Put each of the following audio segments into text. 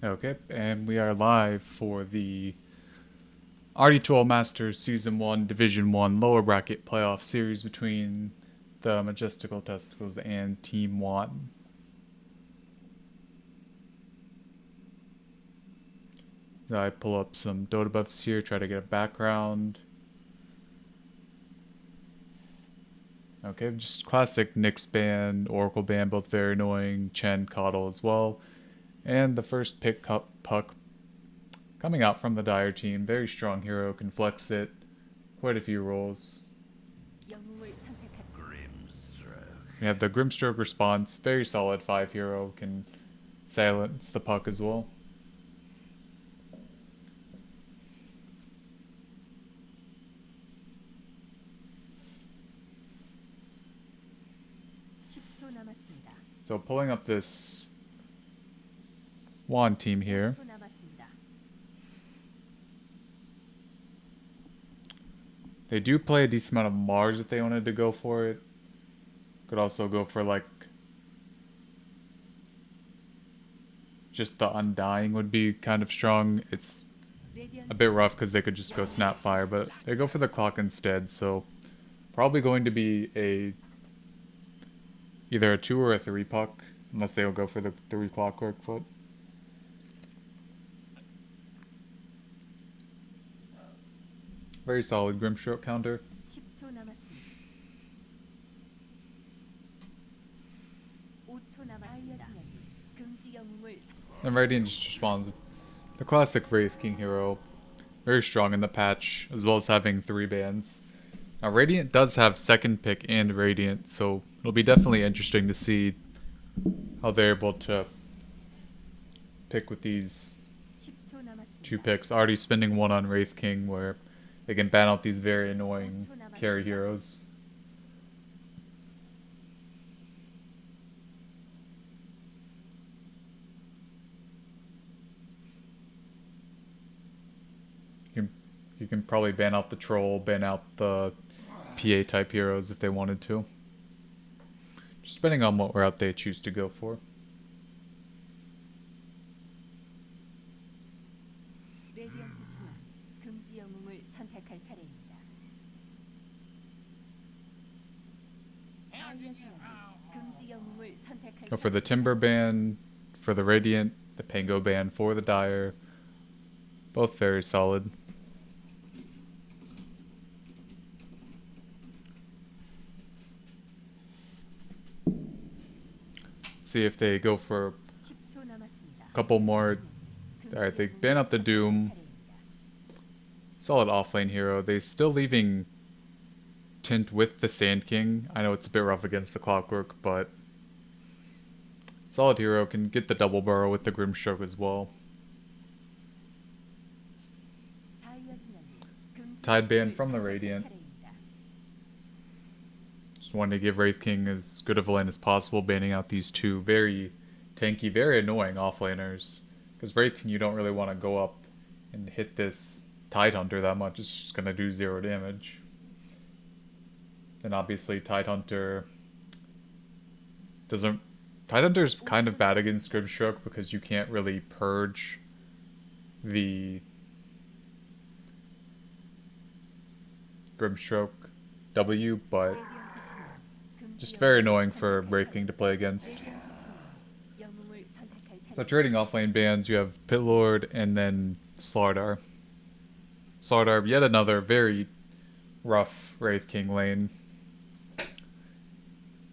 Okay, and we are live for the rd2l Masters Season 1 Division 1 lower bracket playoff series between the Majestical Testicles and Team Juan. So I pull up some Dota buffs here, try to get a background. Okay, just classic Nyx ban, Oracle ban, both very annoying, Chen, Coddle as well. And the first pick puck coming out from the Dire team, very strong hero, can flex it, quite a few rolls. We have the Grimstroke response, very solid 5 hero, can silence the puck as well. So pulling up this Juan team here. They do play a decent amount of Mars if they wanted to go for it. Could also go for like just the Undying would be kind of strong. It's a bit rough because they could just go Snapfire, but they go for the clock instead, so probably going to be either a 2 or a 3 puck, unless they'll go for the 3 Clockwork Foot. Very solid Grimstroke counter. And Radiant just responds with the classic Wraith King hero. Very strong in the patch, as well as having 3 bans. Now Radiant does have second pick and Radiant, so it'll be definitely interesting to see how they're able to pick with these 2 picks. Already spending 1 on Wraith King, where they can ban out these very annoying carry heroes. You can probably ban out the Troll, ban out the PA type heroes if they wanted to. Just depending on what route they choose to go for. Go for the Timber ban, for the Radiant, the Pango ban for the Dire. Both very solid. See if they go for a couple more. Alright, they ban out the Doom. Solid offlane hero. They're still leaving Tint with the Sand King. I know it's a bit rough against the Clockwork, but solid hero, can get the double burrow with the Grimstroke as well. Tide ban from the Radiant. Just wanted to give Wraith King as good of a lane as possible, banning out these 2 very tanky, very annoying offlaners. Because Wraith King, you don't really want to go up and hit this Tidehunter that much. It's just going to do 0 damage. Then obviously Tidehunter doesn't... Tidehunter's kind of bad against Grimstroke because you can't really purge the Grimstroke W, but just very annoying for Wraith King to play against. So trading offlane bans, you have Pitlord and then Slardar. Slardar, yet another very rough Wraith King lane.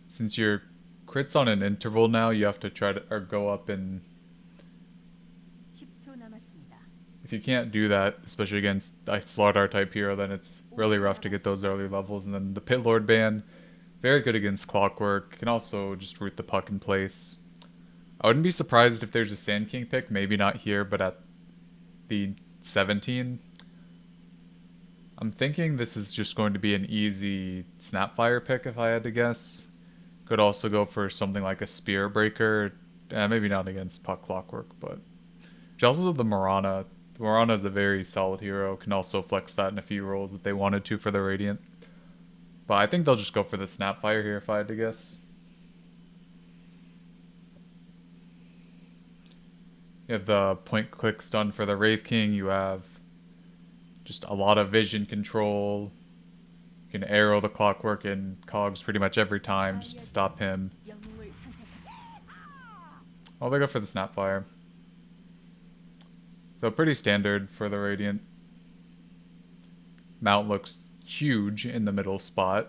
Since your crits on an interval now, you have to try to go up and... If you can't do that, especially against a Slardar type hero, then it's really rough to get those early levels. And then the Pitlord ban, very good against Clockwork, can also just root the puck in place. I wouldn't be surprised if there's a Sand King pick, maybe not here, but at the 17. I'm thinking this is just going to be an easy Snapfire pick if I had to guess. Could also go for something like a Spear Breaker, maybe not against puck Clockwork, but... Also the Marana. The Marana is a very solid hero, can also flex that in a few rolls if they wanted to for the Radiant. But I think they'll just go for the Snapfire here if I had to guess. You have the point click stun for the Wraith King. You have just a lot of vision control. You can arrow the Clockwork and Cogs pretty much every time just to stop him. Oh, they go for the Snapfire. So pretty standard for the Radiant. Mount looks huge in the middle spot.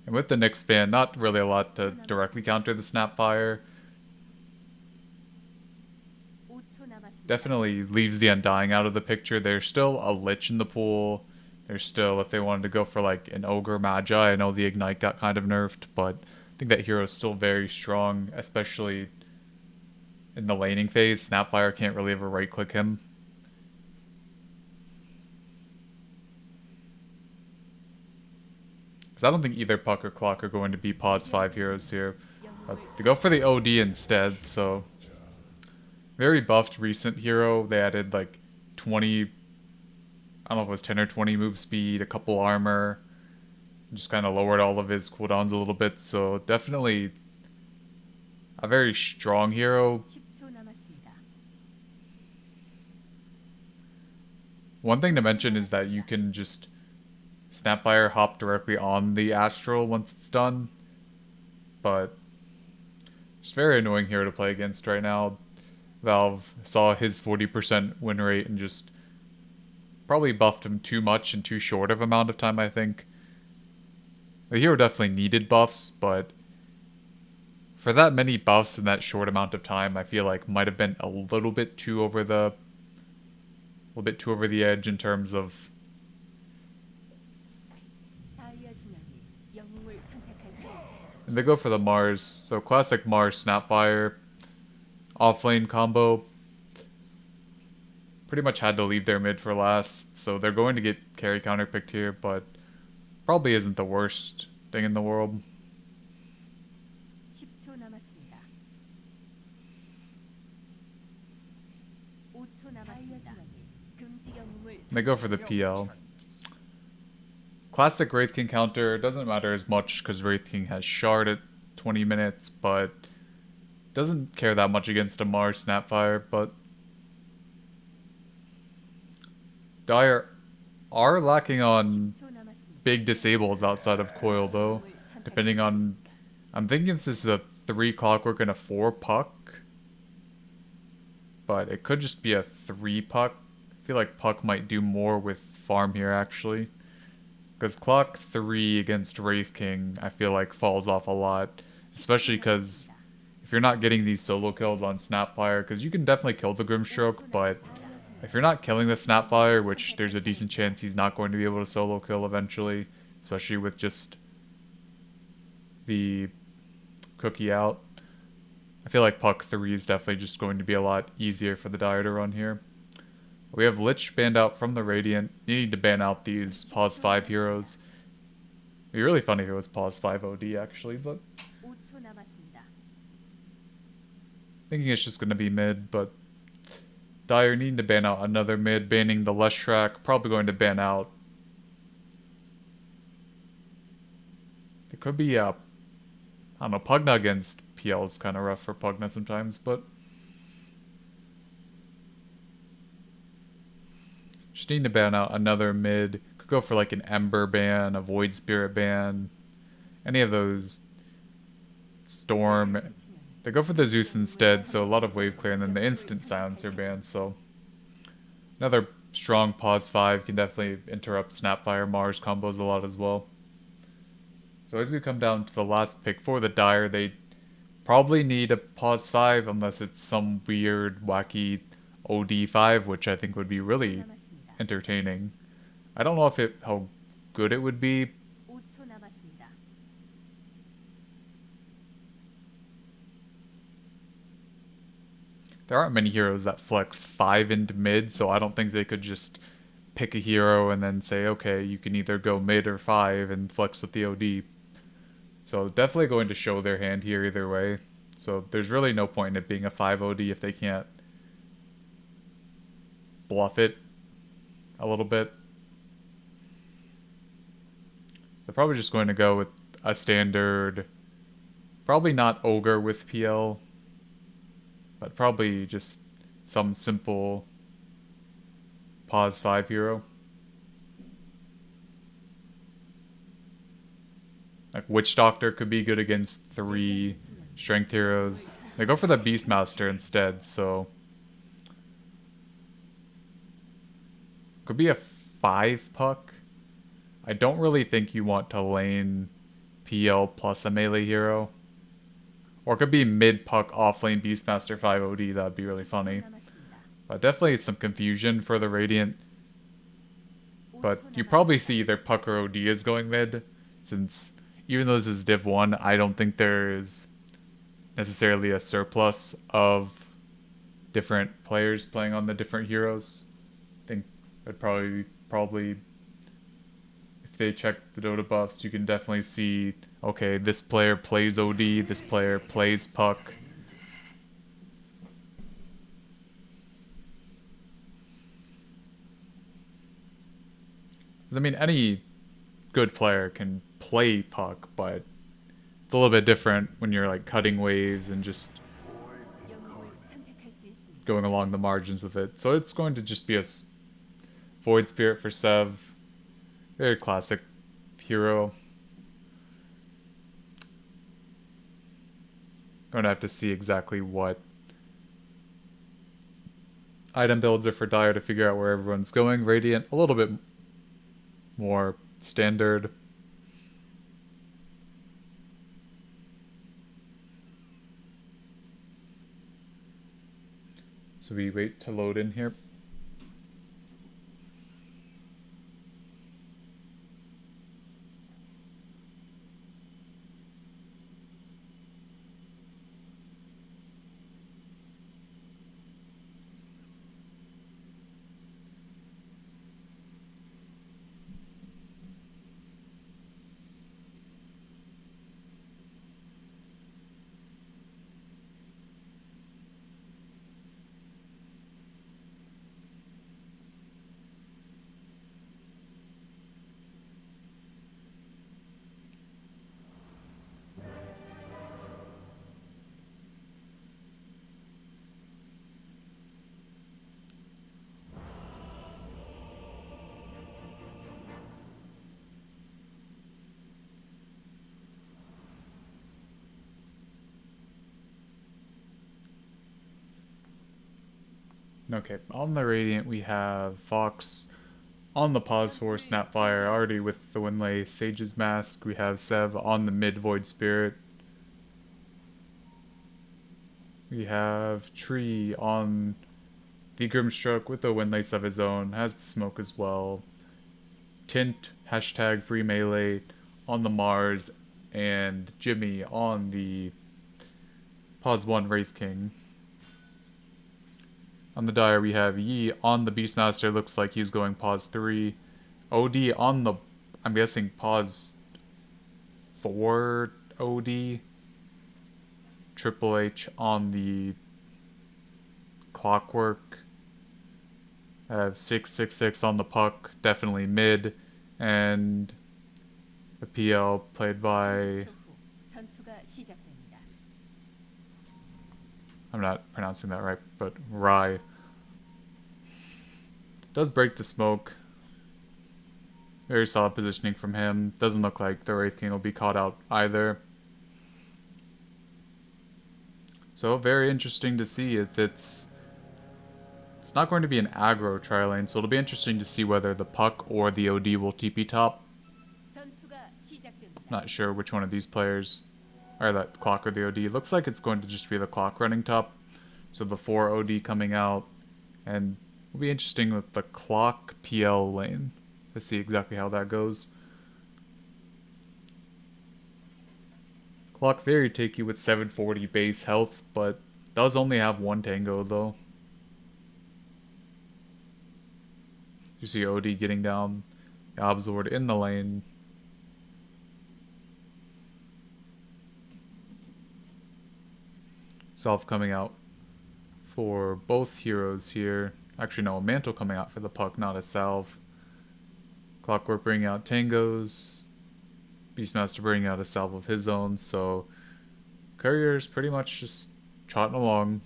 And with the Nyx ban, not really a lot to directly counter the Snapfire. Definitely leaves the Undying out of the picture. There's still a Lich in the pool. There's still, if they wanted to go for like an Ogre Magi, I know the Ignite got kind of nerfed, but I think that hero is still very strong, especially in the laning phase. Snapfire can't really ever right-click him. Because I don't think either Puck or Clock are going to be pause 5 heroes here. But they go for the OD instead, so... Very buffed recent hero. They added like 20... I don't know if it was 10 or 20 move speed, a couple armor. Just kind of lowered all of his cooldowns a little bit, so definitely a very strong hero. One thing to mention is that you can just Snapfire hop directly on the Astral once it's done. But it's very annoying hero to play against right now. Valve saw his 40% win rate and just probably buffed him too much in too short of amount of time, I think. The hero definitely needed buffs, but for that many buffs in that short amount of time, I feel like might have been a little bit too over the edge in terms of and they go for the Mars. So classic Mars Snapfire offlane combo. Pretty much had to leave their mid for last, so they're going to get carry counter picked here, but probably isn't the worst thing in the world. They go for the PL. Classic Wraith King counter doesn't matter as much because Wraith King has Shard at 20 minutes, but doesn't care that much against a Mars Snapfire. But Dire are lacking on big disables outside of Coil though, depending on... I'm thinking this is a 3 Clockwork and a 4 Puck, but it could just be a 3 Puck. I feel like Puck might do more with farm here actually. Because Clock 3 against Wraith King, I feel like falls off a lot. Especially because if you're not getting these solo kills on Snapfire, because you can definitely kill the Grimstroke, but if you're not killing the Snapfire, which there's a decent chance he's not going to be able to solo kill eventually, especially with just the cookie out, I feel like Puck 3 is definitely just going to be a lot easier for the Dire to run here. We have Lich banned out from the Radiant. You need to ban out these pause 5 heroes. It'd be really funny if it was pause 5 OD actually, but thinking it's just going to be mid, but Dire needing to ban out another mid, banning the Leshrac, probably going to ban out. It could be, I don't know, Pugna against PL is kind of rough for Pugna sometimes, but just need to ban out another mid. Could go for like an Ember ban, a Void Spirit ban, any of those. Storm. They go for the Zeus instead, so a lot of wave clear, and then the instant silencer ban, so another strong pause 5 can definitely interrupt Snapfire Mars combos a lot as well. So as we come down to the last pick for the Dire, they probably need a pause 5 unless it's some weird, wacky OD 5, which I think would be really entertaining. I don't know if how good it would be. There aren't many heroes that flex 5 into mid, so I don't think they could just pick a hero and then say, okay, you can either go mid or 5 and flex with the OD. So definitely going to show their hand here either way. So there's really no point in it being a 5 OD if they can't bluff it a little bit. They're probably just going to go with a standard, Probably not Ogre with PL, but probably just some simple pause 5 hero. Like Witch Doctor could be good against 3 strength heroes. They go for the Beastmaster instead, so could be a 5 puck. I don't really think you want to lane PL plus a melee hero. Or it could be mid puck off lane Beastmaster 5 OD, that'd be really funny. But definitely some confusion for the Radiant. But you probably see either puck or OD is going mid, since even though this is Div 1, I don't think there is necessarily a surplus of different players playing on the different heroes. I think it'd probably if they check the Dota buffs, you can definitely see, okay, this player plays OD, this player plays puck. I mean, any good player can play puck, but it's a little bit different when you're like cutting waves and just going along the margins with it. So it's going to just be a Void Spirit for Sev. Very classic hero. Going to have to see exactly what item builds are for Dire to figure out where everyone's going. Radiant, a little bit more standard. So we wait to load in here. Okay, on the Radiant we have Fox. On the pause for Snapfire, already with the Winlay Sage's Mask. We have Sev on the mid Void Spirit. We have Tree on the Grimstroke with the Windlace of his own, has the smoke as well. Tint, hashtag free melee on the Mars, and Jimmy on the pause 1 Wraith King. On the Dire, we have Yi on the Beastmaster, looks like he's going pause 3. OD on the, I'm guessing, pause 4 OD. Triple H on the Clockwork. I have 666 on the puck, definitely mid. And the PL played by, I'm not pronouncing that right, but Rai. Does break the smoke. Very solid positioning from him. Doesn't look like the Wraith King will be caught out either. So very interesting to see if it's not going to be an aggro tri lane, so it'll be interesting to see whether the puck or the OD will TP top. Not sure which one of these players, or that clock or the OD. Looks like it's going to just be the clock running top. So the 4 OD coming out, and it'll be interesting with the clock PL lane to see exactly how that goes. Clock very takey with 740 base health, but does only have 1 tango though. You see OD getting down the Obzord in the lane. Self coming out for both heroes here. Actually, no, a Mantle coming out for the puck, not a Salve. Clockwork bringing out Tangos. Beastmaster bringing out a Salve of his own, so Courier's pretty much just trotting along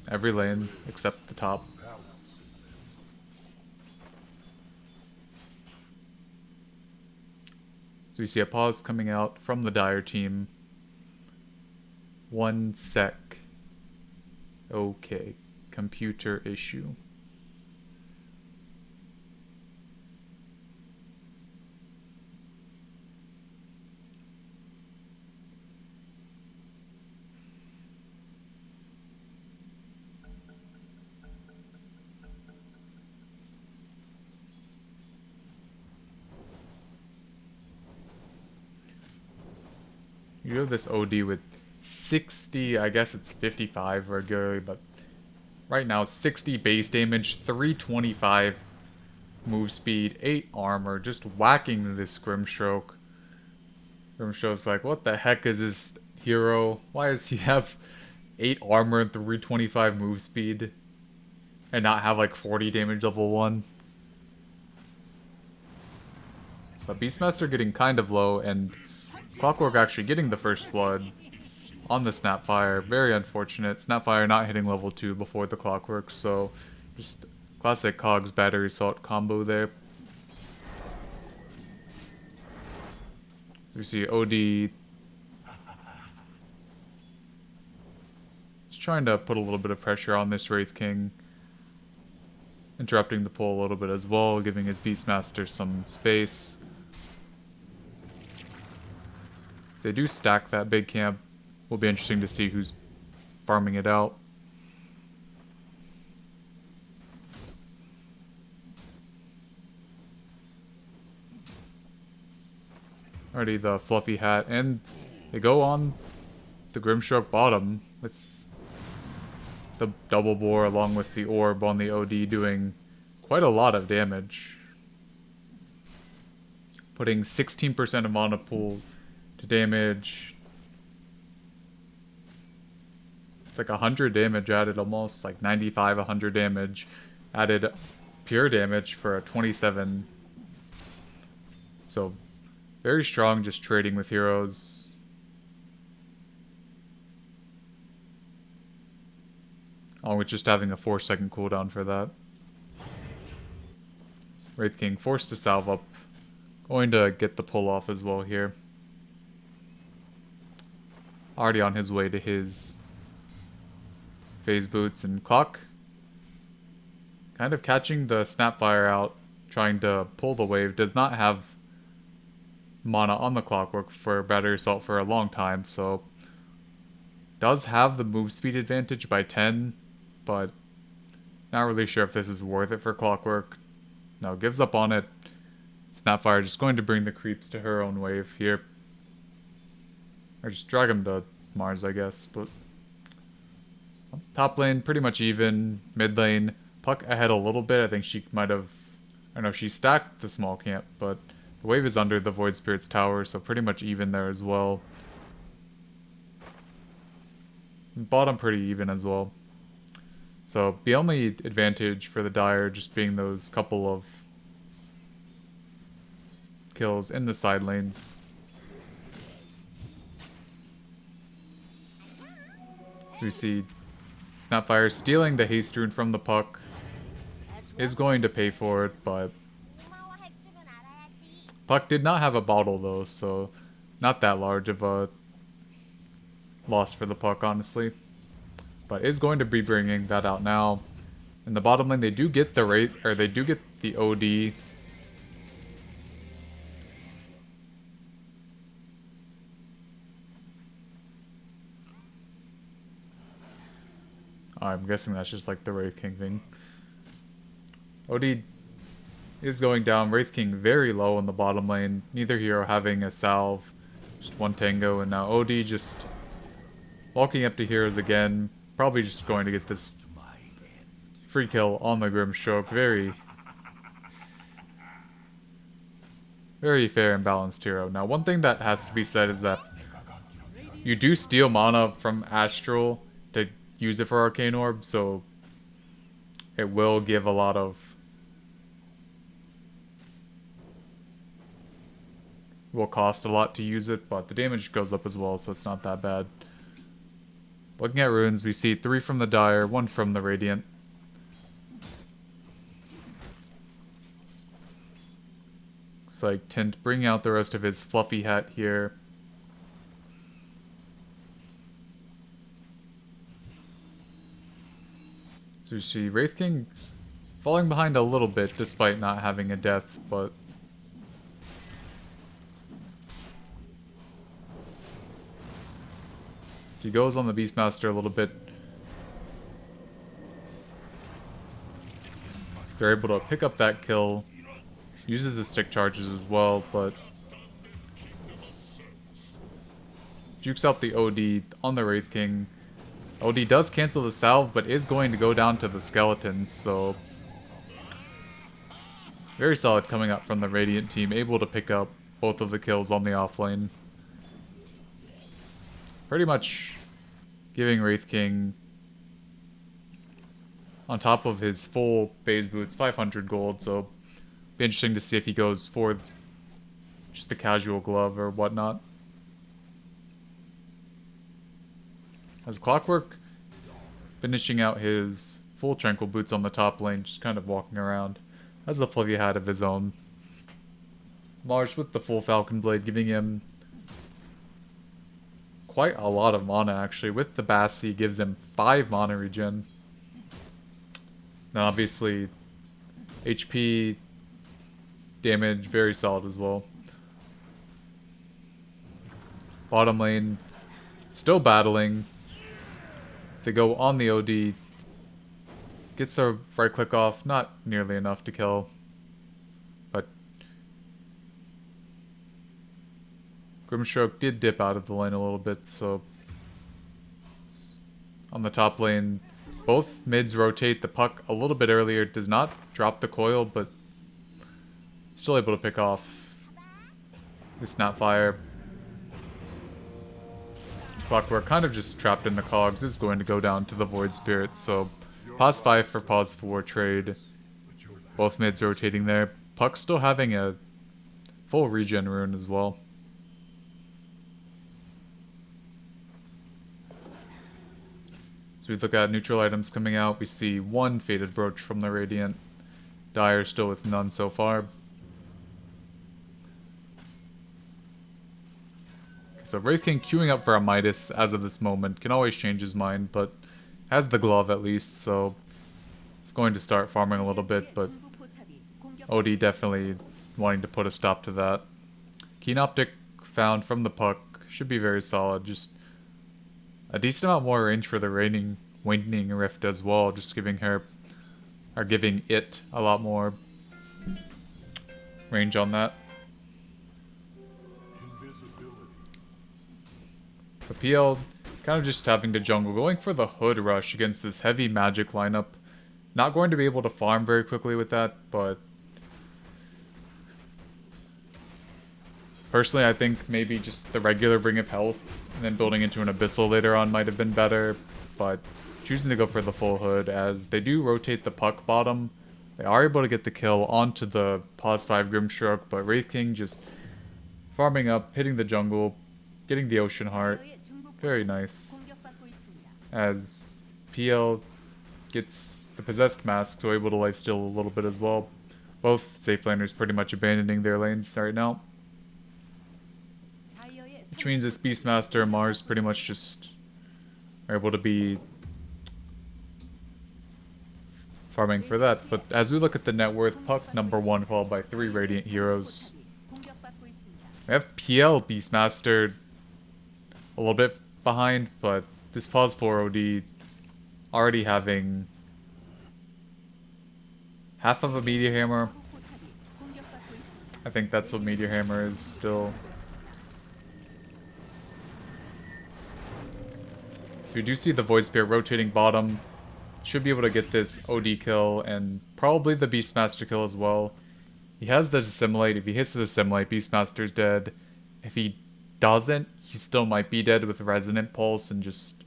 every lane except the top. So we see a pause coming out from the Dire team. 1 sec. Okay. Computer issue. You have this OD with 60, I guess it's 55 regularly, but right now 60 base damage, 325 move speed, 8 armor, just whacking this Grimstroke. Grimstroke's like, what the heck is this hero? Why does he have 8 armor and 325 move speed and not have like 40 damage level 1? But Beastmaster getting kind of low, and Clockwork actually getting the first blood on the Snapfire. Very unfortunate. Snapfire not hitting level 2 before the Clockwork, so just classic Cogs Battery Assault combo there. So we see OD just trying to put a little bit of pressure on this Wraith King. Interrupting the pull a little bit as well, giving his Beastmaster some space. If they do stack that big camp, will be interesting to see who's farming it out. Already the Fluffy Hat, and they go on the Grimstroke bottom with the double bore along with the orb on the OD doing quite a lot of damage. Putting 16% of mana pool to damage. It's like 100 damage added, almost like 95, 100 damage added pure damage for a 27. So very strong just trading with heroes. Along with just having a 4-second cooldown for that. Wraith King forced to salve up. Going to get the pull off as well here. Already on his way to his phase boots, and Clock kind of catching the Snapfire out, trying to pull the wave. Does not have mana on the Clockwork for Battery Assault for a long time, so does have the move speed advantage by 10, but not really sure if this is worth it for Clockwork. No, gives up on it. Snapfire just going to bring the creeps to her own wave here. Or just drag him to Mars, I guess, but top lane, pretty much even. Mid lane, Puck ahead a little bit. I think she might have... I don't know, she stacked the small camp, but the wave is under the Void Spirit's tower, so pretty much even there as well. Bottom pretty even as well. So the only advantage for the Dire just being those couple of kills in the side lanes. We see Snapfire stealing the haste rune from the Puck. Is going to pay for it, but Puck did not have a bottle though, so not that large of a loss for the Puck, honestly. But is going to be bringing that out now. In the bottom lane, they do get the rate, or they do get the OD. I'm guessing that's just like the Wraith King thing. OD is going down. Wraith King very low in the bottom lane. Neither hero having a salve. Just one tango, and now OD just walking up to heroes again. Probably just going to get this free kill on the Grimstroke. Very fair and balanced hero. Now, one thing that has to be said is that you do steal mana from Astral to use it for Arcane Orb, so it will give a lot of... will cost a lot to use it, but the damage goes up as well, so it's not that bad. Looking at runes, we see 3 from the Dire, 1 from the Radiant. Looks like Tint bringing out the rest of his fluffy hat here. So you see Wraith King falling behind a little bit despite not having a death, but he goes on the Beastmaster a little bit. So they're able to pick up that kill. Uses the stick charges as well, but jukes out the OD on the Wraith King. OD does cancel the salve, but is going to go down to the skeletons, so very solid coming up from the Radiant team, able to pick up both of the kills on the offlane. Pretty much giving Wraith King, on top of his full phase boots, 500 gold, so be interesting to see if he goes for just the casual glove or whatnot. As Clockwork finishing out his full tranquil boots on the top lane, just kind of walking around. Has the fluffy hat of his own. Mars with the full Falcon Blade, giving him quite a lot of mana actually. With the Bassi, gives him 5 mana regen. Now obviously, HP, damage, very solid as well. Bottom lane, still battling. They go on the OD. Gets the right click off, not nearly enough to kill. But Grimstroke did dip out of the lane a little bit, so on the top lane, both mids rotate the puck a little bit earlier. Does not drop the coil, but still able to pick off the Snapfire. Clockwork kind of just trapped in the cogs, is going to go down to the Void Spirit, so pause 5 for pause 4 trade. Both mids rotating there. Puck still having a full regen rune as well. So we look at neutral items coming out. We see 1 Faded Brooch from the Radiant. Dire still with none so far. So Wraith King queuing up for a Midas as of this moment. Can always change his mind, but has the glove at least, so it's going to start farming a little bit, but OD definitely wanting to put a stop to that. Keen Optic found from the puck. Should be very solid. Just a decent amount more range for the Waning Rift as well, just giving her, or giving it a lot more range on that. So PL kind of just having to jungle, going for the Hood Rush against this heavy magic lineup. Not going to be able to farm very quickly with that, but personally I think maybe just the regular Ring of Health and then building into an Abyssal later on might have been better, but choosing to go for the full Hood as they do rotate the puck bottom. They are able to get the kill onto the pause 5 Grimstroke, but Wraith King just farming up, hitting the jungle, getting the Ocean Heart. Very nice. As PL gets the Possessed Mask, so able to lifesteal a little bit as well. Both safe laners pretty much abandoning their lanes right now. Which means this Beastmaster and Mars pretty much just are able to be farming for that. But as we look at the net worth, Puck number 1 followed by 3 Radiant Heroes. We have PL Beastmaster a little bit behind, but this pause 4 OD already having half of a Meteor Hammer. I think that's what Meteor Hammer is still. So we do see the Void Spirit rotating bottom. Should be able to get this OD kill and probably the Beastmaster kill as well. He has the Dissimulate. If he hits the Dissimulate, Beastmaster's dead. If he doesn't, he still might be dead with Resonant Pulse and just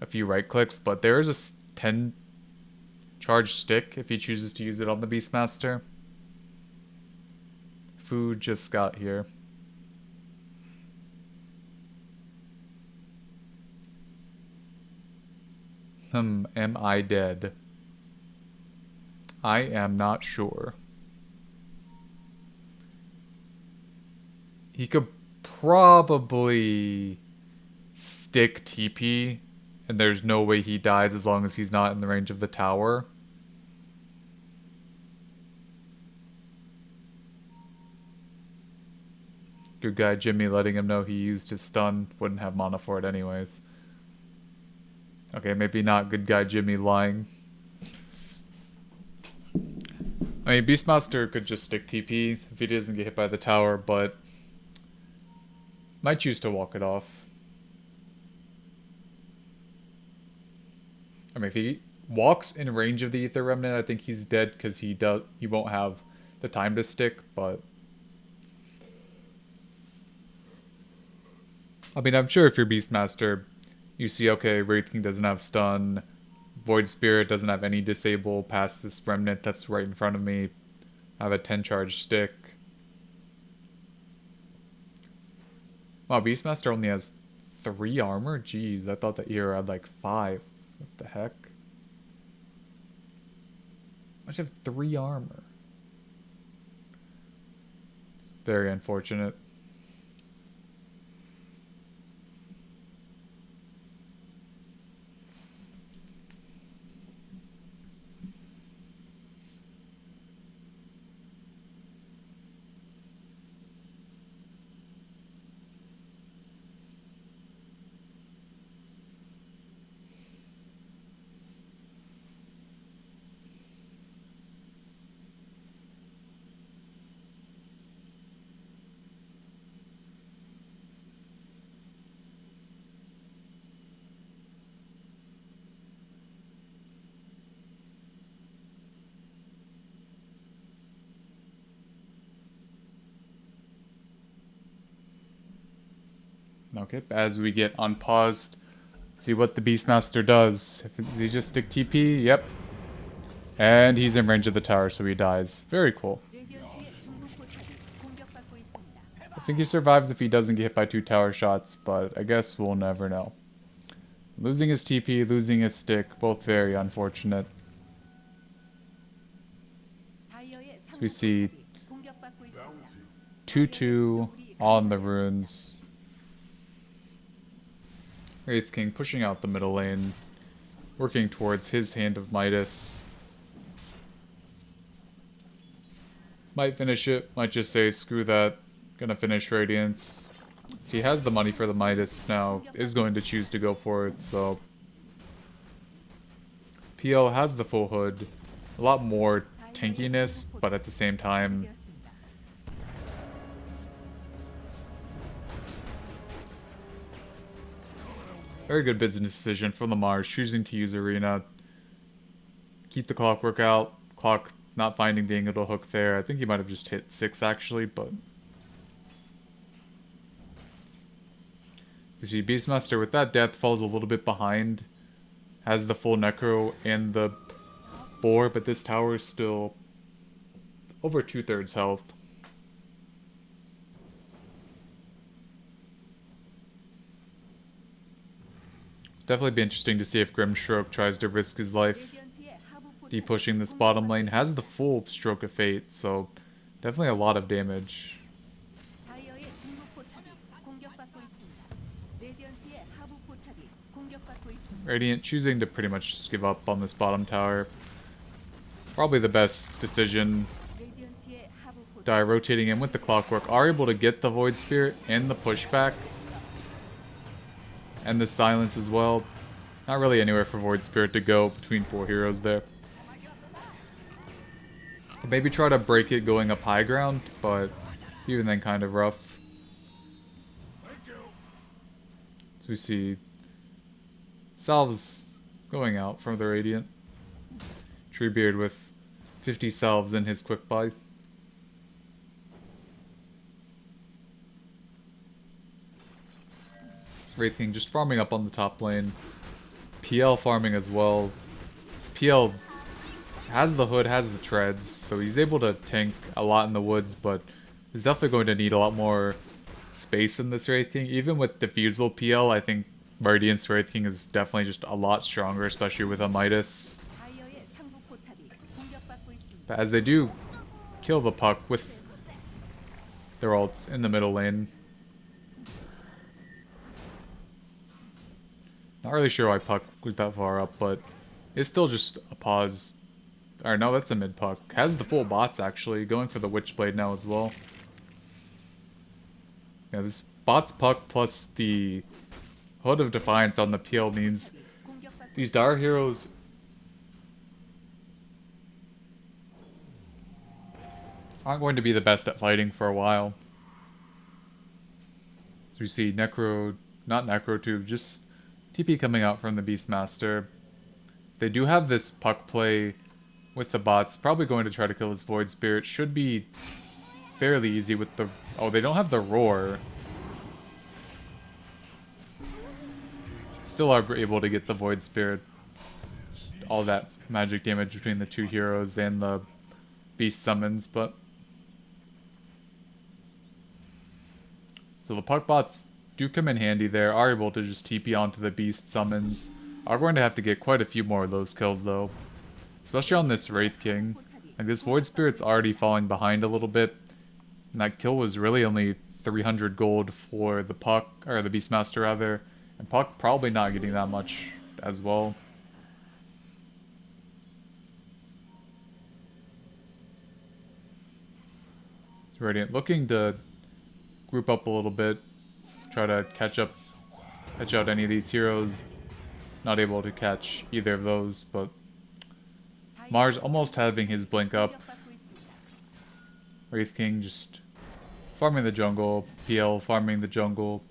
a few right clicks. But there is a 10 charge stick if he chooses to use it on the Beastmaster. Food just got here. Am I dead? I am not sure. He could probably stick TP, and there's no way he dies as long as he's not in the range of the tower. Good guy Jimmy letting him know he used his stun. Wouldn't have mana for it anyways. Okay, maybe not good guy Jimmy lying. I mean, Beastmaster could just stick TP if he doesn't get hit by the tower, but might choose to walk it off. I mean, if he walks in range of the Ether Remnant, I think he's dead because he won't have the time to stick, but I mean, I'm sure if you're Beastmaster, you see, okay, Wraith King doesn't have stun, Void Spirit doesn't have any disable past this Remnant that's right in front of me. I have a 10 charge stick. Wow, Beastmaster only has 3 armor? Jeez, I thought that Era had like 5. What the heck? Must have 3 armor. Very unfortunate. Okay, as we get unpaused, see what the Beastmaster does. If he just stick TP, yep. And he's in range of the tower, so he dies. Very cool. I think he survives if he doesn't get hit by 2 tower shots, but I guess we'll never know. Losing his TP, losing his stick, both very unfortunate. So we see 2-2 on the runes. Wraith King pushing out the middle lane, working towards his Hand of Midas. Might finish it, might just say, screw that, gonna finish Radiance. So he has the money for the Midas now, is going to choose to go for it, so... PL has the full hood, a lot more tankiness, but at the same time... Very good business decision from the Mars, choosing to use Arena. Keep the Clockwork out. Clock not finding the angle to hook there. I think he might have just hit 6 actually, but... You see Beastmaster with that death falls a little bit behind. Has the full Necro and the Boar, but this tower is still over 2/3 health. Definitely be interesting to see if Grimstroke tries to risk his life. Pushing this bottom lane. Has the full Stroke of Fate, so definitely a lot of damage. Radiant choosing to pretty much just give up on this bottom tower. Probably the best decision. Die rotating in with the Clockwork. Are able to get the Void Spirit and the pushback. And the silence as well. Not really anywhere for Void Spirit to go between 4 heroes there. Maybe try to break it going up high ground, but even then kind of rough. So we see salves going out from the Radiant. Treebeard with 50 salves in his quick buy. Wraith King just farming up on the top lane. PL farming as well. This PL has the hood, has the treads, so he's able to tank a lot in the woods, but he's definitely going to need a lot more space in this Wraith King. Even with Diffusal PL, I think Radiant's Wraith King is definitely just a lot stronger, especially with a Midas. But as they do kill the Puck with their ults in the middle lane. Not really sure why Puck was that far up, but it's still just a pause. Or no, that's a mid Puck. Has the full bots actually, going for the Witchblade now as well. Yeah, this bots Puck plus the Hood of Defiance on the PL means these Dire heroes aren't going to be the best at fighting for a while. So we see not Necrotube, just TP coming out from the Beastmaster. They do have this Puck play with the bots, probably going to try to kill his Void Spirit. Should be fairly easy with the... Oh, they don't have the Roar. Still are able to get the Void Spirit. Just all that magic damage between the two heroes and the Beast summons, but... So the Puck bots do come in handy there, are able to just TP onto the Beast summons. Are going to have to get quite a few more of those kills though. Especially on this Wraith King. Like this Void Spirit's already falling behind a little bit. And that kill was really only 300 gold for the Puck, or the Beastmaster rather. And Puck probably not getting that much as well. Radiant looking to group up a little bit. Try to catch out any of these heroes. Not able to catch either of those, but Mars almost having his blink up. Wraith King just farming the jungle. PL farming the jungle.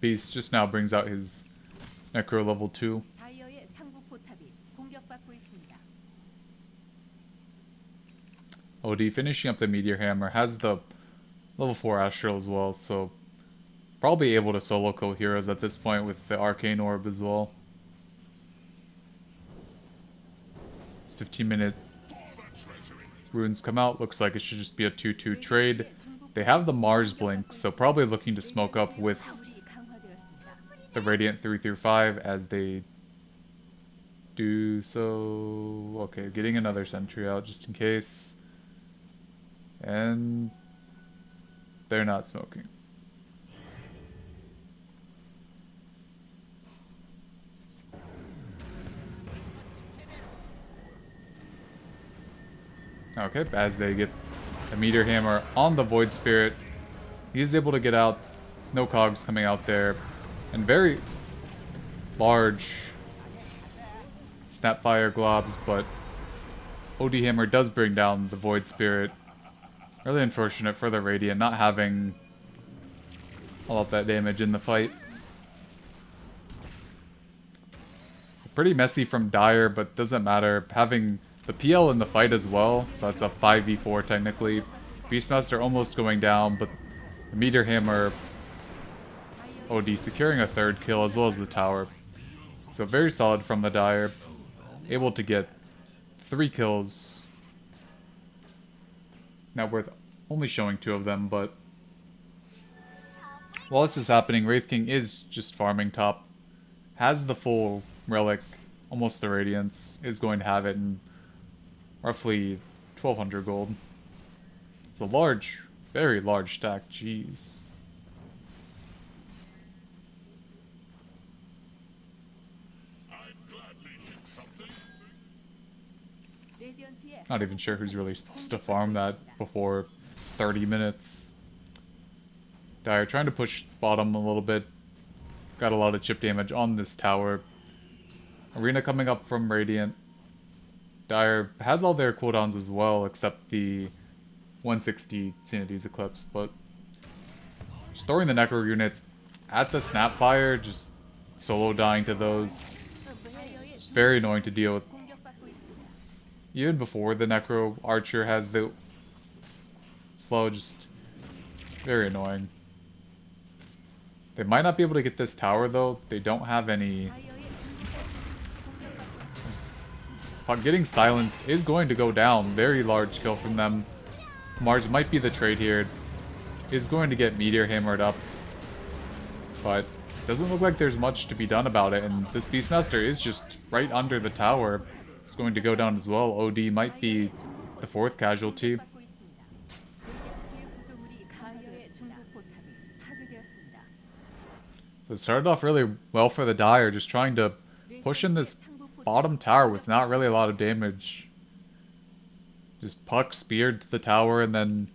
Beast just now brings out his Necro level 2. OD finishing up the Meteor Hammer, has the level 4 Astral as well, so probably able to solo kill heroes at this point with the Arcane Orb as well. It's 15-minute runes come out, looks like it should just be a 2-2 trade. They have the Mars Blink, so probably looking to smoke up with the Radiant 3/5 as they do so. Okay, getting another sentry out just in case. And they're not smoking. Okay, as they get a Meteor Hammer on the Void Spirit, he's able to get out. No cogs coming out there. And very large Snapfire globs, but OD Hammer does bring down the Void Spirit. Really unfortunate for the Radiant not having all of that damage in the fight. Pretty messy from Dire, but doesn't matter. Having the PL in the fight as well, so that's a 5v4 technically. Beastmaster almost going down, but the Meteor Hammer OD securing a third kill as well as the tower. So very solid from the Dire. Able to get 3 kills. Not worth only showing 2 of them, but while this is happening, Wraith King is just farming top. Has the full relic, almost the Radiance, is going to have it in roughly 1200 gold. It's a large, very large stack, jeez. Not even sure who's really supposed to farm that before 30 minutes. Dire trying to push bottom a little bit. Got a lot of chip damage on this tower. Arena coming up from Radiant. Dire has all their cooldowns as well, except the 160 Sanity's Eclipse, but just throwing the Necro units at the Snapfire, just solo dying to those. Very annoying to deal with. Even before the Necro Archer has the slow, just very annoying. They might not be able to get this tower though. They don't have any. Getting silenced is going to go down. Very large kill from them. Mars might be the trade here. Is going to get Meteor hammered up. But doesn't look like there's much to be done about it. And this Beastmaster is just right under the tower. It's going to go down as well. OD might be the 4th casualty. So it started off really well for the Dire, just trying to push in this bottom tower with not really a lot of damage. Just Puck speared to the tower and then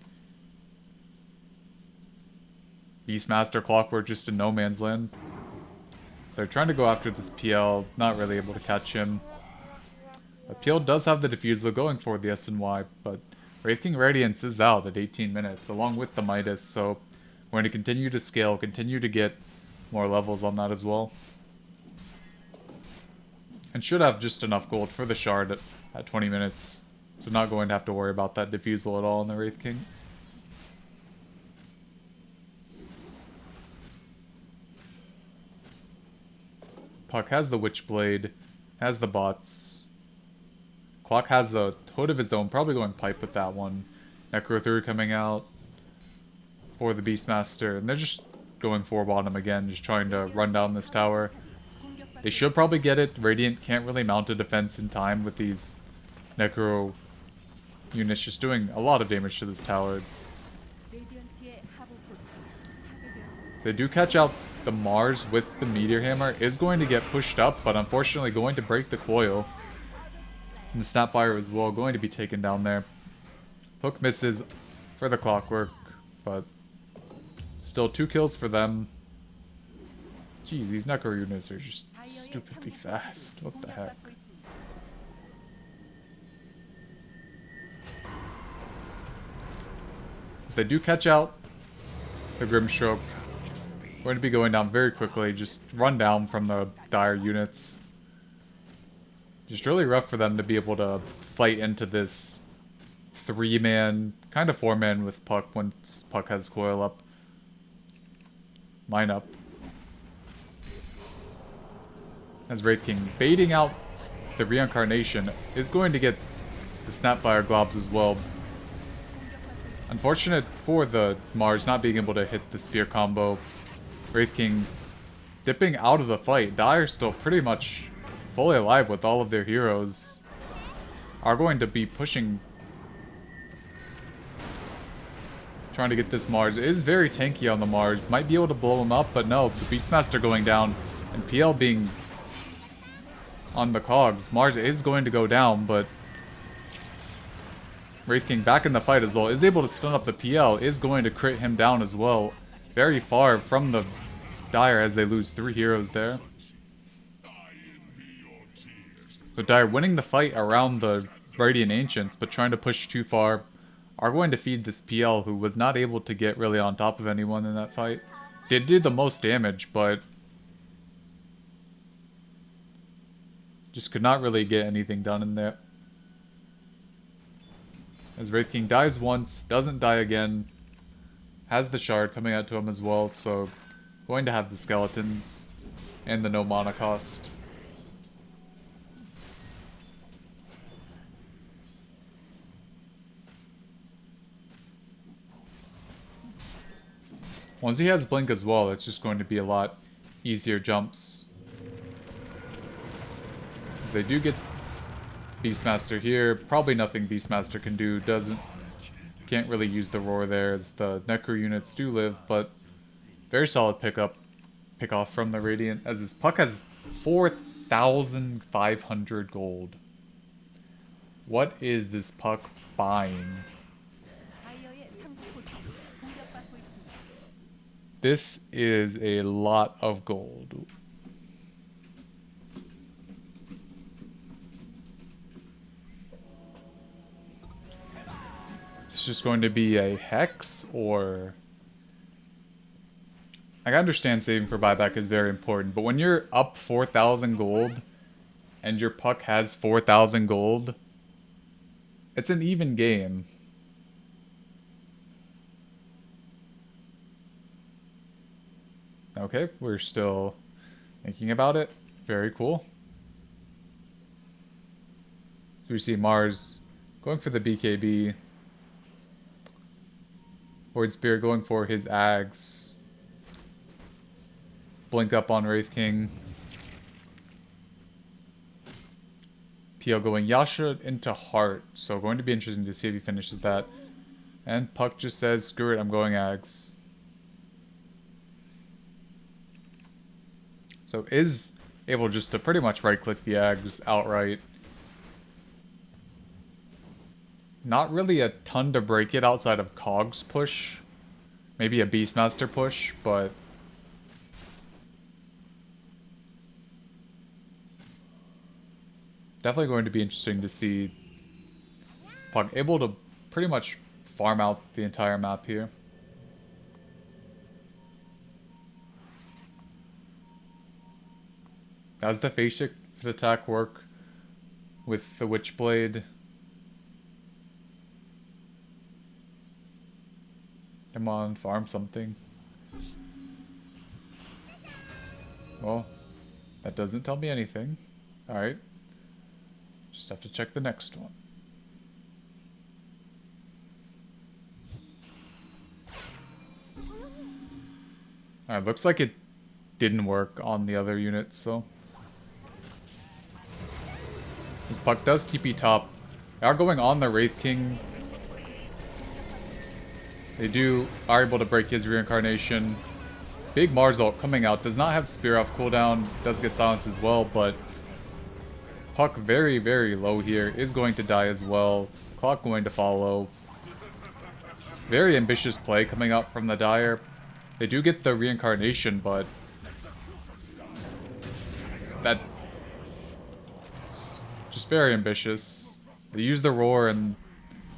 Beastmaster Clockwork just in no man's land. So they're trying to go after this PL, not really able to catch him. But PL does have the Diffusal going for the SNY, but Wraith King Radiance is out at 18 minutes, along with the Midas, so we're going to continue to scale, continue to get more levels on that as well. And should have just enough gold for the Shard at 20 minutes, so not going to have to worry about that Diffusal at all in the Wraith King. Puck has the Witchblade, has the bots. Clock has a hood of his own, probably going pipe with that one. Necro 3 coming out for the Beastmaster, and they're just going for bottom again, just trying to run down this tower. They should probably get it. Radiant can't really mount a defense in time with these Necro units just doing a lot of damage to this tower. They do catch out the Mars with the Meteor Hammer. Is going to get pushed up, but unfortunately going to break the coil. And the Snapfire as well, going to be taken down there. Hook misses for the Clockwork, but still 2 kills for them. Jeez, these Necro units are just stupidly fast. What the heck? As they do catch out the Grimstroke. Going to be going down very quickly. Just run down from the Dire units. Just really rough for them to be able to fight into this 3-man, kind of 4-man with Puck once Puck has coil up. Mine up. As Wraith King baiting out the Reincarnation is going to get the Snapfire globs as well. Unfortunate for the Mars not being able to hit the spear combo. Wraith King dipping out of the fight. Dire still pretty much fully alive with all of their heroes. Are going to be pushing. Trying to get this Mars. It is very tanky on the Mars. Might be able to blow him up, but no. The Beastmaster going down. And PL being on the cogs. Mars is going to go down, but Wraith King back in the fight as well. Is able to stun up the PL. Is going to crit him down as well. Very far from the Dire as they lose 3 heroes there. So Dire winning the fight around the Radiant Ancients, but trying to push too far. Are going to feed this PL, who was not able to get really on top of anyone in that fight. Did do the most damage, but just could not really get anything done in there. As Wraith King dies once, doesn't die again. Has the Shard coming out to him as well, so going to have the Skeletons and the no mana cost. Once he has Blink as well, it's just going to be a lot easier jumps. They do get Beastmaster here. Probably nothing Beastmaster can do. Can't really use the Roar there as the Necro units do live, but very solid pick-off from the Radiant as his Puck has 4,500 gold. What is this Puck buying? This is a lot of gold. It's just going to be a Hex, or I understand saving for buyback is very important, but when you're up 4,000 gold and your Puck has 4,000 gold, it's an even game. Okay, we're still thinking about it. Very cool. So we see Mars going for the BKB. Void Spirit going for his Ags. Blink up on Wraith King. PL going Yasha into Heart. So going to be interesting to see if he finishes that. And Puck just says, screw it, I'm going Ags. So is able just to pretty much right-click the Ags outright. Not really a ton to break it outside of Cog's push. Maybe a Beastmaster push, but... definitely going to be interesting to see Puck able to pretty much farm out the entire map here. Does the phase shift attack work with the Witchblade? Come on, farm something. Well, that doesn't tell me anything. Alright. Just have to check the next one. Alright, looks like it didn't work on the other units, so... this Puck does TP top. They are going on the Wraith King. They are able to break his reincarnation. Big Mars ult coming out. Does not have Spear off cooldown. Does get silenced as well, but Puck very, very low here. Is going to die as well. Clock going to follow. Very ambitious play coming out from the Dire. They do get the reincarnation, but that just very ambitious. They use the roar and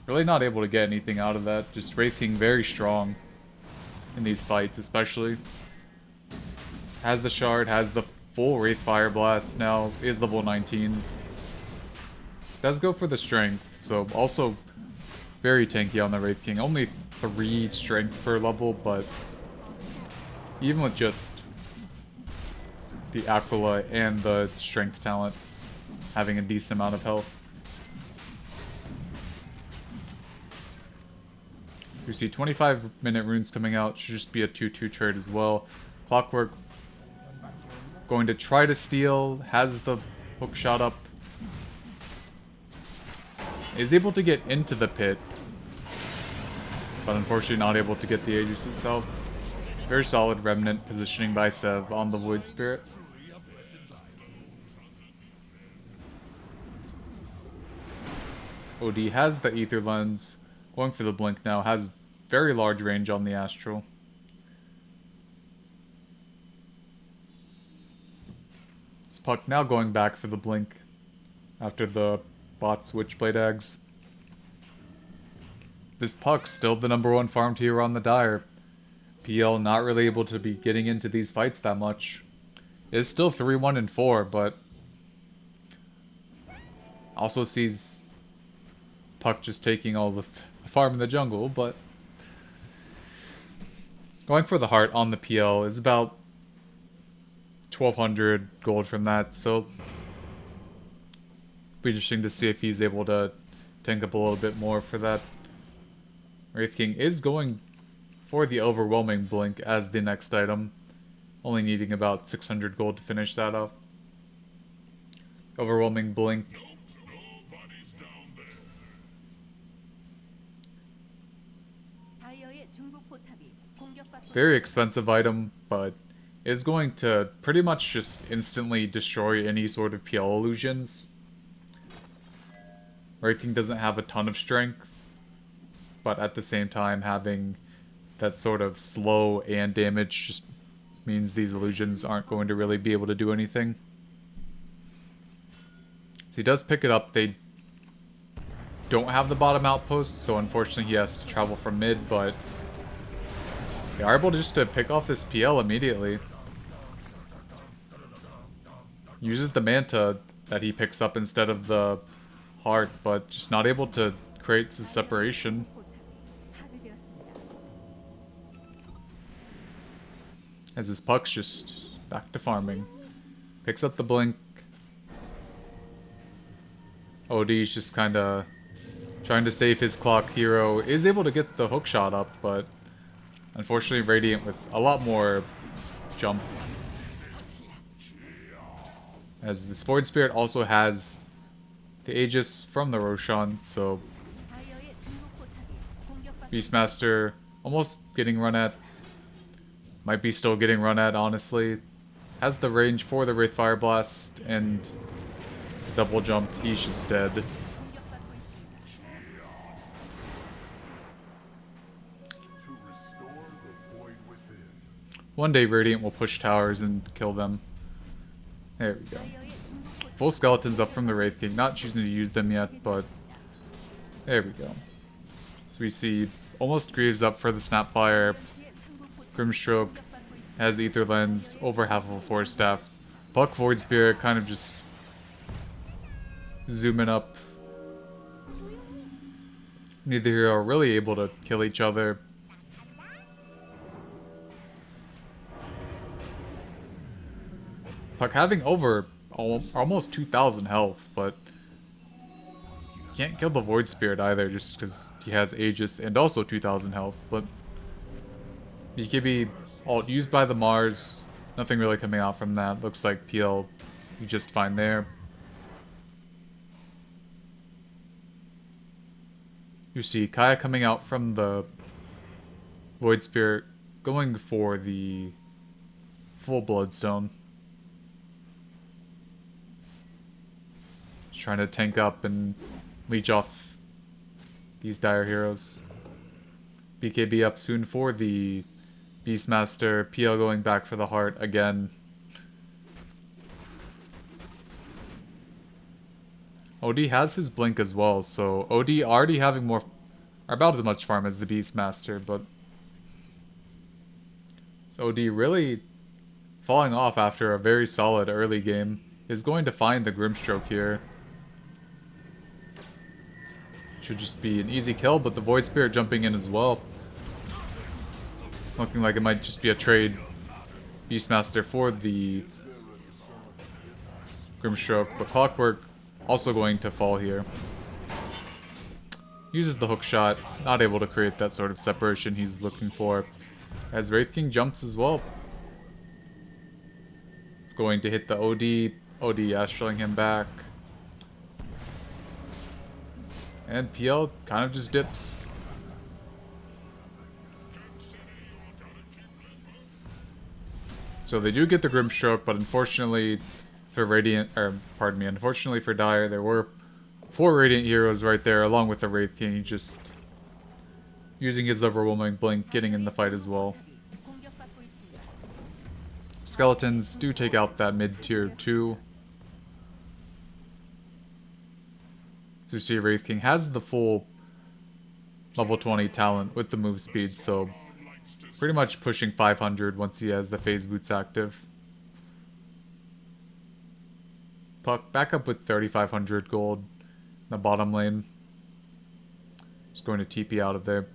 really not able to get anything out of that. Just Wraith King very strong in these fights, especially. Has the shard, has the full Wraith Fire Blast now, is level 19. Does go for the strength, so also very tanky on the Wraith King. Only 3 strength per level, but even with just the Aquila and the strength talent having a decent amount of health. You see 25-minute runes coming out. Should just be a 2-2 trade as well. Clockwork going to try to steal. Has the hook shot up. Is able to get into the pit. But unfortunately not able to get the Aegis itself. Very solid Remnant positioning by Sev on the Void Spirit. OD has the Ether Lens. Going for the Blink now. Has very large range on the Astral. This Puck now going back for the Blink. After the bot Switchblade eggs. This Puck's still the #1 farmed hero on the Dire. PL not really able to be getting into these fights that much. It's still 3-1 and 4, but also sees Puck just taking all the farm in the jungle, but going for the heart on the PL is about 1200 gold from that, so be interesting to see if he's able to tank up a little bit more for that. Wraith King is going for the Overwhelming Blink as the next item, only needing about 600 gold to finish that off. Overwhelming Blink. Very expensive item, but is going to pretty much just instantly destroy any sort of PL illusions. Wraith King doesn't have a ton of strength, but at the same time having that sort of slow and damage just means these illusions aren't going to really be able to do anything. So he does pick it up. They don't have the bottom outpost, so unfortunately he has to travel from mid, but they are able to just to pick off this PL immediately. Uses the Manta that he picks up instead of the heart, but just not able to create the separation. As his Puck's just back to farming. Picks up the Blink. OD's just kinda trying to save his clock hero. Is able to get the hook shot up, but Unfortunately, Radiant with a lot more jump. As this Void Spirit also has the Aegis from the Roshan, so Beastmaster almost getting run at. Might be still getting run at, honestly. Has the range for the Wraith Fire Blast and double jump. He's just dead. One day Radiant will push towers and kill them. There we go. Full skeletons up from the Wraith King. Not choosing to use them yet, but there we go. So we see almost Greaves up for the Snapfire. Grimstroke has Ether Lens, over half of a Force Staff. Puck Void Spirit kind of just zooming up. Neither hero are really able to kill each other. Puck having over almost 2,000 health, but can't kill the Void Spirit either just because he has Aegis and also 2,000 health. But BKB ult used by the Mars, nothing really coming out from that. Looks like PL just fine there. You see Kaya coming out from the Void Spirit, going for the full Bloodstone. Trying to tank up and leech off these dire heroes. BKB up soon for the Beastmaster. PL going back for the heart again. OD has his blink as well, so OD already having more, or about as much farm as the Beastmaster, but so OD really falling off after a very solid early game. Is going to find the Grimstroke here. Should just be an easy kill, but the Void Spirit jumping in as well. Looking like it might just be a trade. Beastmaster for the Grimstroke, but Clockwork also going to fall here. Uses the hook shot, not able to create that sort of separation he's looking for. As Wraith King jumps as well. It's going to hit the OD. OD astraling him back. And PL kind of just dips. So they do get the Grimstroke, but unfortunately for Radiant, or pardon me, unfortunately for Dire, there were 4 Radiant heroes right there, along with the Wraith King, just using his overwhelming blink, getting in the fight as well. Skeletons do take out that mid-tier 2. So you see Wraith King has the full level 20 talent with the move speed, so pretty much pushing 500 once he has the phase boots active. Puck back up with 3,500 gold in the bottom lane. Just going to TP out of there.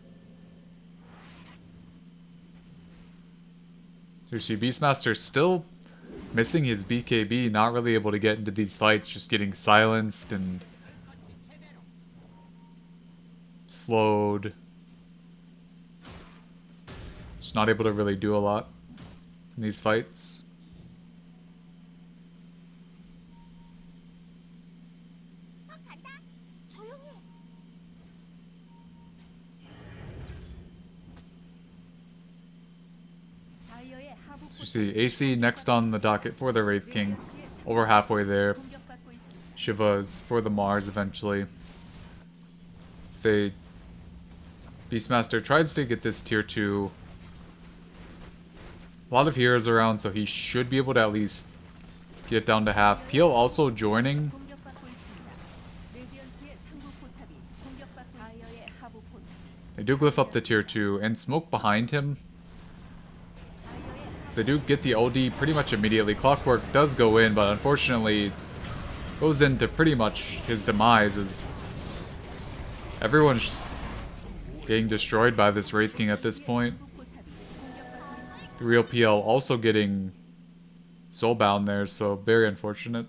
So you see Beastmaster still missing his BKB, not really able to get into these fights, just getting silenced and slowed. Just not able to really do a lot in these fights. So you see AC next on the docket for the Wraith King. Over halfway there. Shiva's for the Mars eventually. Beastmaster tries to get this tier 2. A lot of heroes around, so he should be able to at least get down to half. PL also joining. They do glyph up the tier 2 and smoke behind him. They do get the OD pretty much immediately. Clockwork does go in, but unfortunately goes into pretty much his demise as everyone's getting destroyed by this Wraith King at this point. The real PL also getting soulbound there, so very unfortunate.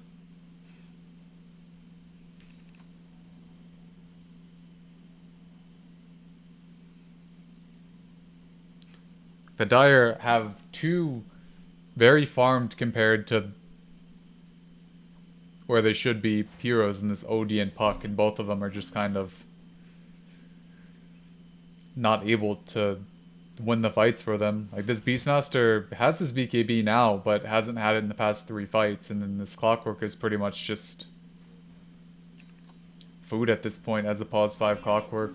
The Dire have two very farmed compared to where they should be heroes in this OD and Puck, and both of them are just kind of not able to win the fights for them. Like, this Beastmaster has his BKB now, but hasn't had it in the past 3 fights, and then this Clockwork is pretty much just food at this point as a pause 5 Clockwork.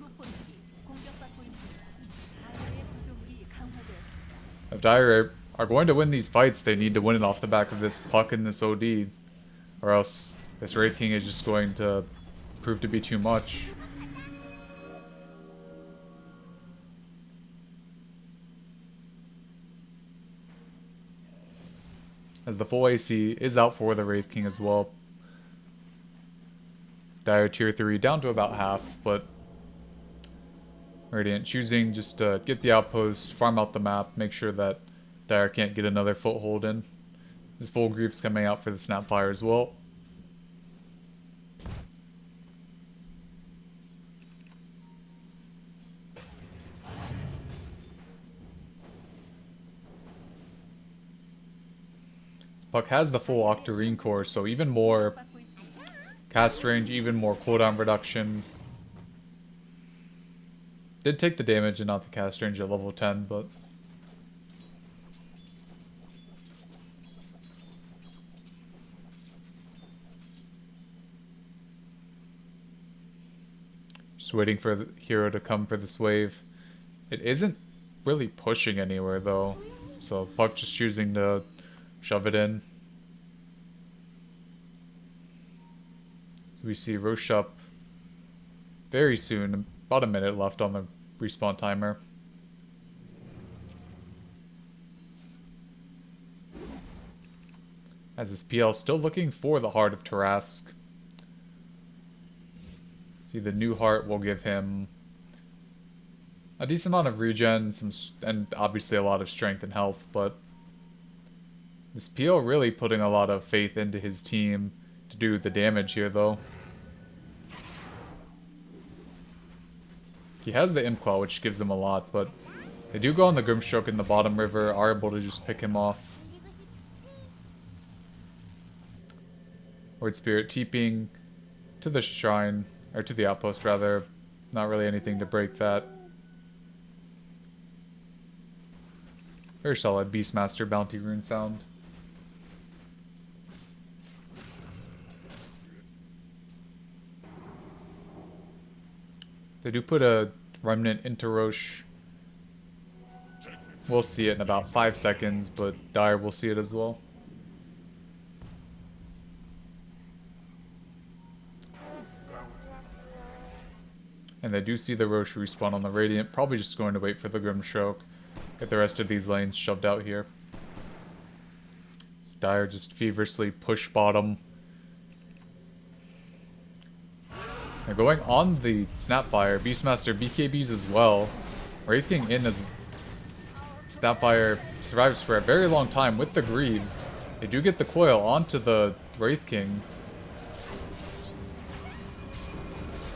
If Dire are going to win these fights, they need to win it off the back of this Puck and this OD, or else this Wraith King is just going to prove to be too much. As the full AC is out for the Wraith King as well. Dire tier 3 down to about half, but Radiant choosing just to get the outpost, farm out the map, make sure that Dire can't get another foothold in. This full Grief's coming out for the Snapfire as well. Puck has the full Octarine core, so even more cast range, even more cooldown reduction. Did take the damage and not the cast range at level 10, but just waiting for the hero to come for this wave. It isn't really pushing anywhere though, so Puck just choosing to shove it in. So we see Roche up very soon, about a minute left on the respawn timer. As his PL still looking for the Heart of Tarask. See, the new heart will give him a decent amount of regen, and obviously a lot of strength and health, but this PL really putting a lot of faith into his team to do the damage here, though. He has the Imclaw, which gives him a lot, but they do go on the Grimstroke in the bottom river, are able to just pick him off. Lord Spirit TPing to the shrine, or to the outpost rather. Not really anything to break that. Very solid Beastmaster bounty rune sound. They do put a Remnant into Roche. We'll see it in about 5 seconds, but Dire will see it as well. And they do see the Roche respawn on the Radiant, probably just going to wait for the Grimstroke. Get the rest of these lanes shoved out here. So Dire just feverishly push bottom. They're going on the Snapfire. Beastmaster BKBs as well. Wraith King in as Snapfire survives for a very long time with the Greaves. They do get the coil onto the Wraith King.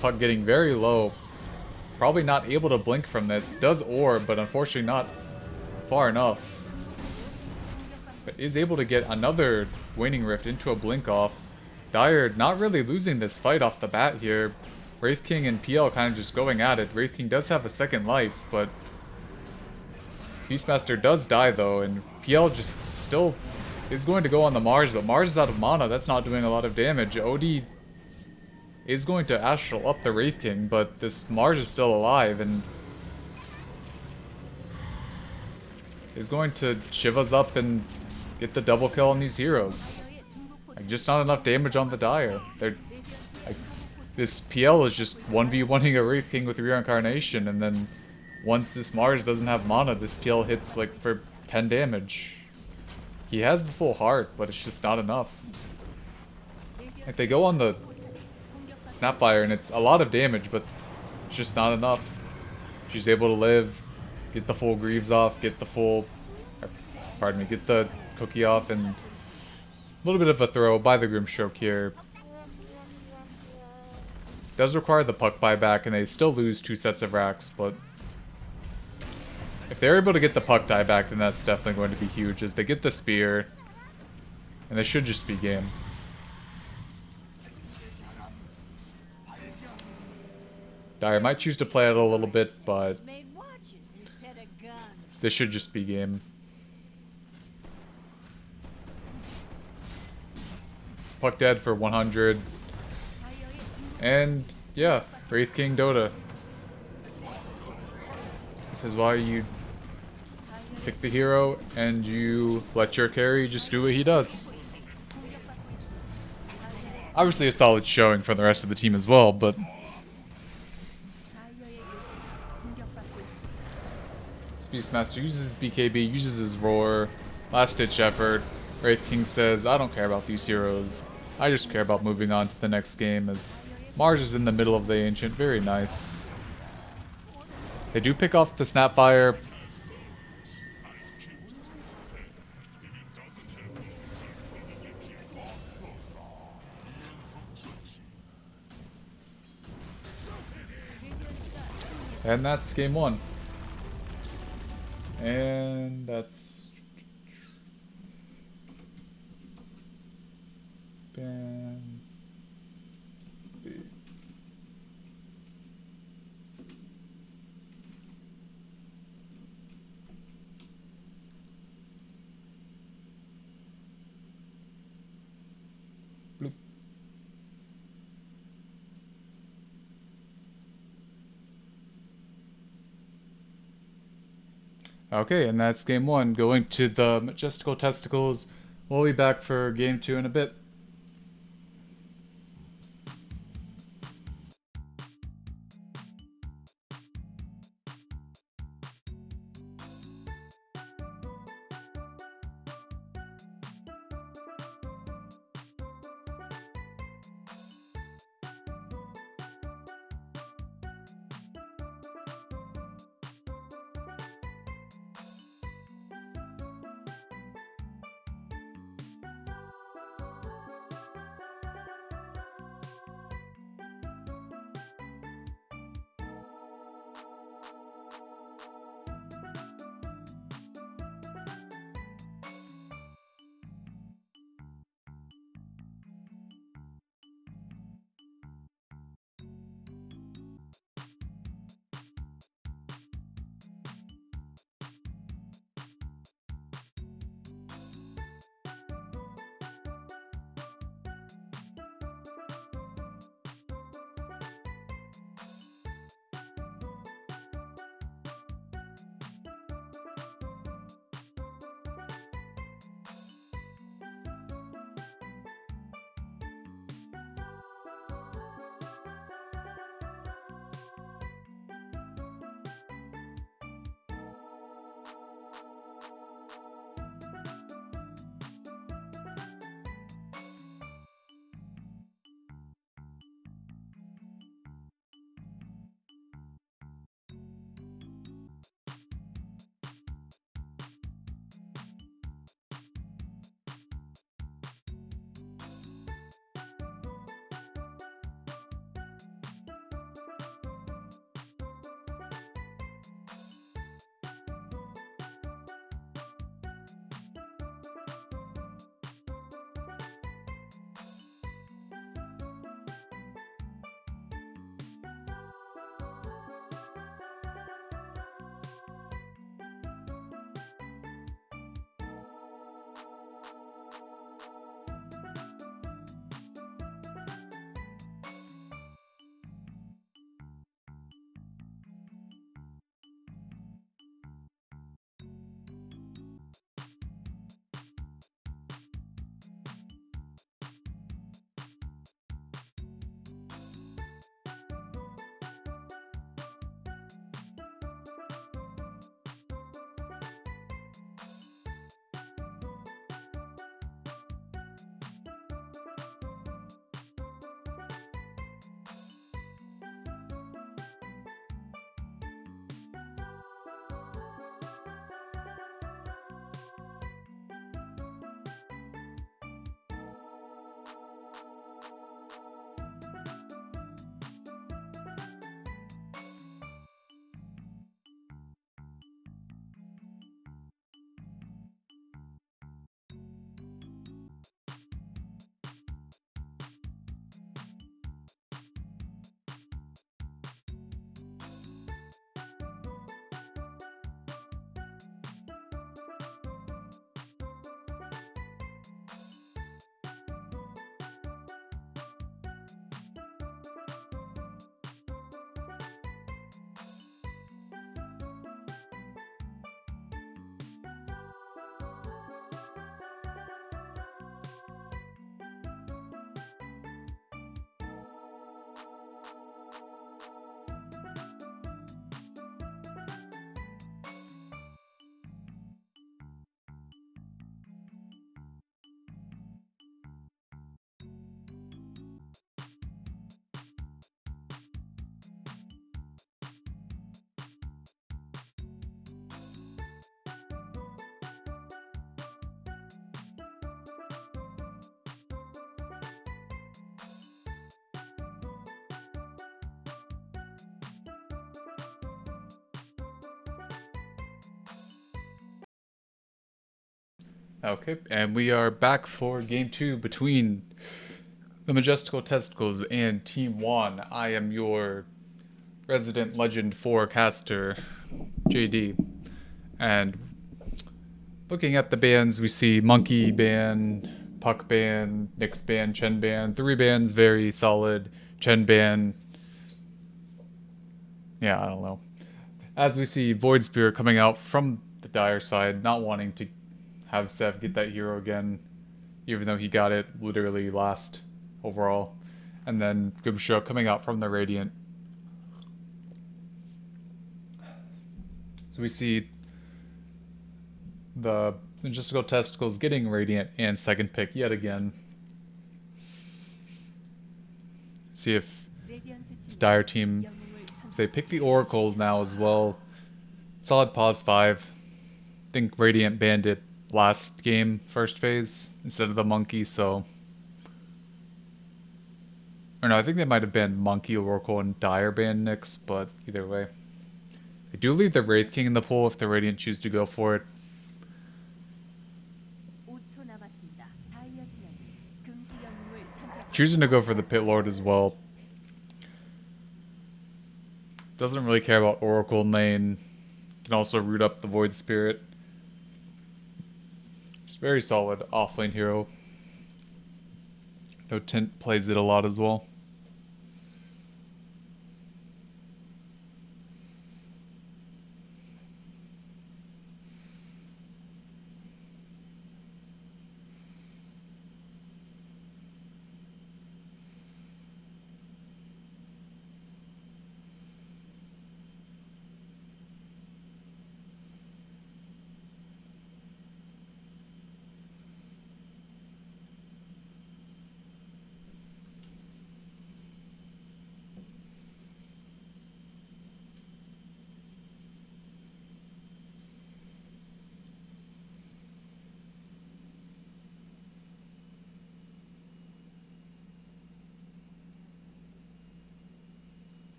Puck getting very low. Probably not able to blink from this. Does orb, but unfortunately not far enough. But is able to get another Waning Rift into a blink off. Dire not really losing this fight off the bat here. Wraith King and PL kind of just going at it. Wraith King does have a second life, but Beastmaster does die though, and PL just still is going to go on the Mars, but Mars is out of mana. That's not doing a lot of damage. OD is going to Astral up the Wraith King, but this Mars is still alive and is going to Shiva's up and get the double kill on these heroes. Like, just not enough damage on the Dire. They're like, this PL is just 1v1ing a Wraith King with Reincarnation, and then once this Mars doesn't have mana, this PL hits like for 10 damage. He has the full heart, but it's just not enough. Like, they go on the Snapfire and it's a lot of damage, but it's just not enough. She's able to live, get the full Greaves off, get the full, pardon me, get the cookie off, and a little bit of a throw by the Grimstroke here. Does require the Puck buyback, and they still lose 2 sets of racks, but If they're able to get the puck die back, then that's definitely going to be huge, as they get the spear. And they should just be game. Dyer might choose to play it a little bit, but this should just be game. Puck dead for 100. And yeah, Wraith King Dota. This is why you pick the hero and you let your carry just do what he does. Obviously a solid showing from the rest of the team as well, but Beastmaster uses BKB, uses his roar, last ditch effort. Wraith King says, I don't care about these heroes. I just care about moving on to the next game, as Mars is in the middle of the Ancient. Very nice. They do pick off the Snapfire. And that's game one. And that's... Ban... B. Bloop. Okay, and that's game one. Going to the Majestical Testicles. We'll be back for game two in a bit. Okay, and we are back for game two between the Majestical Testicles and Team Juan. I am your resident legend forecaster, JD. And looking at the bands, we see Monkey Band, Puck Band, Nyx Band, Chen Band. Three bands, very solid. Chen Band, yeah, I don't know. As we see Void Spirit coming out from the Dire side, not wanting to have Sev get that hero again, even though he got it literally last overall. And then Gumshoe coming out from the Radiant. So we see the Logistical Testicles getting Radiant and second pick yet again. See if this Dire team, if they pick the Oracle now as well. Solid pause 5. I think Radiant banned it last game, first phase, instead of the Monkey, so... Or no, I think they might have banned Monkey, Oracle, and Dire banned Nyx, but either way. They do leave the Wraith King in the pool if the Radiant choose to go for it. Choosing to go for the Pit Lord as well. Doesn't really care about Oracle main. Can also root up the Void Spirit. It's very solid offlane hero. No Tint plays it a lot as well.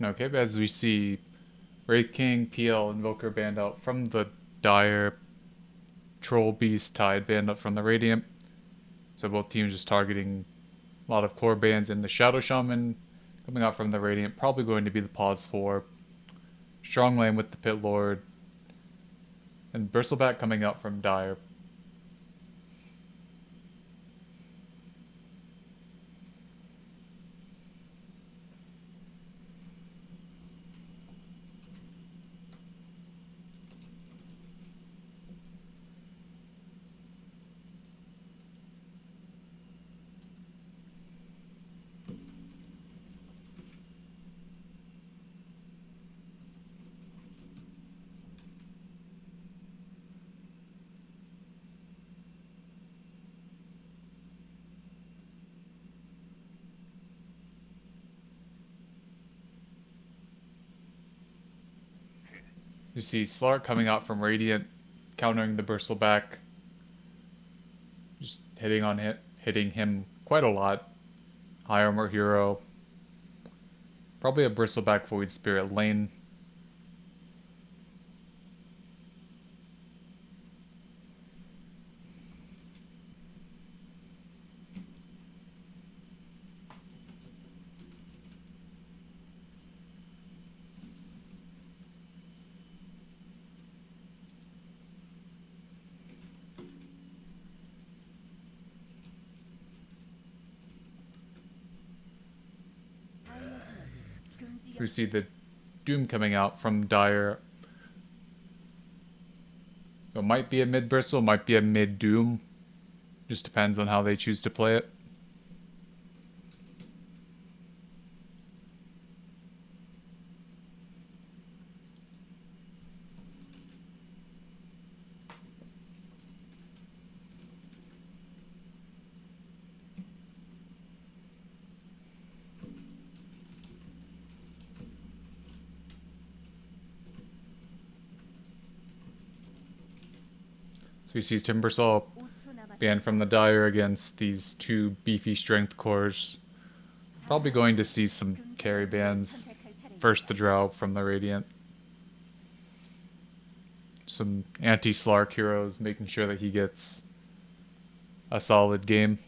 Okay, but as we see Wraith King, PL, Invoker banned out from the Dire, Troll, Beast, Tide banned out from the Radiant. So both teams just targeting a lot of core bans, and the Shadow Shaman coming out from the Radiant, probably going to be the pause 4. Strong lane with the Pit Lord, and Bristleback coming out from Dire. You see Slark coming out from Radiant, countering the Bristleback, just hitting him quite a lot. High armor hero, probably a Bristleback Void Spirit lane. We see the Doom coming out from Dire. It might be a mid Bristle, might be a mid Doom. Just depends on how they choose to play it. So he sees Timbersaw banned from the Dire against these two beefy strength cores. Probably going to see some carry bans. First the Drow from the Radiant. Some anti-Slark heroes, making sure that he gets a solid game.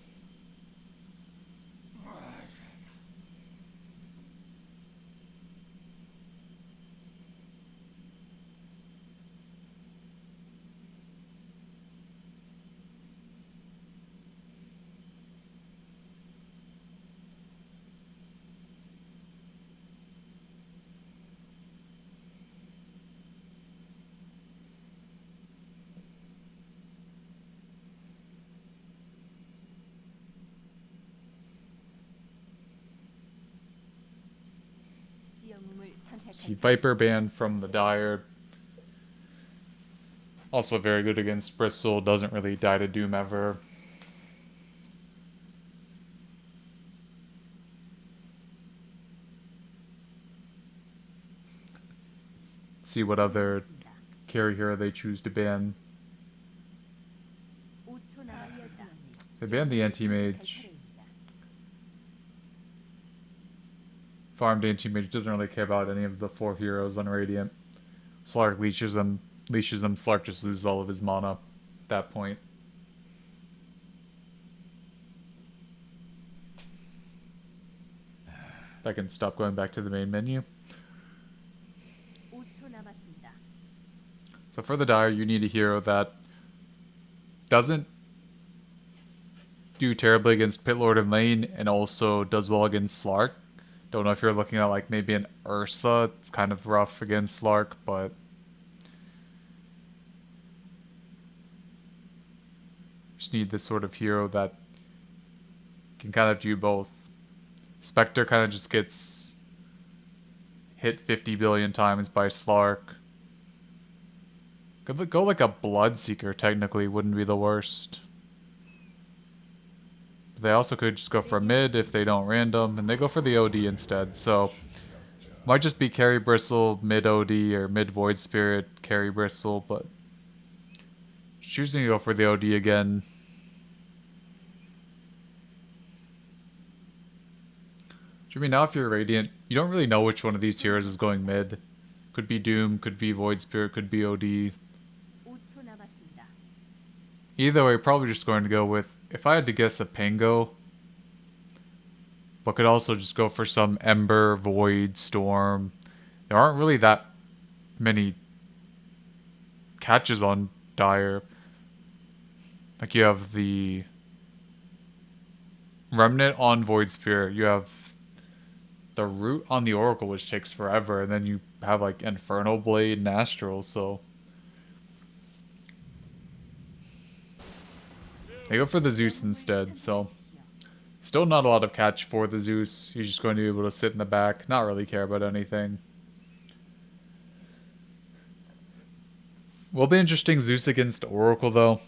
See Viper banned from the Dire. Also very good against Bristle, doesn't really die to Doom ever. See what other carry hero they choose to ban. They banned the Anti-Mage. Farmed Anti-Mage doesn't really care about any of the 4 heroes on Radiant. Slark leashes them. Slark just loses all of his mana at that point. I can stop going back to the main menu. So for the Dire, you need a hero that doesn't do terribly against Pit Lord and lane, and also does well against Slark. Don't know if you're looking at like maybe an Ursa. It's kind of rough against Slark, but just need this sort of hero that can kind of do both. Spectre kind of just gets hit 50 billion times by Slark. Could go like a Bloodseeker, technically, wouldn't be the worst. They also could just go for a mid if they don't random, and they go for the OD instead, so might just be carry Bristle, mid OD, or mid Void Spirit, carry Bristle, but choosing to go for the OD again. I mean, now if you're Radiant, you don't really know which one of these heroes is going mid. Could be Doom, could be Void Spirit, could be OD. Either way, probably just going to go with, if I had to guess, a Pango. But could also just go for some Ember, Void, Storm. There aren't really that many catches on Dire. Like you have the Remnant on Void Spirit. You have the Root on the Oracle, which takes forever. And then you have like Infernal Blade and Astral, so they go for the Zeus instead, so still not a lot of catch for the Zeus. He's just going to be able to sit in the back, not really care about anything. Will be interesting Zeus against Oracle, though.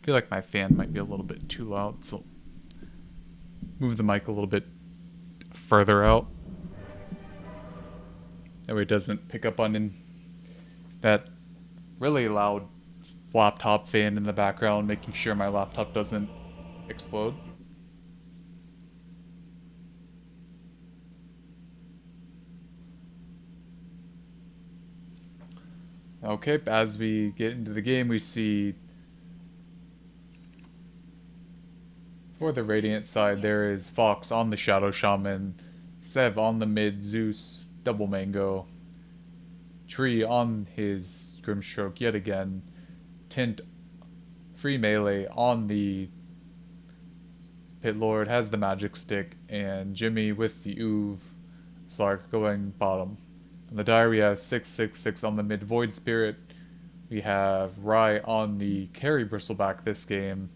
I feel like my fan might be a little bit too loud, so move the mic a little bit further out. That way it doesn't pick up on that really loud laptop fan in the background, making sure my laptop doesn't explode. Okay, as we get into the game, we see for the Radiant side, there is Fox on the Shadow Shaman, Sev on the mid, Zeus, double mango, Tree on his Grimstroke yet again, Tint free melee on the Pit Lord, has the magic stick, and Jimmy with the Oov Slark going bottom. In the diary, we have 666 on the mid Void Spirit. We have Rye on the carry Bristleback this game.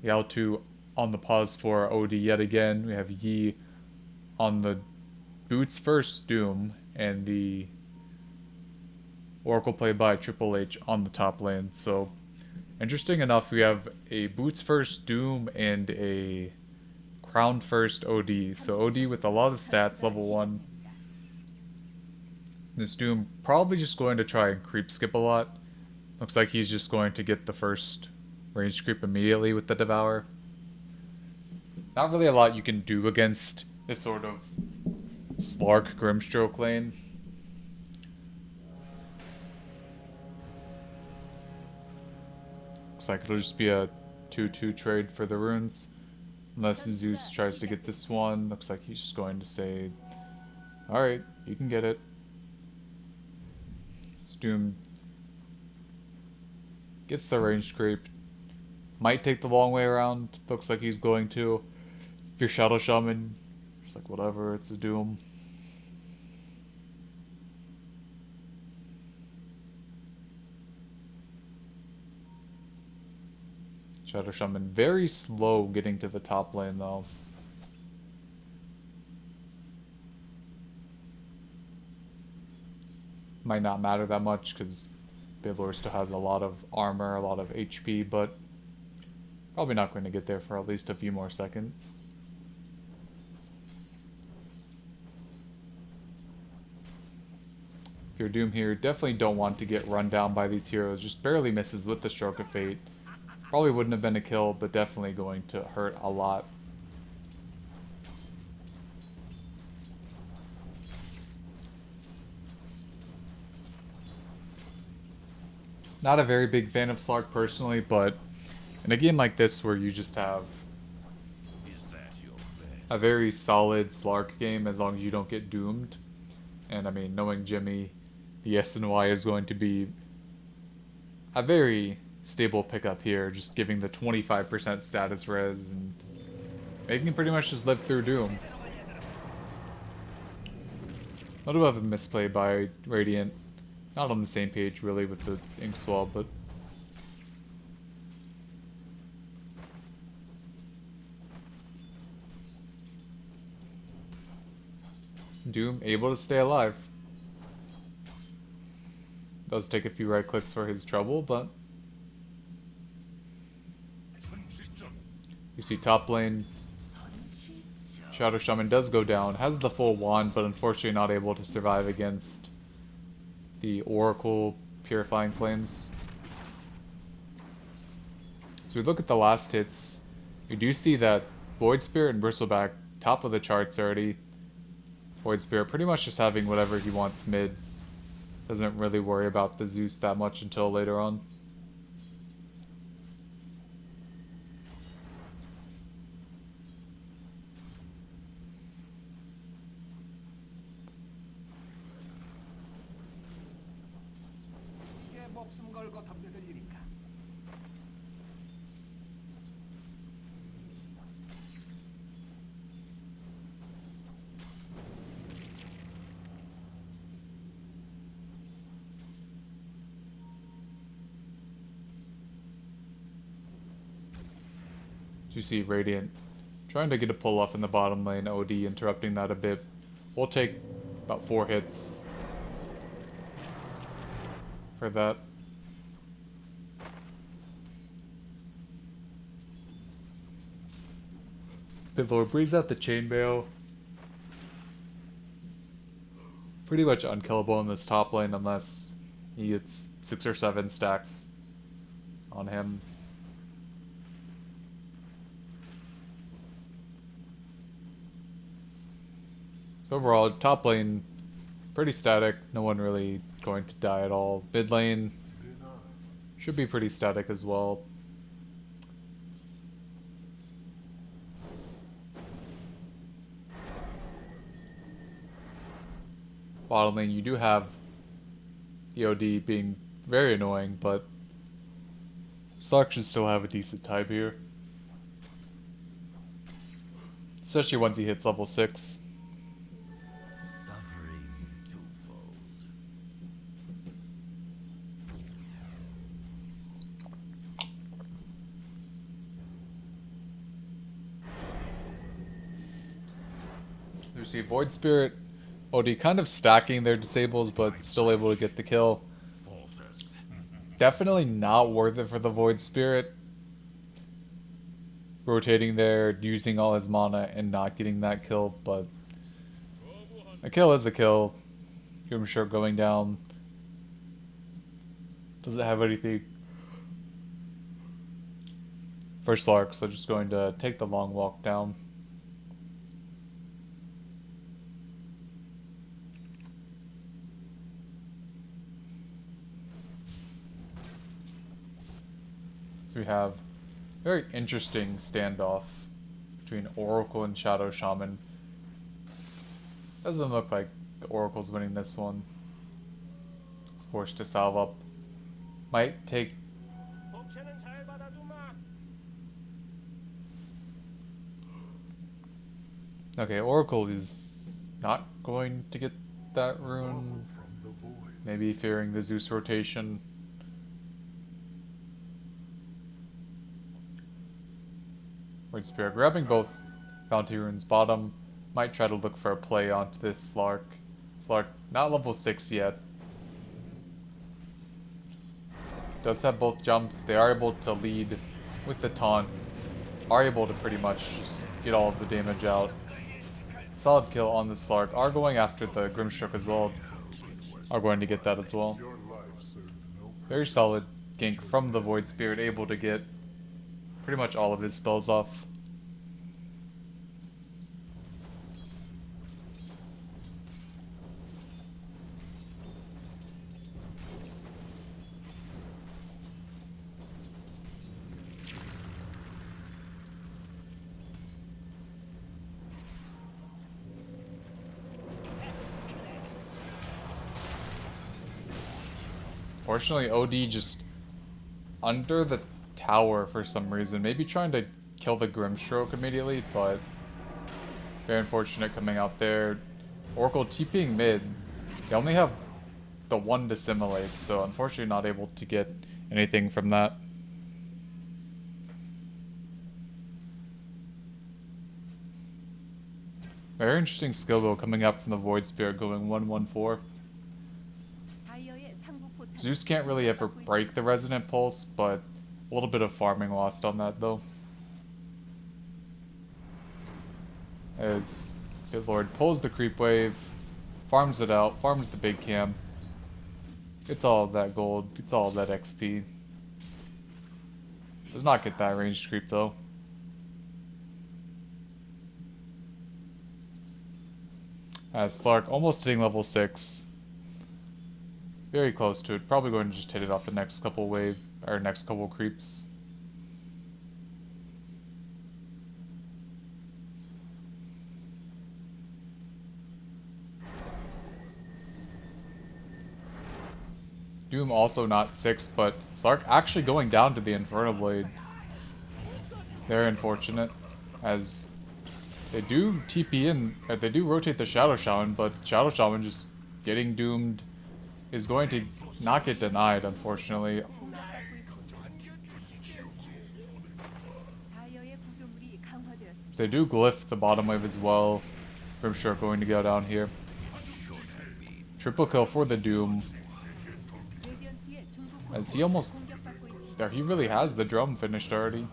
Yao2 on the pause for OD yet again. We have Yi on the Boots first Doom, and the Oracle played by Triple H on the top lane. So, interesting enough, we have a Boots first Doom and a Crown first OD. So OD with a lot of stats, level 1. This Doom probably just going to try and creep skip a lot. Looks like he's just going to get the first range creep immediately with the Devour. Not really a lot you can do against this sort of Slark Grimstroke lane. Looks like it'll just be a 2-2 trade for the runes. Unless Zeus tries to get this one. Looks like he's just going to say, alright, you can get it. Doom gets the range creep. Might take the long way around. Looks like he's going to. If you're Shadow Shaman, it's like whatever, it's a Doom. Shadow Shaman very slow getting to the top lane though. Might not matter that much because Baylor still has a lot of armor, a lot of HP, but probably not going to get there for at least a few more seconds. If you're Doom here, definitely don't want to get run down by these heroes. Just barely misses with the Stroke of Fate. Probably wouldn't have been a kill, but definitely going to hurt a lot. Not a very big fan of Slark personally, but in a game like this where you just have a very solid Slark game as long as you don't get doomed. And I mean, knowing Jimmy, the SNY is going to be a very stable pickup here, just giving the 25% status res and making him pretty much just live through Doom. A little bit of a misplay by Radiant. Not on the same page really with the ink swab, but Doom able to stay alive. Does take a few right clicks for his trouble, but you see top lane, Shadow Shaman does go down, has the full wand, but unfortunately not able to survive against the Oracle Purifying Flames. So we look at the last hits, we do see that Void Spirit and Bristleback top of the charts already. Void Spirit pretty much just having whatever he wants mid. Doesn't really worry about the Zeus that much until later on. You see Radiant trying to get a pull off in the bottom lane, OD interrupting that a bit. We'll take about 4 hits for that. Lord brings out the chainmail. Pretty much unkillable in this top lane unless he gets 6 or 7 stacks on him. So overall, top lane, pretty static. No one really going to die at all. Mid lane should be pretty static as well. Bottom lane, you do have the OD being very annoying, but Slark should still have a decent time here. Especially once he hits level 6. We see Void Spirit, OD kind of stacking their disables, but still able to get the kill. Definitely not worth it for the Void Spirit. Rotating there, using all his mana, and not getting that kill, but a kill is a kill. Grimshark going down. Doesn't have anything for Slark, so just going to take the long walk down. So we have a very interesting standoff between Oracle and Shadow Shaman. Doesn't look like the Oracle's winning this one. It's forced to salve up. Might take... Okay, Oracle is not going to get that rune. Maybe fearing the Zeus rotation. Void Spirit grabbing both bounty runes bottom. Might try to look for a play onto this Slark. Slark not level 6 yet. Does have both jumps. They are able to lead with the taunt. Are able to pretty much just get all of the damage out. Solid kill on the Slark. Are going after the Grimstroke as well. Are going to get that as well. Very solid gank from the Void Spirit. Able to get pretty much all of his spells off. Fortunately, OD just under the tower for some reason. Maybe trying to kill the Grimstroke immediately, but very unfortunate coming out there. Oracle TPing mid. They only have the one dissimilate, so unfortunately not able to get anything from that. Very interesting skill build coming up from the Void Spirit going 1-1-4. Zeus can't really ever break the Resonant Pulse, but a little bit of farming lost on that though. As Pit Lord pulls the creep wave, farms it out, farms the big cam. It's all of that gold, it's all of that XP. Does not get that ranged creep though. As Slark almost hitting level 6. Very close to it. Probably going to just hit it off the next couple wave, or next couple creeps. Doom also not 6, but Slark actually going down to the Inferno Blade. Very unfortunate, as they do TP in, they do rotate the Shadow Shaman, but Shadow Shaman just getting doomed is going to not get denied, unfortunately. So they do glyph the bottom wave as well. Grimshark going to go down here. Triple kill for the Doom. As he almost... There, he really has the drum finished already.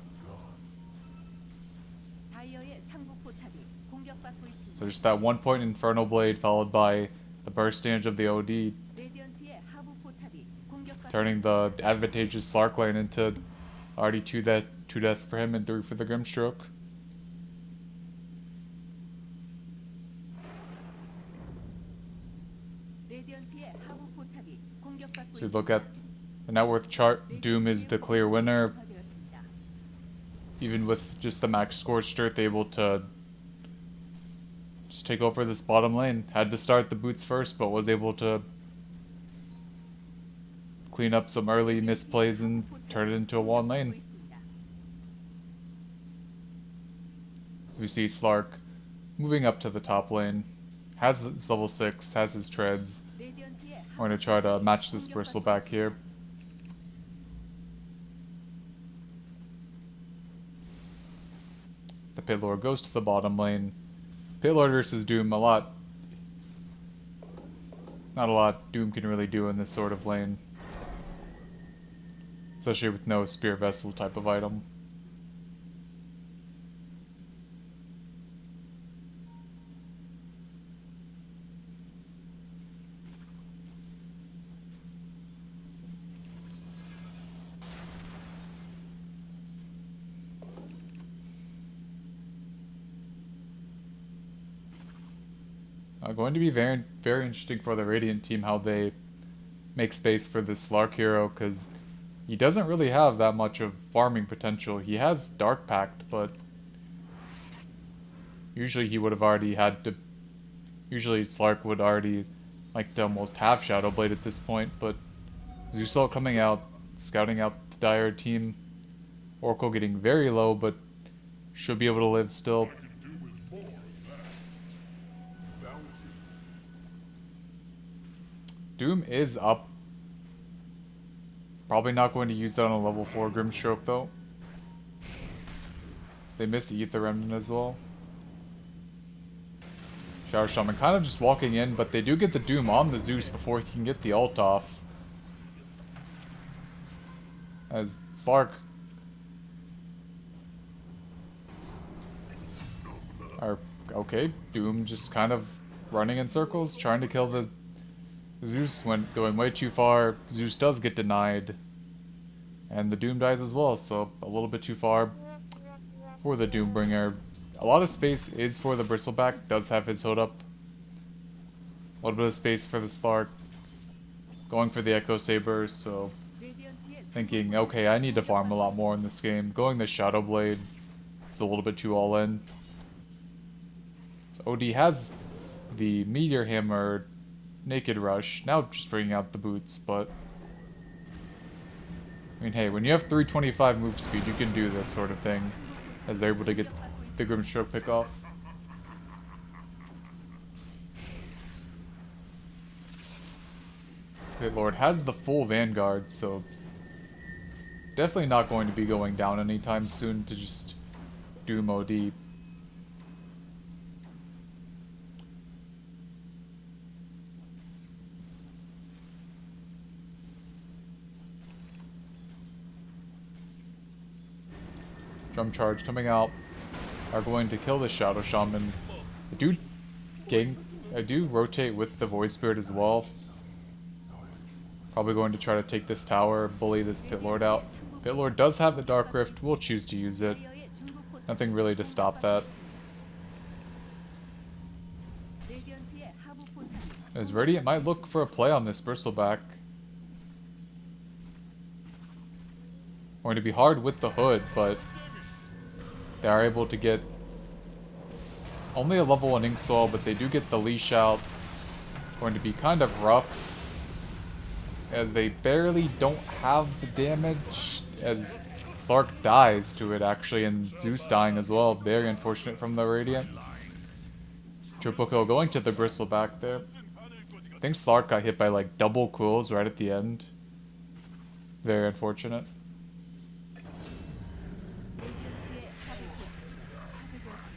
So just that 1 point Infernal Blade followed by the burst damage of the OD, turning the advantageous Slark lane into already two deaths for him and 3 for the Grimstroke. So you look at the net worth chart, Doom is the clear winner. Even with just the max Scorched Earth able to just take over this bottom lane. Had to start the boots first, but was able to clean up some early misplays and turn it into a 1 lane. So we see Slark moving up to the top lane. Has his level 6, has his treads. We're going to try to match this Bristleback here. The Pit Lord goes to the bottom lane. Pit Lord versus Doom, not a lot Doom can really do in this sort of lane. Especially with no Spear Vessel type of item. Going to be very, very interesting for the Radiant team how they make space for this Slark hero, because he doesn't really have that much of farming potential. He has Dark Pact, but usually he would have already had to... Usually Slark would already like to almost have Shadow Blade at this point, but Zeusalt coming out, scouting out the Dire team. Oracle getting very low, but should be able to live still. Doom is up. Probably not going to use that on a level 4 Grimstroke though. So they missed the Ether Remnant as well. Shower Shaman kind of just walking in, but they do get the Doom on the Zeus before he can get the ult off. As Slark okay, Doom just kind of running in circles, trying to kill the Zeus, going way too far. Zeus does get denied. And the Doom dies as well, so a little bit too far for the Doombringer. A lot of space is for the Bristleback, does have his hood up. A little bit of space for the Slark. Going for the Echo Saber, so thinking, okay, I need to farm a lot more in this game. Going the Shadow Blade, it's a little bit too all in. So OD has the Meteor Hammer, Naked Rush, now just bringing out the boots, but I mean, hey, when you have 325 move speed, you can do this sort of thing, as they're able to get the Grimstroke pick off. Pit Lord has the full Vanguard, so definitely not going to be going down anytime soon to just Doom OD. Drum Charge coming out are going to kill the Shadow Shaman. I do rotate with the Void Spirit as well. Probably going to try to take this tower, bully this Pit Lord out. Pit Lord does have the Dark Rift, we'll choose to use it. Nothing really to stop that. As Radiant might look for a play on this Bristleback. Going to be hard with the hood, but they are able to get only a level 1 Inksoil, but they do get the leash out. Going to be kind of rough, as they barely don't have the damage, as Slark dies to it actually, and Zeus dying as well. Very unfortunate from the Radiant. Triple kill going to the Bristleback there. I think Slark got hit by like double quills right at the end. Very unfortunate.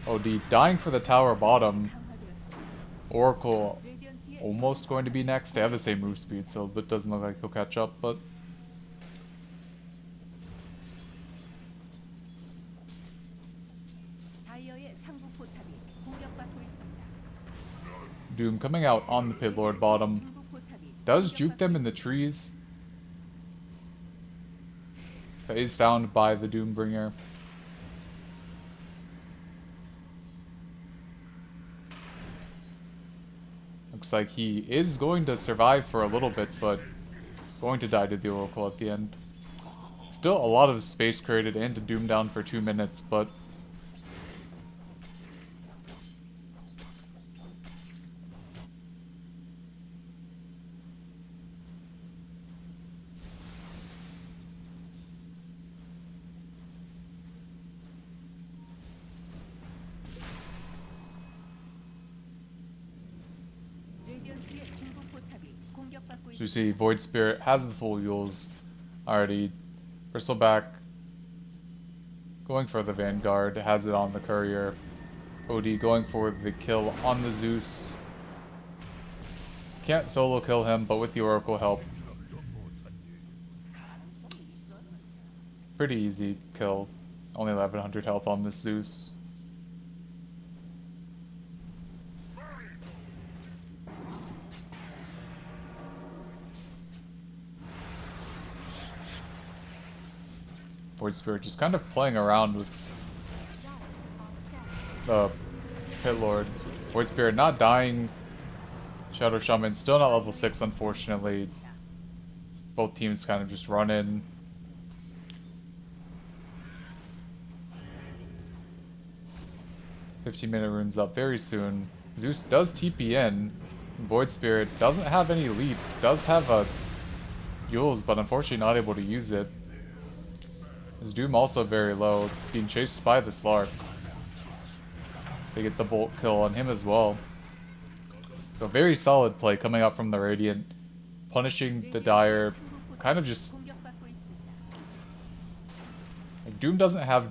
OD dying for the tower bottom. Oracle almost going to be next. They have the same move speed, so it doesn't look like he'll catch up, but Doom coming out on the Pit Lord bottom. Does juke them in the trees. But is found by the Doombringer. Looks like he is going to survive for a little bit, but going to die to the Oracle at the end. Still a lot of space created and to Doom down for 2 minutes, but so you see Void Spirit has the full Yules already. Bristleback going for the Vanguard, has it on the Courier. OD going for the kill on the Zeus. Can't solo kill him, but with the Oracle help. Pretty easy kill. Only 1100 health on this Zeus. Void Spirit just kind of playing around with the Pit Lord. Void Spirit not dying. Shadow Shaman still not level 6, unfortunately. Both teams kind of just run in. "15-minute runes up very soon. Zeus does TP in. Void Spirit doesn't have any leaps. Does have a Yules, but unfortunately not able to use it. His Doom also very low, being chased by the Slark. They get the bolt kill on him as well. So very solid play coming out from the Radiant, punishing the Dire, kind of just... Like, Doom doesn't have...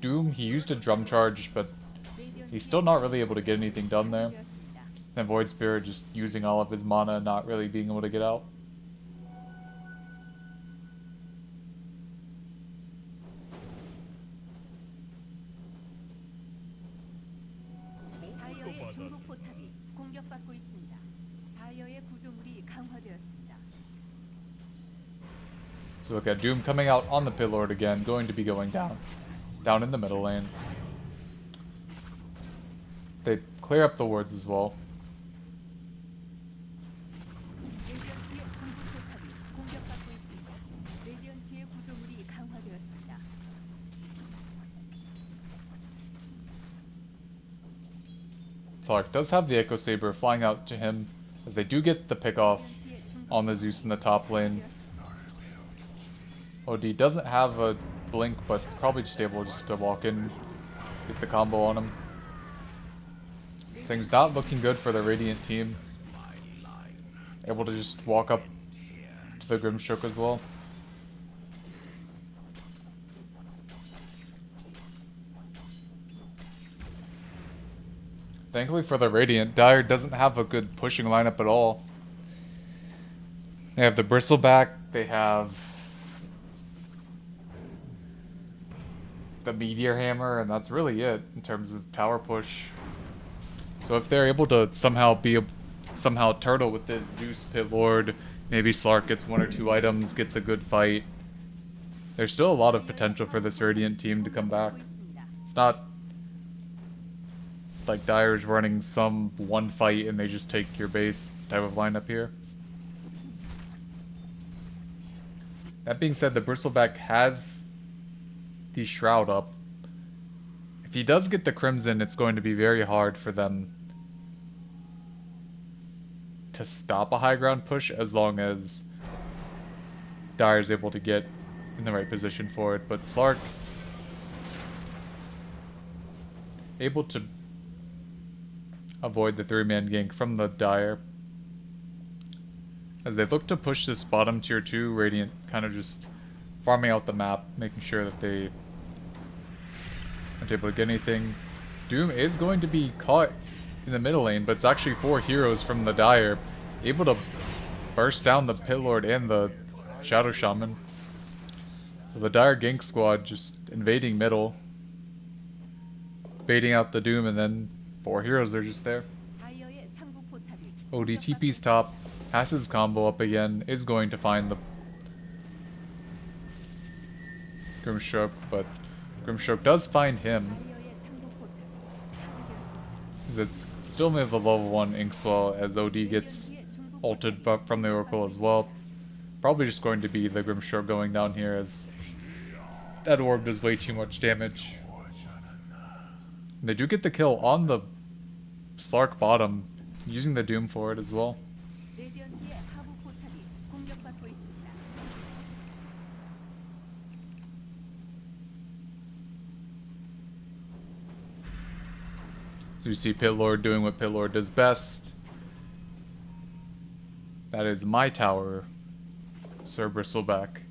Doom, he used a drum charge, but he's still not really able to get anything done there. And Void Spirit just using all of his mana, not really being able to get out. So look at Doom coming out on the Pit Lord again, going to be going down. Down in the middle lane. They clear up the wards as well. Slark does have the Echo Saber flying out to him, as they do get the pick off on the Zeus in the top lane. OD doesn't have a blink, but probably just able just to walk in, get the combo on him. Things not looking good for the Radiant team. Able to just walk up to the Grimstroke as well. Thankfully for the Radiant, Dire doesn't have a good pushing lineup at all. They have the Bristleback, they have the Meteor Hammer, and that's really it in terms of tower push. So if they're able to somehow turtle with this Zeus Pit Lord, maybe Slark gets 1 or 2 items, gets a good fight. There's still a lot of potential for this Radiant team to come back. It's not like Dire's running some one fight and they just take your base type of lineup here. That being said, the Bristleback has the Shroud up. If he does get the Crimson, it's going to be very hard for them to stop a high ground push as long as Dire's able to get in the right position for it. But Slark able to avoid the 3-man gank from the Dire. As they look to push this bottom tier 2, Radiant kind of just farming out the map, making sure that they aren't able to get anything. Doom is going to be caught in the middle lane, but it's actually 4 heroes from the Dire able to burst down the Pit Lord and the Shadow Shaman. So the Dire gank squad just invading middle, baiting out the Doom, and then 4 heroes are just there. OD TP's top, has his combo up again, is going to find the Grimstroke, but Grimstroke does find him. It's still with a level 1 Inkswell as OD gets ulted from the Oracle as well. Probably just going to be the Grimstroke going down here as that orb does way too much damage. They do get the kill on the Slark bottom, using the Doom for it as well. So you see Pit Lord doing what Pit Lord does best. That is my tower, Sir Bristleback.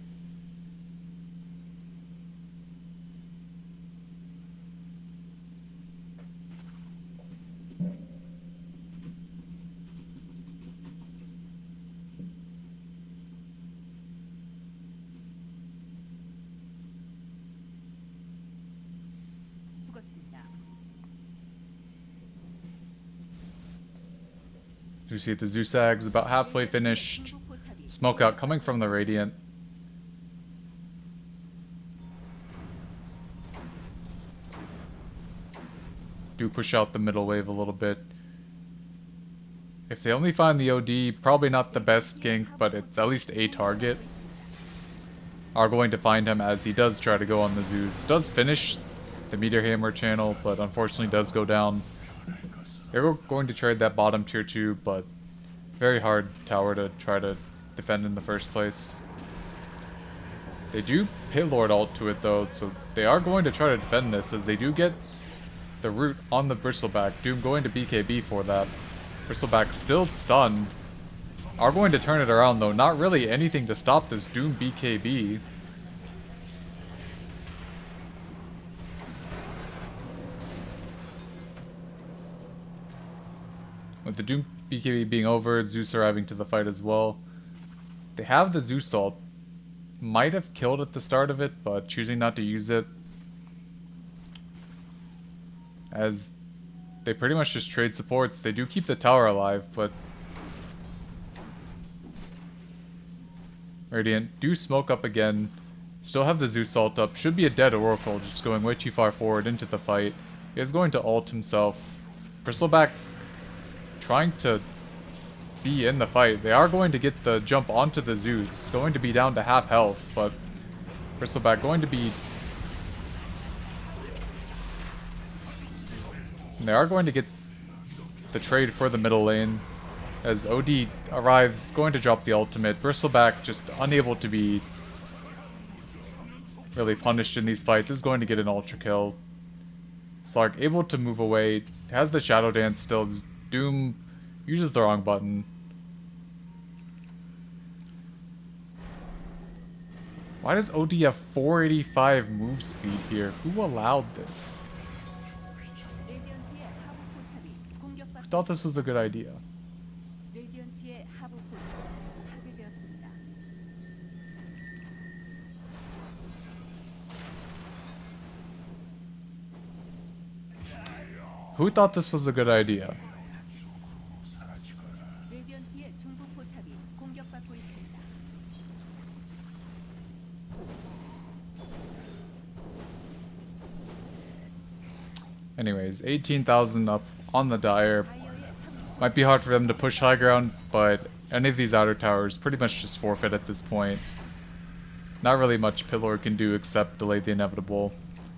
You see the Zeusag's about halfway finished. Smoke out coming from the Radiant. Do push out the middle wave a little bit. If they only find the OD, probably not the best gank, but it's at least a target. Are going to find him as he does try to go on the Zeus. Does finish the Meteor Hammer channel, but unfortunately does go down. They're going to trade that bottom tier 2, but very hard tower to try to defend in the first place. They do Pit Lord ult to it though, so they are going to try to defend this as they do get the root on the Bristleback. Doom going to BKB for that. Bristleback still stunned. Are going to turn it around though. Not really anything to stop this Doom BKB. With the Doom BKB being over, Zeus arriving to the fight as well. They have the Zeus ult. Might have killed at the start of it, but choosing not to use it. As they pretty much just trade supports. They do keep the tower alive, but Radiant do smoke up again. Still have the Zeus ult up. Should be a dead Oracle, just going way too far forward into the fight. He is going to ult himself. Bristleback trying to be in the fight. They are going to get the jump onto the Zeus. Going to be down to half health, but Bristleback going to be... They are going to get the trade for the middle lane. As OD arrives, going to drop the ultimate. Bristleback just unable to be really punished in these fights. Is going to get an ultra kill. Slark able to move away. Has the Shadow Dance still. Doom uses the wrong button. Why does OD have 485 move speed here? Who allowed this? I thought this was a good idea. Who thought this was a good idea? Anyways, 18,000 up on the Dire. Might be hard for them to push high ground, but any of these outer towers pretty much just forfeit at this point. Not really much Pit Lord can do except delay the inevitable.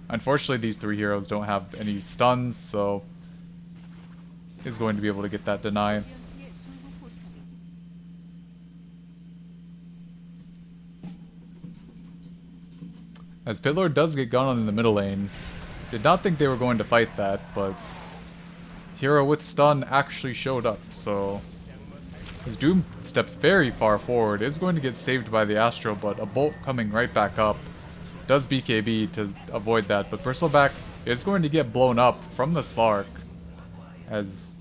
Unfortunately, these three heroes don't have any stuns, so is going to be able to get that deny. As Pit Lord does get gone in the middle lane. Did not think they were going to fight that, but hero with stun actually showed up, so his Doom steps very far forward, is going to get saved by the Astro, but a bolt coming right back up does BKB to avoid that, but Bristleback is going to get blown up from the Slark, as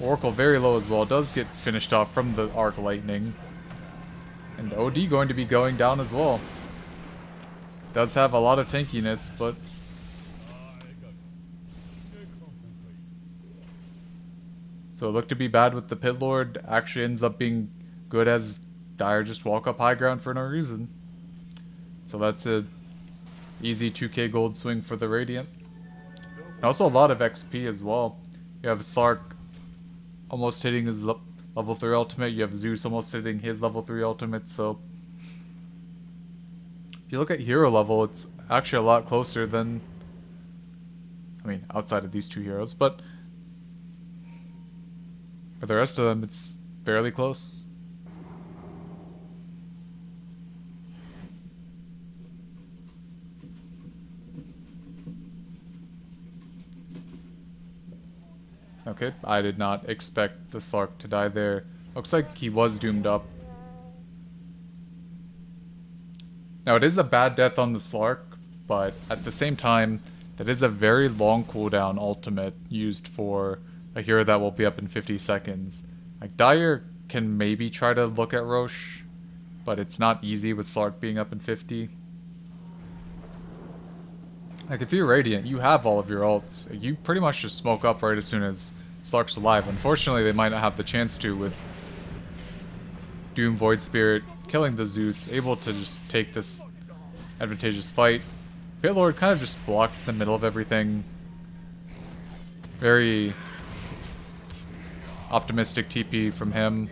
Oracle very low as well, does get finished off from the Arc Lightning, and OD going to be going down as well. Does have a lot of tankiness, but So it looked to be bad with the Pit Lord. Actually ends up being good as Dire just walk up high ground for no reason. So that's a easy 2k gold swing for the Radiant. And also a lot of XP as well. You have Slark almost hitting his level 3 ultimate. You have Zeus almost hitting his level 3 ultimate. So if you look at hero level, it's actually a lot closer than, I mean, outside of these two heroes, but for the rest of them, it's fairly close. Okay, I did not expect the Slark to die there. Looks like he was doomed up. Now, it is a bad death on the Slark, but at the same time, that is a very long cooldown ultimate used for a hero that will be up in 50 seconds. Like, Dire can maybe try to look at Roche, but it's not easy with Slark being up in 50. Like, if you're Radiant, you have all of your ults. You pretty much just smoke up right as soon as Slark's alive. Unfortunately, they might not have the chance to with Doom, Void Spirit, killing the Zeus, able to just take this advantageous fight. Pit Lord kind of just blocked the middle of everything. Very optimistic TP from him,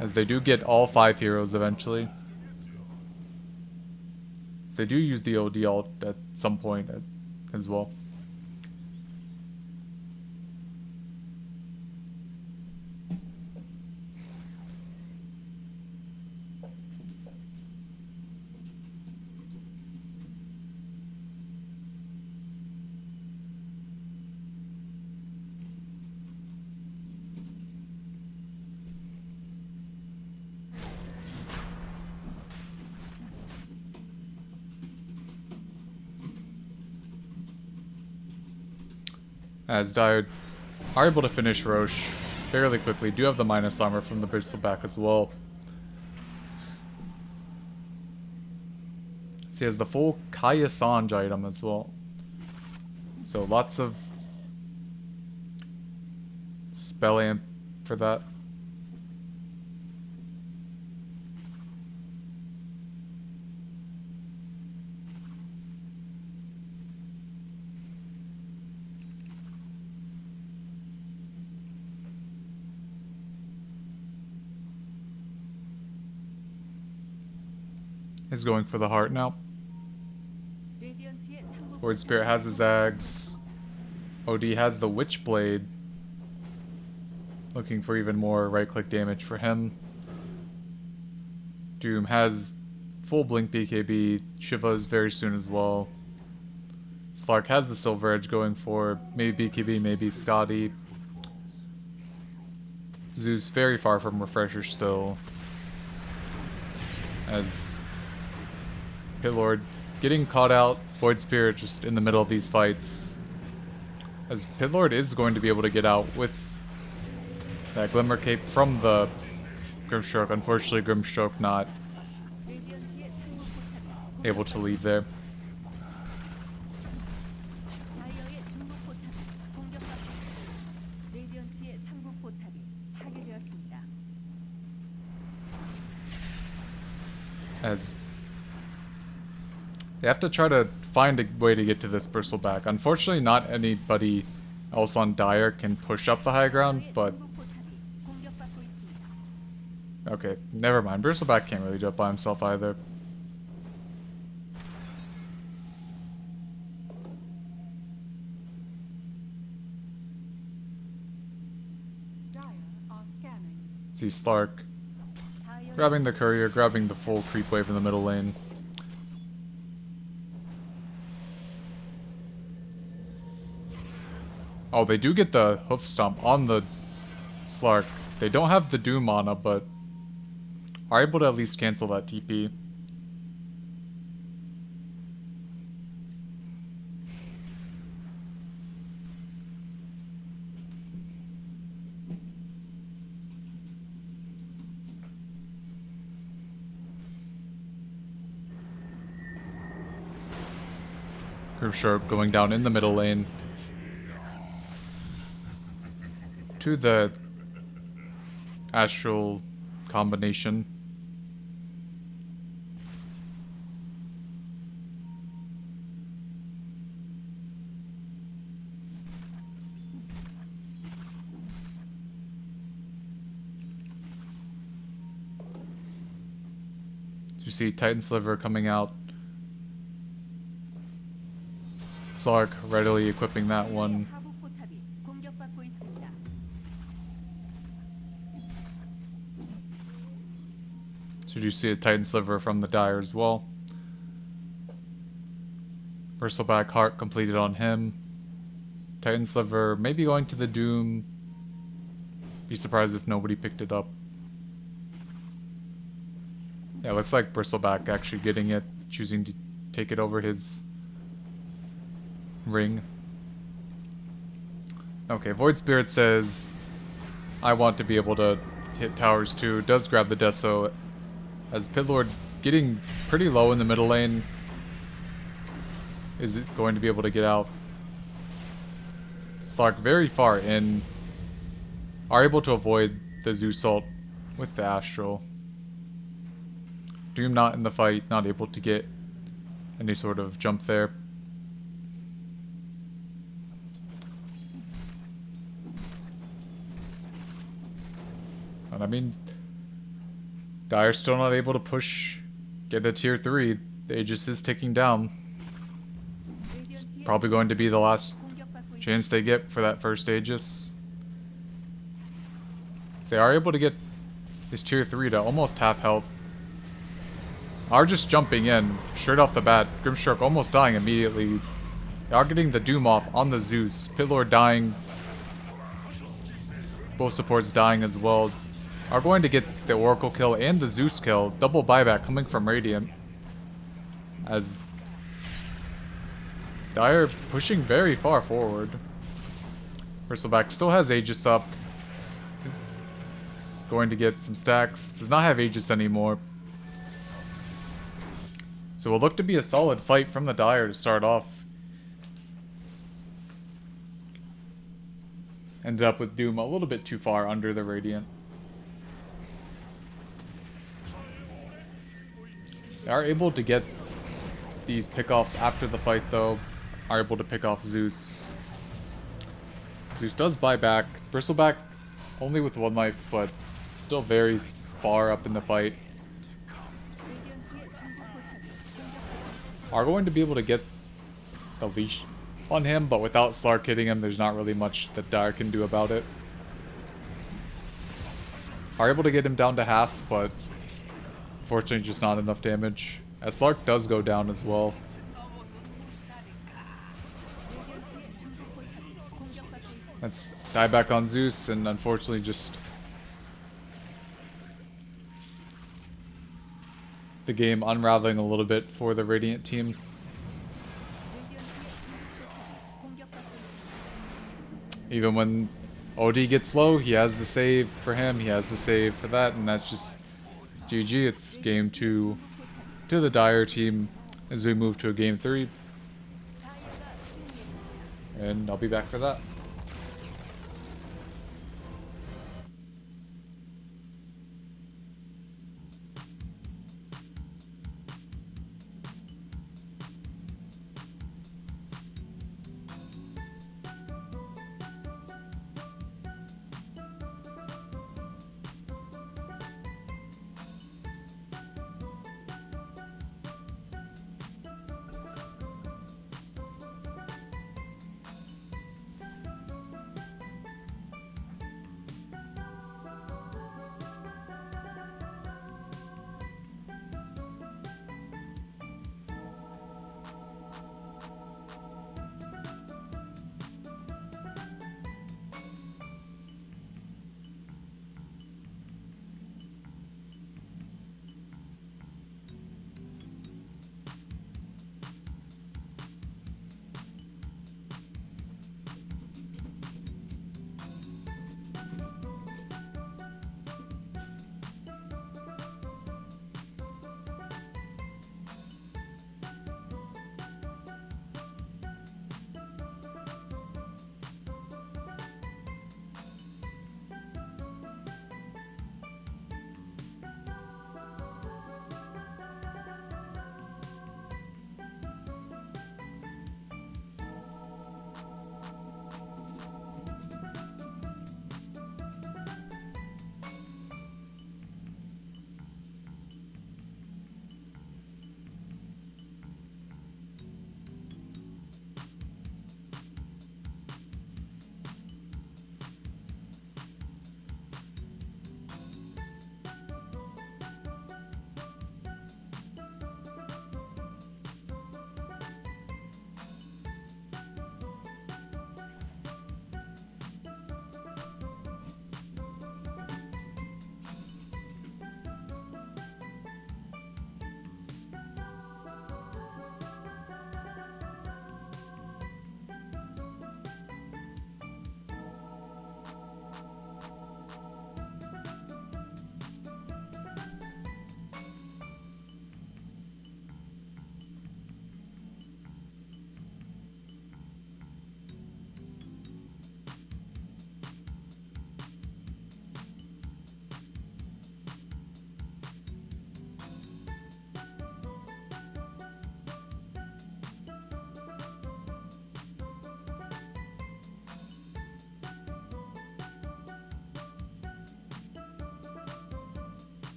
as they do get all 5 heroes eventually. So they do use the OD ult at some point as well. As Dire are able to finish Roche fairly quickly. Do have the minus armor from the bristleback as well. So he has the full Kaya Sanj item as well. So lots of spell amp for that. Is going for the heart now. Void Spirit has his Zags. OD has the Witchblade. Looking for even more right-click damage for him. Doom has full Blink BKB. Shiva is very soon as well. Slark has the Silver Edge going for maybe BKB, maybe Scotty. Zeus very far from Refresher still. As Pit Lord getting caught out, Void Spirit just in the middle of these fights. As Pit Lord is going to be able to get out with that Glimmer Cape from the Grimstroke. Unfortunately, Grimstroke not able to leave there. As they have to try to find a way to get to this bristleback. Unfortunately, not anybody else on Dire can push up the high ground, but okay, never mind. Bristleback can't really do it by himself either. See Slark grabbing the courier, grabbing the full creep wave in the middle lane. Oh, they do get the hoof stomp on the Slark. They don't have the Doom mana, but are able to at least cancel that TP. Grimstroke going down in the middle lane. to the astral combination. You see Titan Sliver coming out. Slark readily equipping that one. So you see a Titan Sliver from the Dire as well. Bristleback Heart completed on him. Titan Sliver maybe going to the Doom. Be surprised if nobody picked it up. Yeah, looks like Bristleback actually getting it, choosing to take it over his ring. Okay, Void Spirit says, I want to be able to hit towers too. Does grab the Deso, as Pitlord getting pretty low in the middle lane. Is it going to be able to get out? Slark very far in. Are able to avoid the Zeus ult with the Astral. Doom not in the fight, not able to get any sort of jump there. And I mean, Dire's still not able to push, get a tier 3. The Aegis is ticking down. It's probably going to be the last chance they get for that first Aegis. They are able to get this tier 3 to almost half health. Are just jumping in straight off the bat. Grimstroke almost dying immediately. They are getting the Doom off on the Zeus. Pitlord dying. Both supports dying as well. Are going to get the Oracle kill and the Zeus kill. Double buyback coming from Radiant. As Dire pushing very far forward. Bristleback still has Aegis up. He's going to get some stacks. Does not have Aegis anymore. So it will look to be a solid fight from the Dire to start off. Ended up with Doom a little bit too far under the Radiant. They are able to get these pickoffs after the fight though. Are able to pick off Zeus. Zeus does buy back. Bristleback only with one life, but still very far up in the fight. Are going to be able to get the leash on him, but without Slark hitting him, there's not really much that Dire can do about it. Are able to get him down to half, but unfortunately just not enough damage. As Slark does go down as well. Let's die back on Zeus, and unfortunately just the game unraveling a little bit for the Radiant team. Even when OD gets low, he has the save for him, he has the save for that, and that's just GG. It's game 2 to the Dire team as we move to a game 3. And I'll be back for that.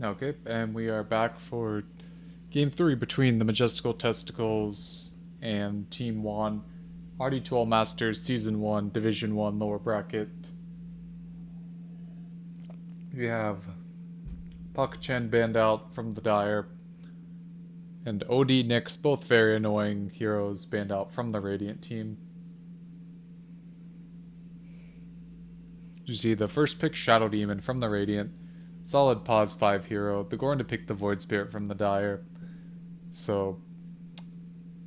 Okay, and we are back for Game 3 between the Majestical Testicles and Team 1. rd2l Masters Season 1, Division 1 lower bracket. We have Puck Chen banned out from the Dire, and OD Nyx, both very annoying heroes, banned out from the Radiant team. You see the first pick Shadow Demon from the Radiant. Solid pause 5 hero. They're going to pick the Void Spirit from the Dire. So,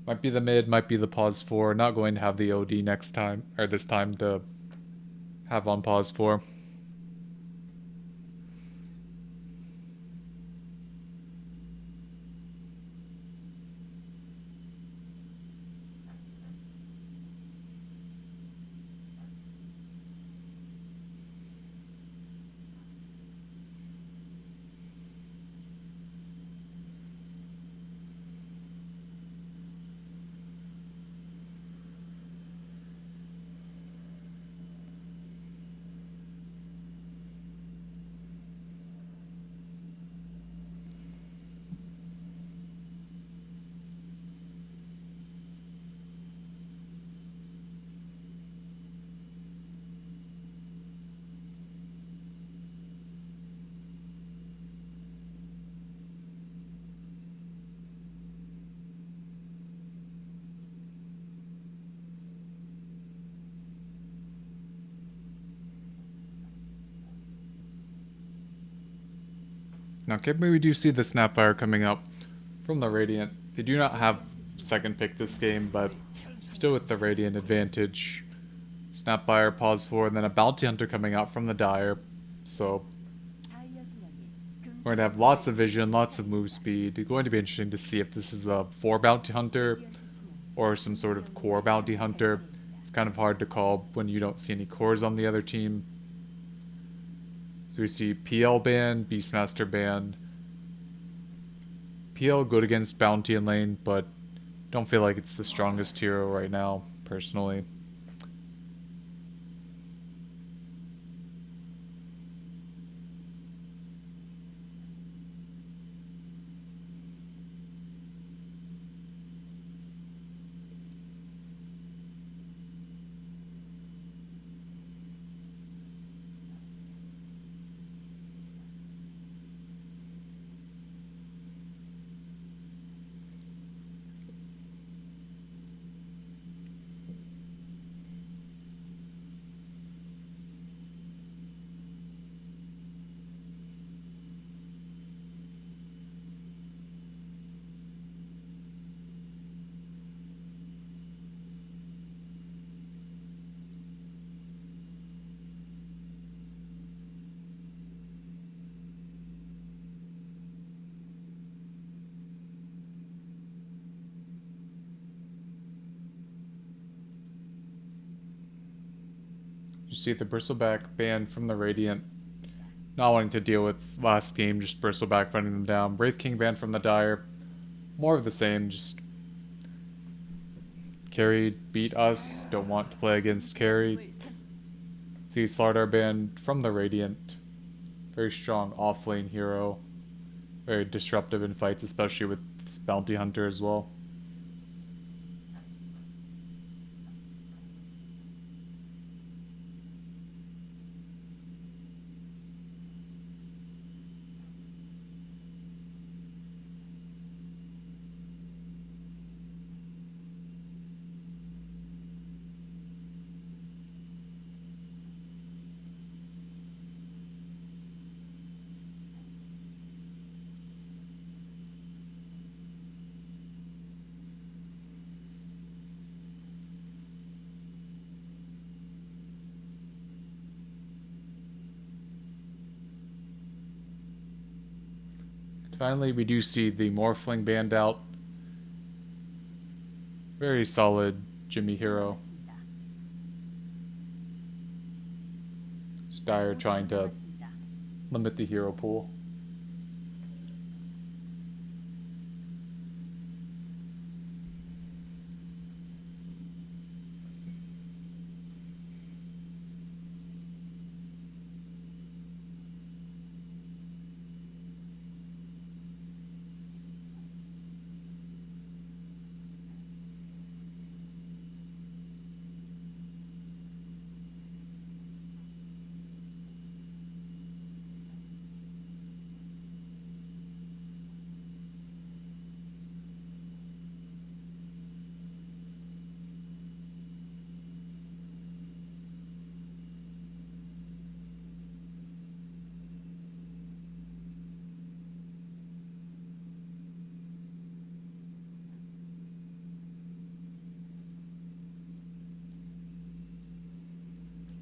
might be the mid, might be the pause 4. Not going to have the OD next time, or this time to have on pause 4. Now, Kidman, we do see the Snapfire coming up from the Radiant. They do not have second pick this game, but still with the Radiant advantage. Snapfire, pause 4, and then a Bounty Hunter coming out from the Dire. So, we're going to have lots of vision, lots of move speed. It's going to be interesting to see if this is a 4 Bounty Hunter or some sort of core Bounty Hunter. It's kind of hard to call when you don't see any cores on the other team. So we see PL ban, Beastmaster ban. PL good against Bounty in lane, but don't feel like it's the strongest hero right now, personally. You see the Bristleback banned from the Radiant. Not wanting to deal with last game, just Bristleback running them down. Wraith King banned from the Dire. More of the same, just carry beat us, don't want to play against carry. See Slardar banned from the Radiant. Very strong off-lane hero. Very disruptive in fights, especially with this Bounty Hunter as well. Finally, we do see the Morphling banned out. Very solid Jimmy hero. Dire trying to limit the hero pool.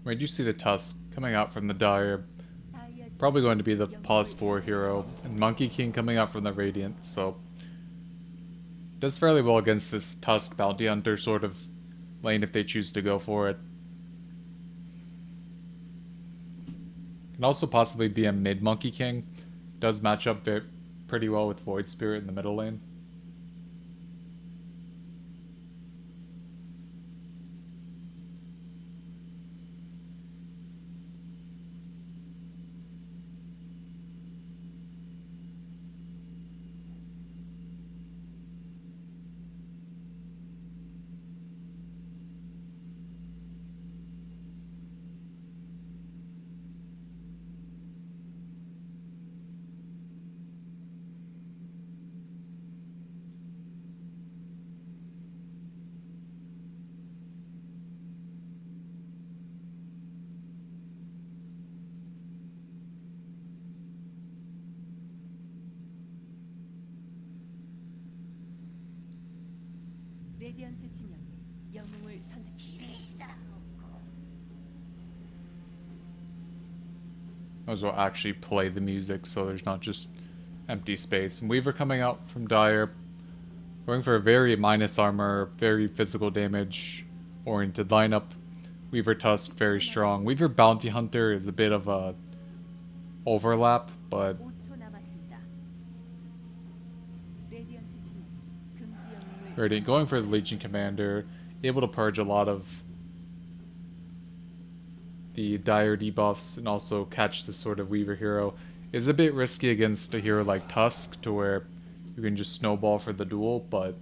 We do see the Tusk coming out from the Dire. Probably going to be the +4 hero. And Monkey King coming out from the Radiant, so does fairly well against this Tusk Bounty Hunter sort of lane if they choose to go for it. Can also possibly be a mid Monkey King. Does match up pretty well with Void Spirit in the middle lane. 레디언트 진영의 영웅을 선택해. Might as well actually play the music so there's not just empty space. And Weaver coming out from Dire, going for a very minus armor, very physical damage oriented lineup. Weaver Tusk very strong. Weaver Bounty Hunter is a bit of a overlap, but 5초 남았습니다. 레디언트 진영이 금지 영웅을 Radiant going for the Legion Commander, able to purge a lot of the Dire debuffs and also catch this sort of Weaver hero. Is a bit risky against a hero like Tusk to where you can just snowball for the duel, but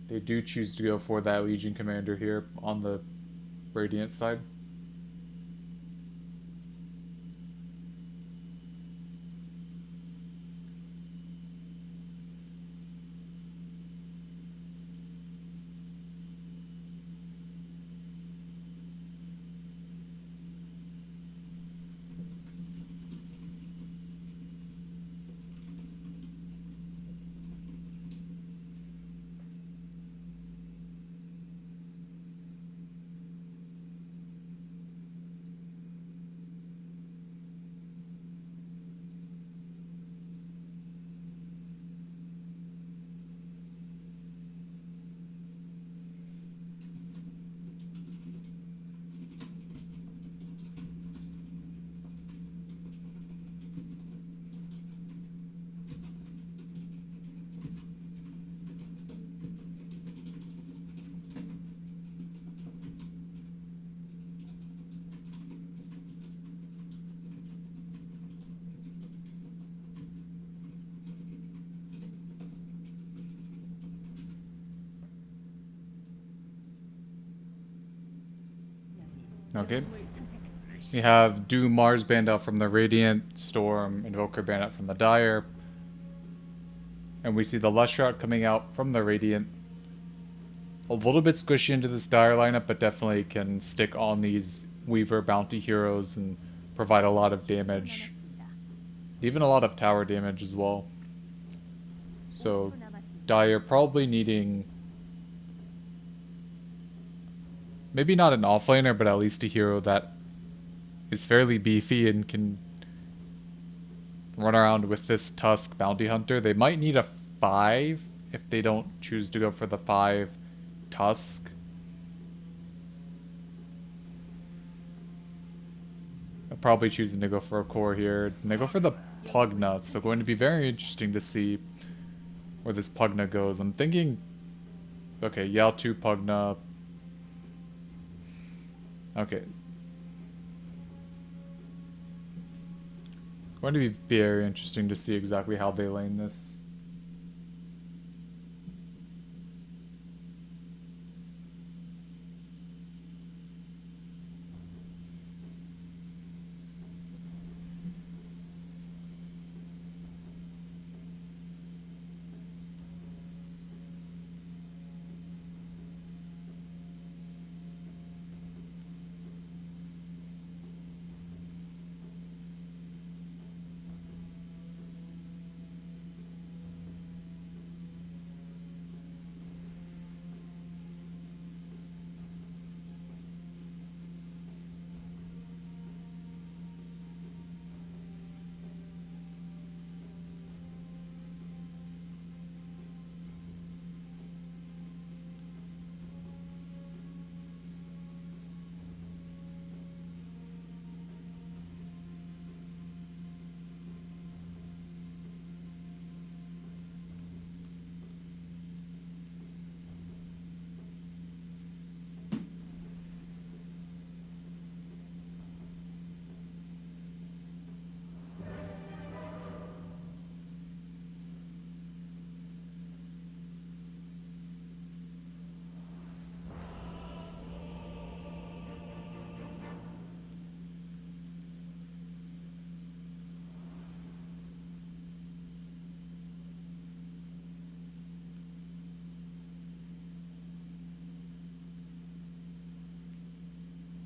they do choose to go for that Legion Commander here on the Radiant side. Okay. We have Doom Mars banned out from the Radiant, Storm, Invoker banned out from the Dire. And we see the Leshrac coming out from the Radiant. A little bit squishy into this Dire lineup, but definitely can stick on these Weaver bounty heroes and provide a lot of damage. Even a lot of tower damage as well. So, Dire probably needing maybe not an offlaner, but at least a hero that is fairly beefy and can run around with this Tusk Bounty Hunter. They might need a 5 if they don't choose to go for the 5 Tusk. They're probably choosing to go for a core here. And they go for the Pugna, so going to be very interesting to see where this Pugna goes. I'm thinking, okay, Yao 2 Pugna. Okay. Going to be very interesting to see exactly how they lane this.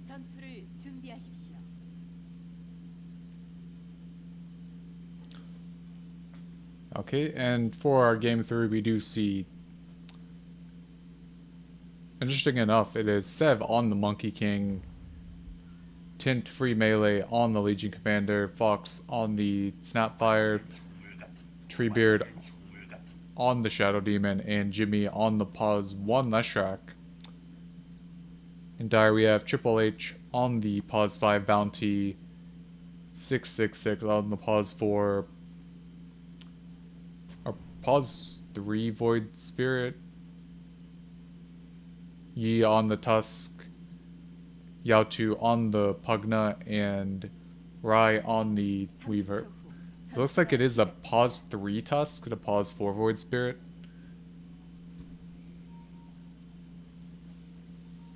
전투를 준비하십시오. Okay, and for our game 3, we do see, interesting enough, it is Sev on the Monkey King, Tint free melee on the Legion Commander, Fox on the Snapfire, Treebeard on the Shadow Demon, and Jimmy on the Pause 1 Leshrac. In Dire, we have Triple H on the Pause 5 Bounty, 666 on the Pause 4, or Pause 3 Void Spirit, Yi on the Tusk, Yao-Tu on the Pugna, and Rai on the Weaver. It looks like it is a Pause 3 Tusk and a Pause 4 Void Spirit.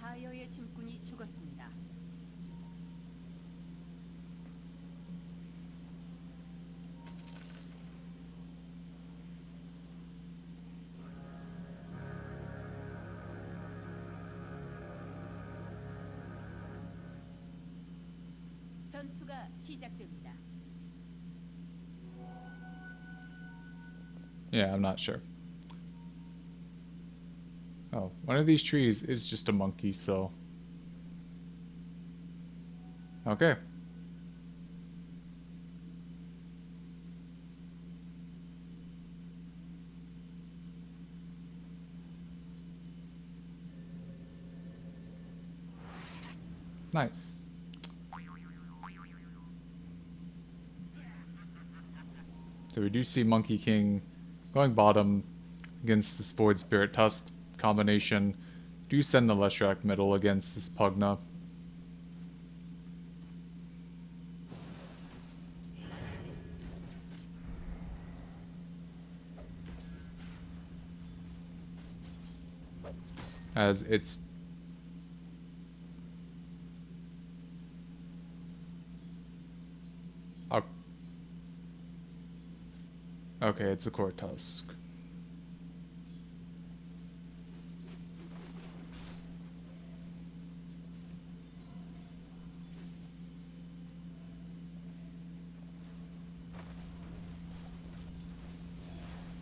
다이어의 짐꾼이 죽었습니다. 전투가 시작됩니다. Yeah, I'm not sure. Oh, one of these trees is just a monkey, so... Okay. Nice. So we do see Monkey King going bottom against this Void Spirit Tusk combination. Do send the Leshrac middle against this Pugna. As it's... Okay, it's a Core Tusk.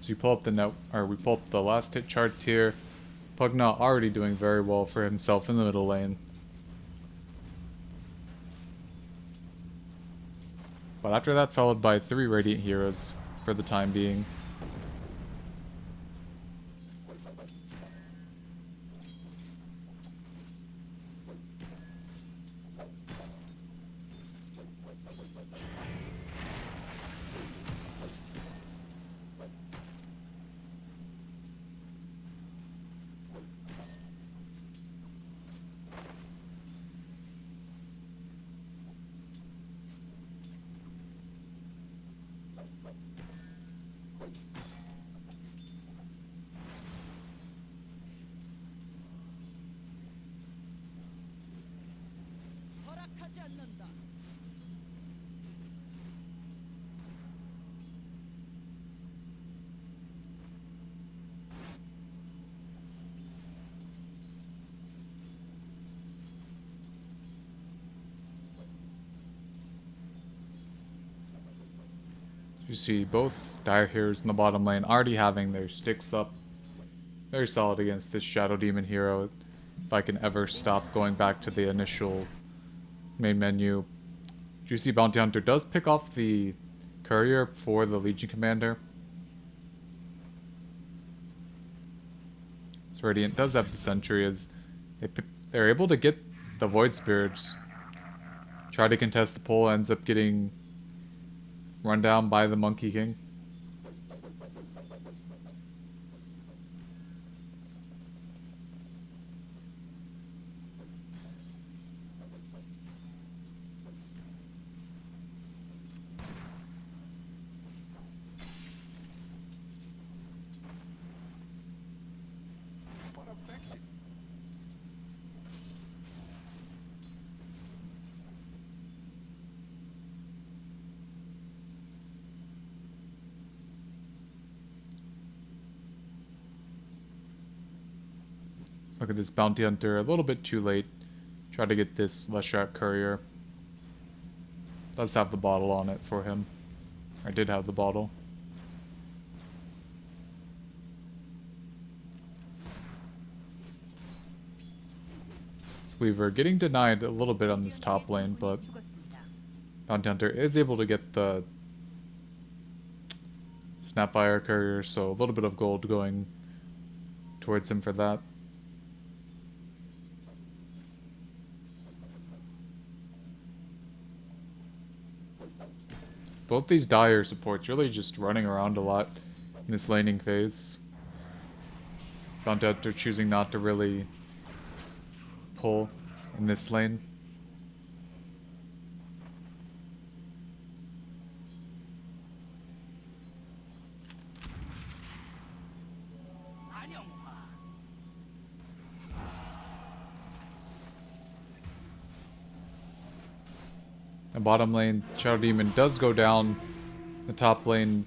So you pull up the note, or we pull up the last hit chart here. Pugna already doing very well for himself in the middle lane. But after that, followed by 3 Radiant Heroes for the time being. You see both Dire Heroes in the bottom lane already having their sticks up. Very solid against this Shadow Demon hero. If I can ever stop going back to the initial main menu. Juicy Bounty Hunter does pick off the Courier for the Legion Commander. So Radiant does have the Sentry as they're able to get the Void Spirits. Try to contest the pull, ends up getting run down by the Monkey King. Look at this Bounty Hunter, a little bit too late. Try to get this Leshrac courier. Does have the bottle on it for him. I did have the bottle. Weaver getting denied a little bit on this top lane, but Bounty Hunter is able to get the Snapfire courier, so a little bit of gold going towards him for that. Both these Dire supports really just running around a lot in this laning phase. Bounty Hunter choosing not to really pull in this lane. The bottom lane, Shadow Demon does go down. The top lane,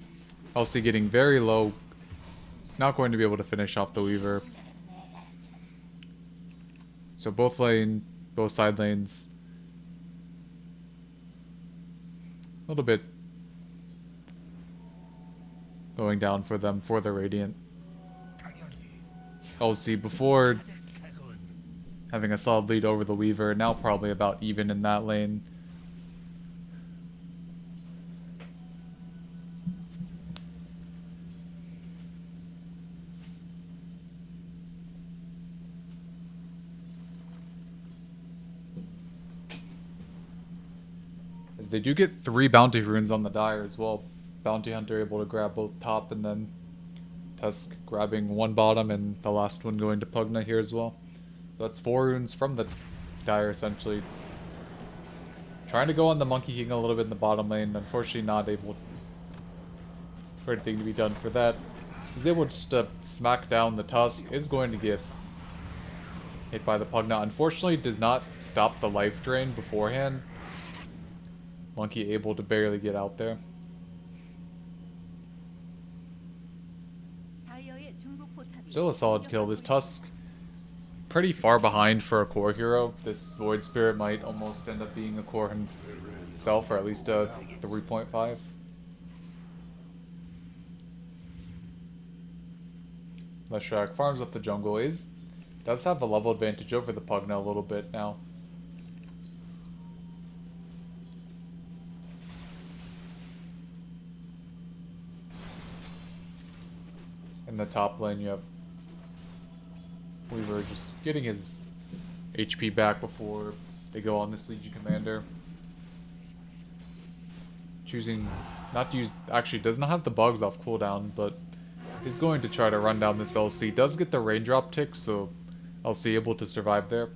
LC getting very low. Not going to be able to finish off the Weaver. So both side lanes, a little bit going down for them for the Radiant. LC before having a solid lead over the Weaver, now probably about even in that lane. As they do get 3 bounty runes on the Dire as well. Bounty Hunter able to grab both top, and then Tusk grabbing 1 bottom and the last one going to Pugna here as well. So that's 4 runes from the Dire essentially. Trying to go on the Monkey King a little bit in the bottom lane. Unfortunately not able for anything to be done for that. He's able just to smack down the Tusk. Is going to get hit by the Pugna. Unfortunately does not stop the life drain beforehand. Monkey able to barely get out there. Still a solid kill. This Tusk pretty far behind for a core hero. This Void Spirit might almost end up being a core himself, or at least a 3.5. Leshrac farms up the jungle. Does have a level advantage over the Pugna a little bit now. In the top lane, you have Weaver just getting his HP back before they go on this Legion Commander. Choosing not to use... Actually, does not have the bugs off cooldown, but is going to try to run down this LC. Does get the raindrop tick, so LC able to survive there.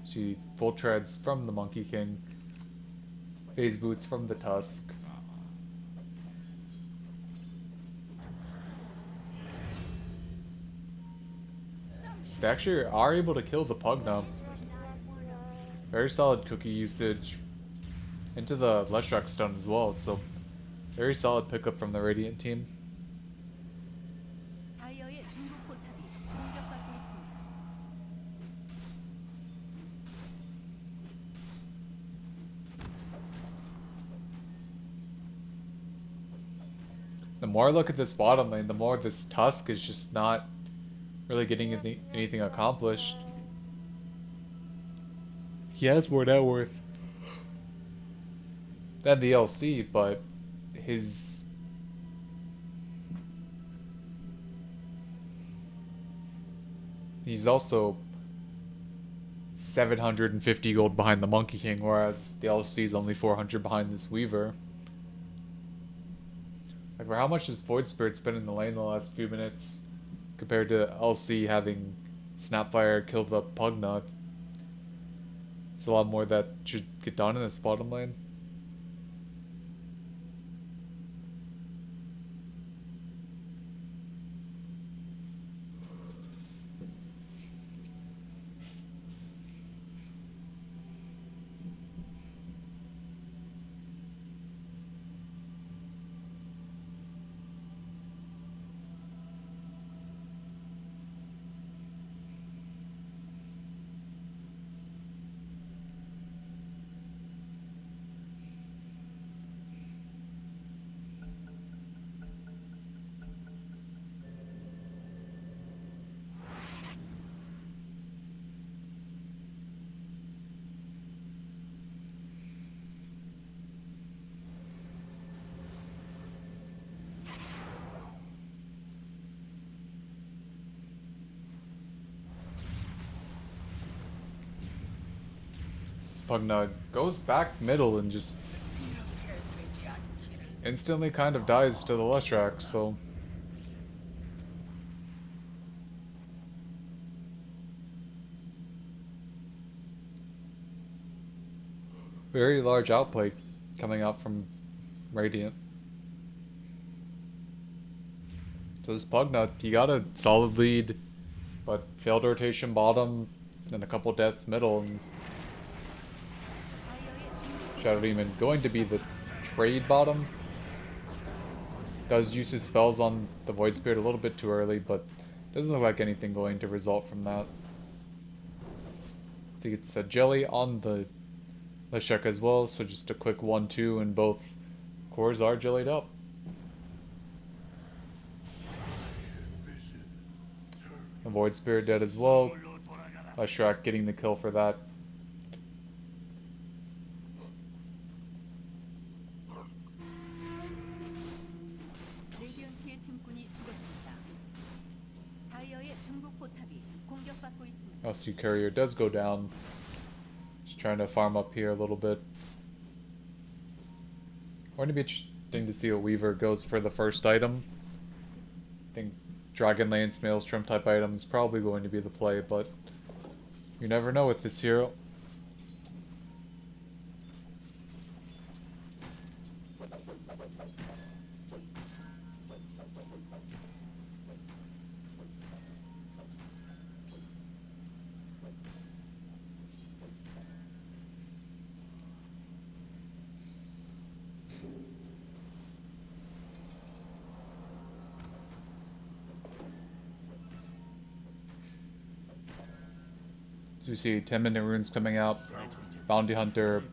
See full treads from the Monkey King. Phase boots from the Tusk. They actually are able to kill the Pugna. Very solid cookie usage into the Leshrac stun as well, so very solid pickup from the Radiant team. The more I look at this bottom lane, the more this Tusk is just not really getting anything accomplished. He has more net worth than the LC, but he's also 750 gold behind the Monkey King, whereas the LC is only 400 behind this Weaver. Like, for how much has Void Spirit been in the lane the last few minutes compared to LC having Snapfire kill the Pugna? It's a lot more that should get done in this bottom lane. Pugna goes back middle and just instantly kind of dies to the Leshrac, so... Very large outplay coming out from Radiant. So this Pugnut, he got a solid lead, but failed rotation bottom, then a couple deaths middle, and Shadow Demon going to be the trade bottom. Does use his spells on the Void Spirit a little bit too early, but doesn't look like anything going to result from that. I think it's a jelly on the Leshrac as well, so just a quick 1-2 and both cores are jellied up. The Void Spirit dead as well. Leshrac getting the kill for that. LC Courier does go down. Just trying to farm up here a little bit. Going to be interesting to see what Weaver goes for the first item. I think Dragonlance Maelstrom type item is probably going to be the play, but you never know with this hero. You see 10-minute runes coming out. Bounty Hunter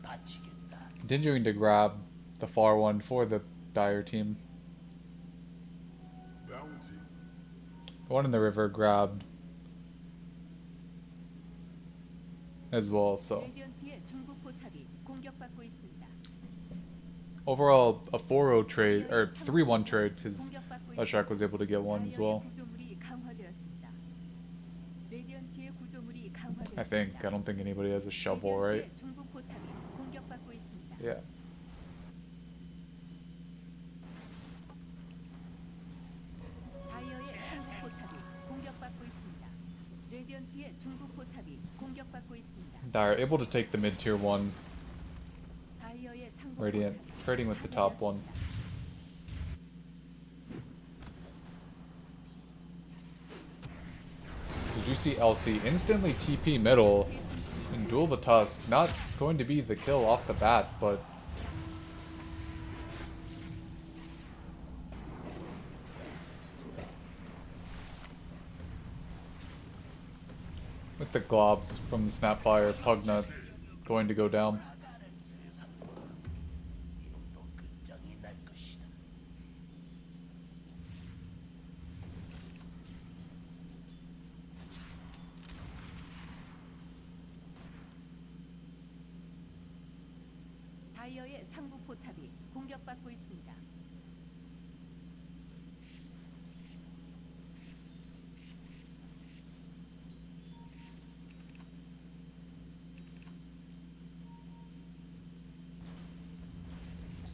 continuing to grab the far one for the Dire team. The one in the river grabbed as well, so overall a 4-0 trade, or 3-1 trade, because Leshrac was able to get one as well. I think. I don't think anybody has a shovel, right? Yeah. Dire able to take the mid tier 1. Radiant trading with the top one. Did you see LC instantly TP middle and duel the Tusk? Not going to be the kill off the bat, but with the globs from the Snapfire, Pugnut going to go down. 다이어의 상부 포탑이 공격받고 있습니다.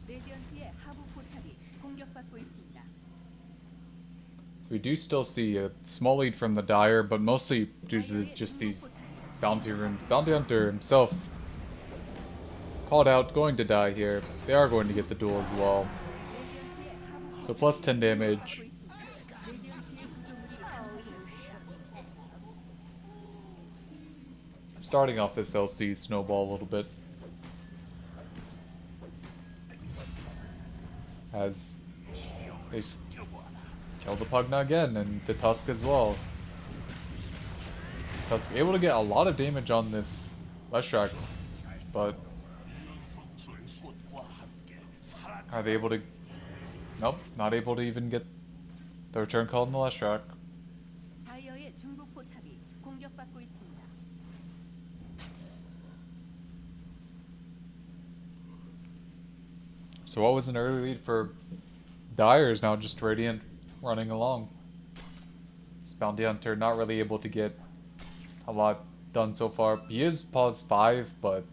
레디언트의 하부 포탑이 공격받고 있습니다. We do still see a small lead from the Dire, but mostly due to just these bounty runes. Bounty Hunter himself called out, going to die here. They are going to get the duel as well. So plus 10 damage. Starting off this LC snowball a little bit. As they kill the Pugna again, and the Tusk as well. Tusk able to get a lot of damage on this Leshrac, but are they able to... Nope, not able to even get the return call in the Leshrac. So what was an early lead for Dire is now just Radiant running along. This Bounty Hunter not really able to get a lot done so far. He is pause 5, but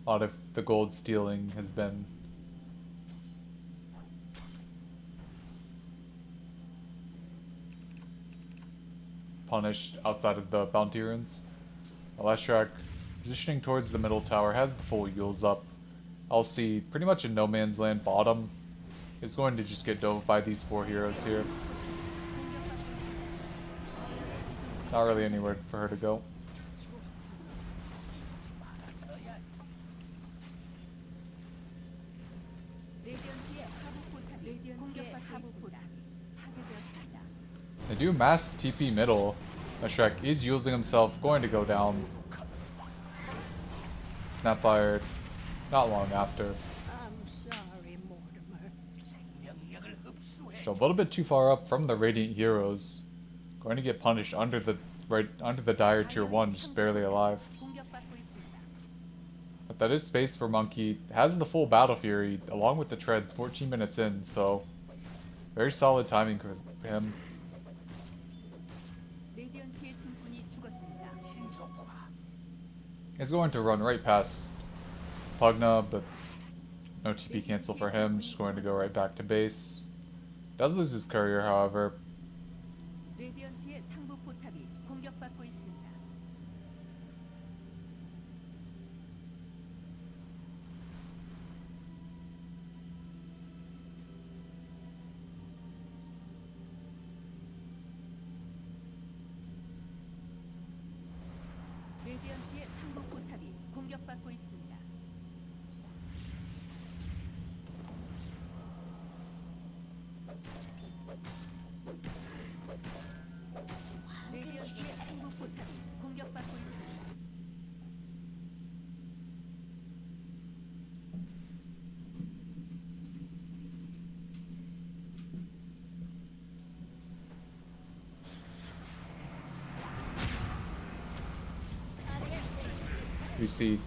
A lot of the gold stealing has been punished outside of the bounty runes. Leshrac, positioning towards the middle tower, has the full heals up. LC, pretty much in no man's land bottom, is going to just get dove by these 4 heroes here. Not really anywhere for her to go. They do mass TP middle. Leshrac is using himself, going to go down. Snapfire, not long after. So a little bit too far up from the Radiant heroes. Going to get punished under the Dire tier 1, just barely alive. But that is space for Monkey. Has the full Battle Fury along with the treads 14 minutes in, so very solid timing for him. He's going to run right past Pugna, but no TP cancel for him. Just going to go right back to base. Does lose his courier, however. 레디언트의 상부 포탑이 공격받고 있습니다. 레디언트의 상부 포탑이 공격받고 있습니다. We see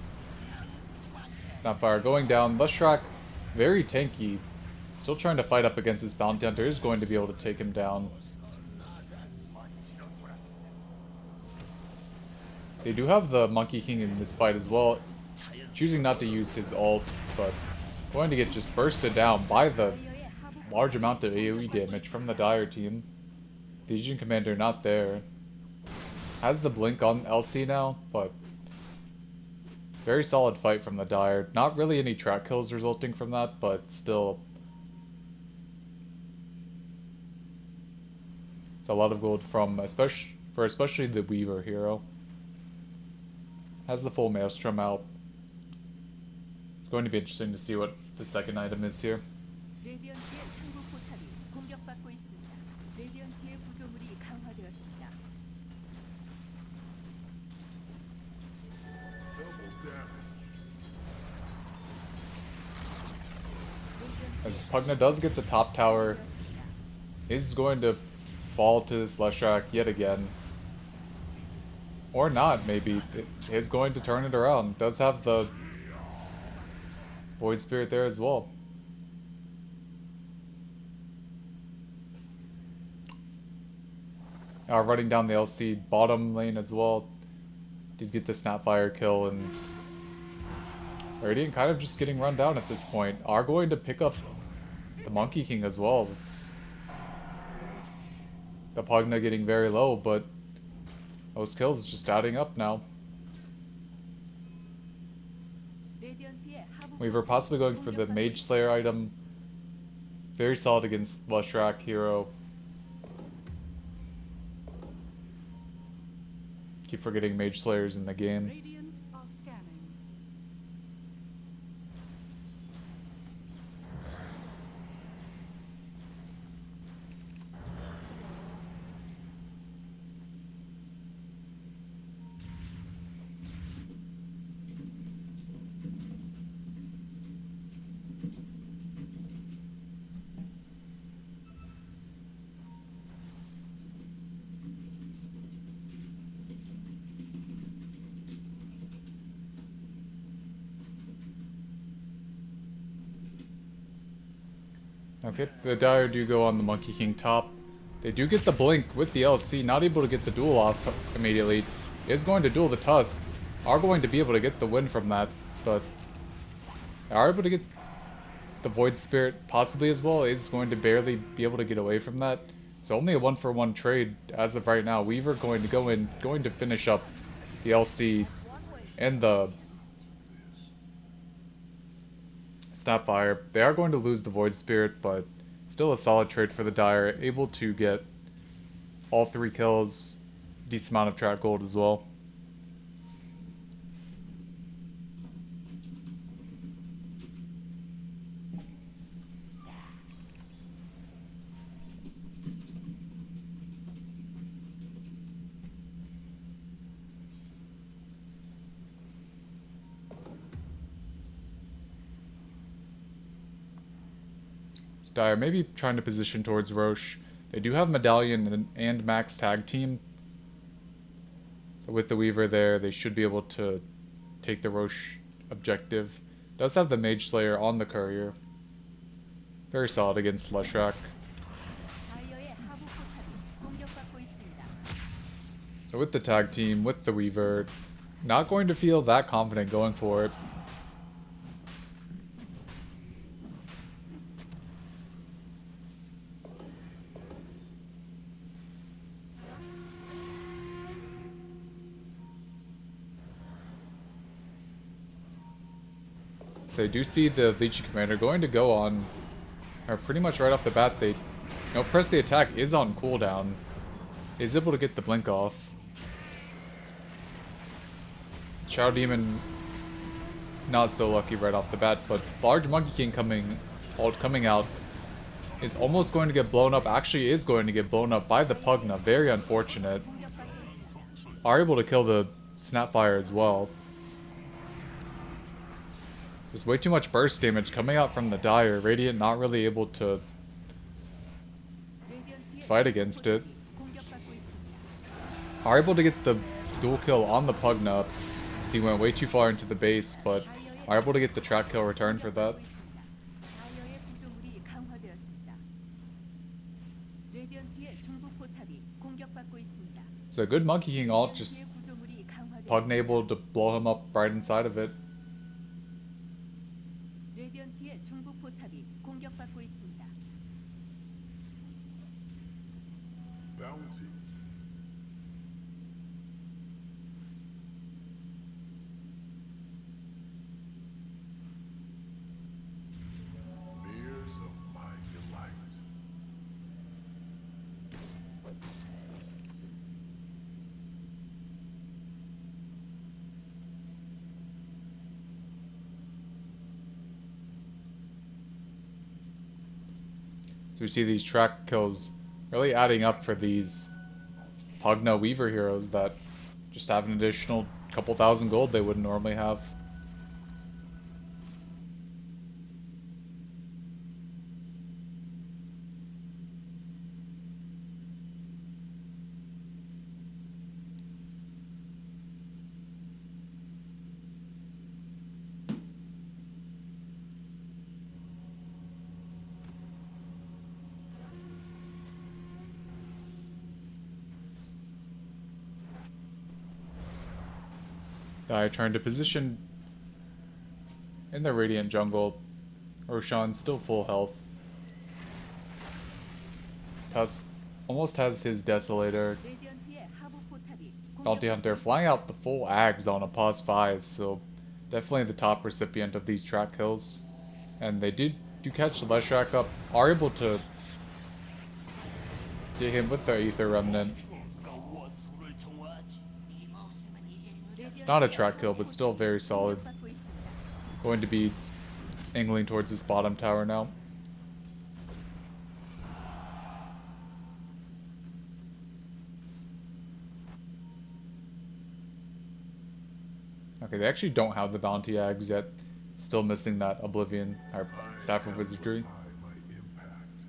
Snapfire going down. Leshrac, very tanky. Still trying to fight up against this Bounty Hunter. Is going to be able to take him down. They do have the Monkey King in this fight as well. Choosing not to use his ult, but going to get just bursted down by the large amount of AoE damage from the Dire team. The Legion Commander not there. Has the blink on LC now, but very solid fight from the Dire. Not really any track kills resulting from that, but still. It's a lot of gold from especially the Weaver hero. Has the full Maelstrom out. It's going to be interesting to see what the second item is here. 레디언트의 상부 포탑이 공격받고 있습니다. 레디언트의 구조물이 강화되었습니다. As Pugna does get the top tower, is going to fall to this Leshrac yet again. Or not, maybe. It is going to turn it around. Does have the Void Spirit there as well. Running down the LC bottom lane as well. Did get the Snapfire kill, and Radiant kind of just getting run down at this point. Are going to pick up the Monkey King as well. It's the Pugna getting very low, but those kills just adding up now. Weaver possibly going for the Mage Slayer item. Very solid against Leshrac hero. Keep forgetting Mage Slayers in the game. Radiant are scanning. Okay, the Dire do go on the Monkey King top. They do get the blink with the LC, not able to get the duel off immediately. Is going to duel the Tusk. Are going to be able to get the win from that, but Are able to get the Void Spirit possibly as well. Is going to barely be able to get away from that. So only a 1-for-1 trade as of right now. Weaver going to go in, going to finish up the LC and the Snapfire. They are going to lose the Void Spirit, but still a solid trade for the Dire. Able to get all 3 kills, decent amount of track gold as well. Dire maybe trying to position towards Roche. They do have Medallion and Max tag team. So with the Weaver there, they should be able to take the Roche objective. Does have the Mage Slayer on the Courier. Very solid against Leshrac. 다이어의 하부 포탑이 공격받고 있습니다. So with the tag team, with the Weaver, not going to feel that confident going for it. They do see the Leechy Commander going to go on, or pretty much right off the bat, they press the attack is on cooldown. Is able to get the blink off. Shadow Demon not so lucky right off the bat, but Large Monkey King coming out is almost going to get blown up. Actually is going to get blown up by the Pugna. Very unfortunate. Are able to kill the Snapfire as well. There's way too much burst damage coming out from the Dire. Radiant not really able to fight against it. Are able to get the dual kill on the Pugna. So he went way too far into the base, but are able to get the track kill return for that. 다이어의 구조물이 강화되었습니다. 레디언트의 중부 포탑이 공격받고 있습니다. So good Monkey King ult, just 구조물이 강화되었습니다. Pugna able to blow him up right inside of it. 레디언트의 중부 포탑이 공격받고 있습니다. Bounty. Mirrors of my delight. So we see these track kills really adding up for these Pugna Weaver heroes that just have an additional couple thousand gold they wouldn't normally have. I turned to position in the Radiant jungle. Roshan still full health. Tusk almost has his Desolator. 레디언트의 하부 포탑이 Bounty Hunter flying out the full Ags on a pause 5, so definitely the top recipient of these track kills. And they do catch the Leshrac up, are able to get him with their Ether Remnant. It's not a track kill, but still very solid. Going to be angling towards this bottom tower now. Okay, they actually don't have the bounty Ags yet. Still missing that Oblivion, or Staff of Wizardry. My impact.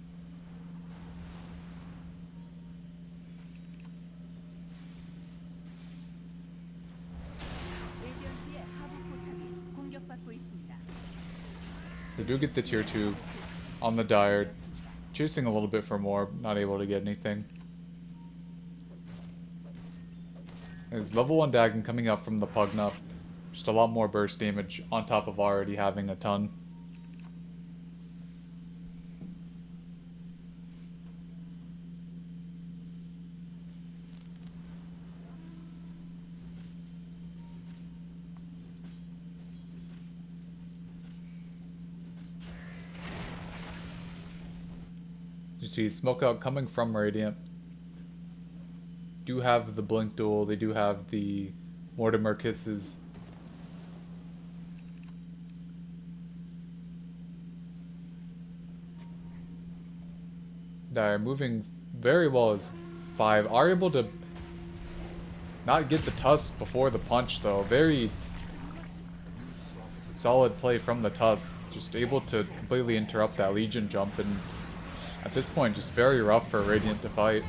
레디언트의 하부 포탑이 공격받고 있습니다. They do get the tier 2 on the Dire. Chasing a little bit for more, not able to get anything. There's level 1 Dagon coming up from the Pugna. Just a lot more burst damage on top of already having a ton. You see smoke out coming from Radiant. Do have the blink duel, they do have the Mortimer kisses. They're moving very well as 5. Are able to not get the tusk before the punch though. Very solid play from the tusk. Just able to completely interrupt that Legion jump, and at this point just very rough for Radiant to fight.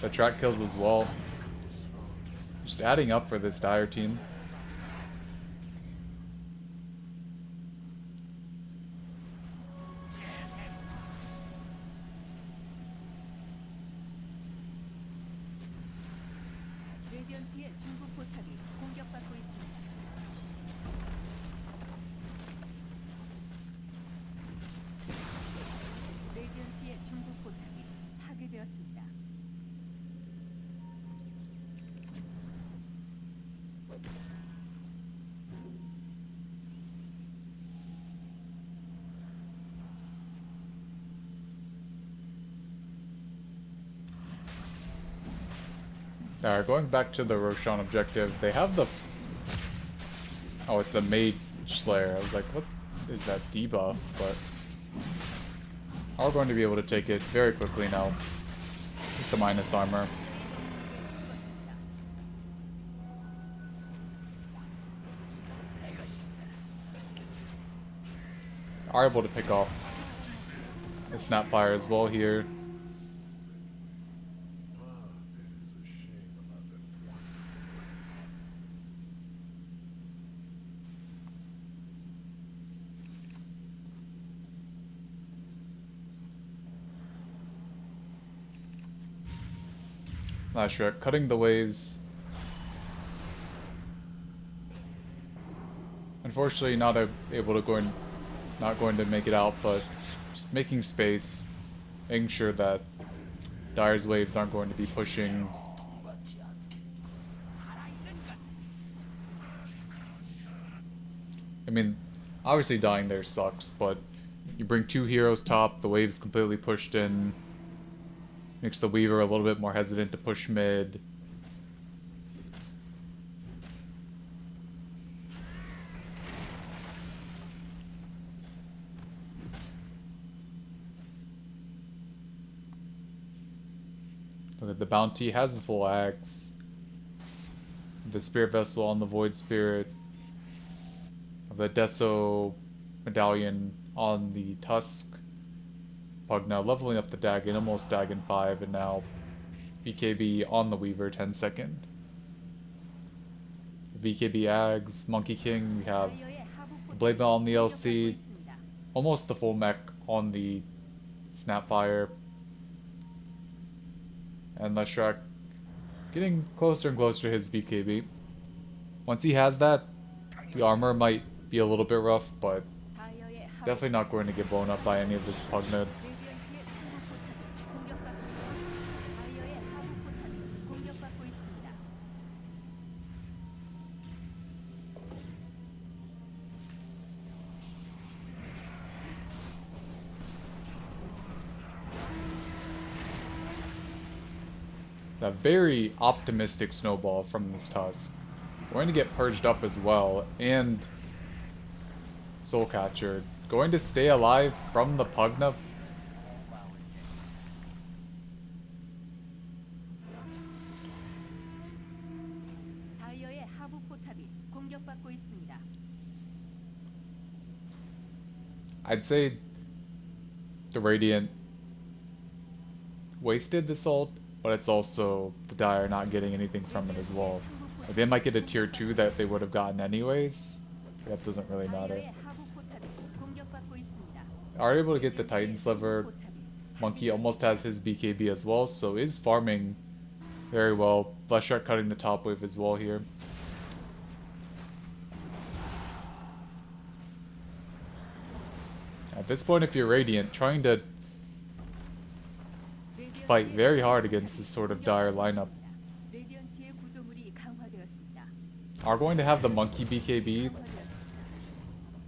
The track kills as well. Just adding up for this Dire team. 레디언트의 중국 포탑이 공격받고 있습니다. 레디언트의 중국 포탑이 파괴되었습니다. Alright, going back to the Roshan objective, they have the... Oh, it's the Mage Slayer. I was like, what is that debuff? But are going to be able to take it very quickly now with the minus armor. Are able to pick off the Snapfire as well here. Not sure. Cutting the waves. Unfortunately, not going to make it out, but just making space, making sure that Dire's waves aren't going to be pushing. I mean, obviously dying there sucks, but you bring 2 heroes top, the wave's completely pushed in. Makes the Weaver a little bit more hesitant to push mid. Look at the Bounty, has the full axe. The Spirit Vessel on the Void Spirit. The Deso Medallion on the Tusk. Pug now leveling up the Dagon, almost Dagon 5, and now BKB on the Weaver, 10 second. BKB Ags, Monkey King, we have the Blade Mail on the LC, almost the full mech on the Snapfire. And Leshrac getting closer and closer to his BKB. Once he has that, the armor might be a little bit rough, but definitely not going to get blown up by any of this Pugnard. A very optimistic snowball from this Tusk. Going to get purged up as well, and Soulcatcher going to stay alive from the Pugna. I'd say the Radiant wasted this ult, but it's also the Dire not getting anything from it as well. Like, they might get a tier 2 that they would have gotten anyways. That doesn't really matter. Are able to get the Titan Sliver. Monkey almost has his BKB as well, so is farming Very well. Flesh Shark cutting the top wave as well here. At this point, if you're Radiant, trying to fight very hard against this sort of dire lineup. 레디언트의 구조물이 강화되었습니다. Are going to have the monkey BKB,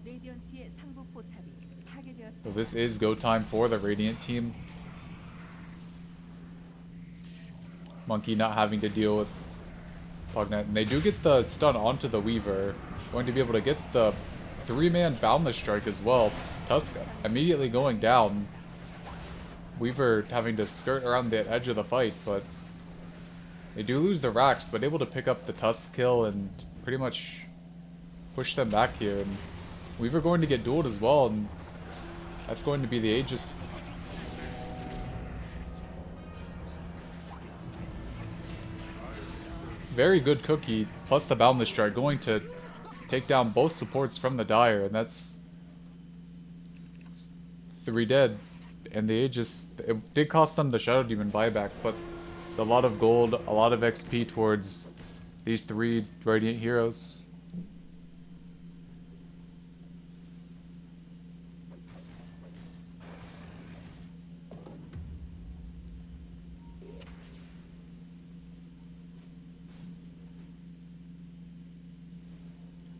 레디언트의 상부 포탑이 so 파괴되었습니다. this is go time for the Radiant team. Monkey not having to deal with Pugnet. And they do get the stun onto the Weaver. Going to be able to get the 3-man Boundless Strike as well. Tusk immediately going down. Weaver having to skirt around the edge of the fight, but they do lose the racks, but able to pick up the Tusk kill and pretty much push them back here. And Weaver going to get dueled as well, and that's going to be the Aegis. Very good cookie, plus the Boundless Strike, going to take down both supports from the Dire, and that's 3 dead. And the Aegis, it did cost them the Shadow Demon buyback, but it's a lot of gold, a lot of XP towards these 3 Radiant heroes.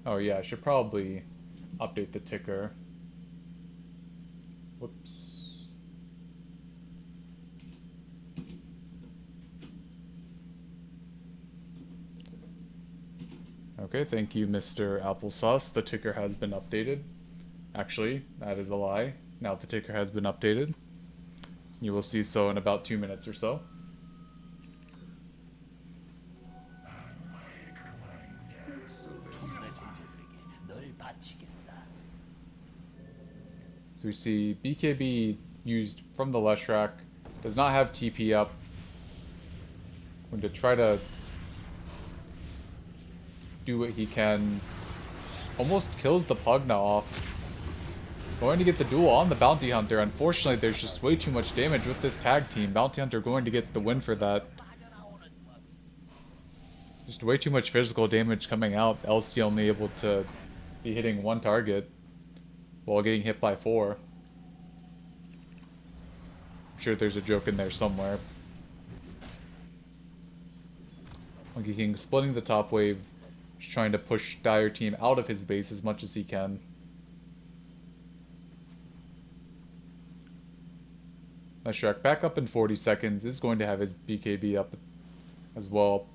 Oh yeah, I should probably update the ticker. Whoops. Okay, thank you, Mr. Applesauce. The ticker has been updated. Actually, that is a lie. Now the ticker has been updated. You will see so in about 2 minutes or so. So we see BKB used from the Leshrac. Does not have TP up. Going to try to do what he can. Almost kills the Pugna off. Going to get the duel on the Bounty Hunter. Unfortunately, there's just way too much damage with this tag team. Bounty Hunter going to get the win for that. Just way too much physical damage coming out. LC only able to be hitting 1 target while getting hit by 4. I'm sure there's a joke in there somewhere. Monkey King splitting the top wave, just trying to push Dire Team out of his base as much as he can. Shrek back up in 40 seconds, is going to have his BKB up as well.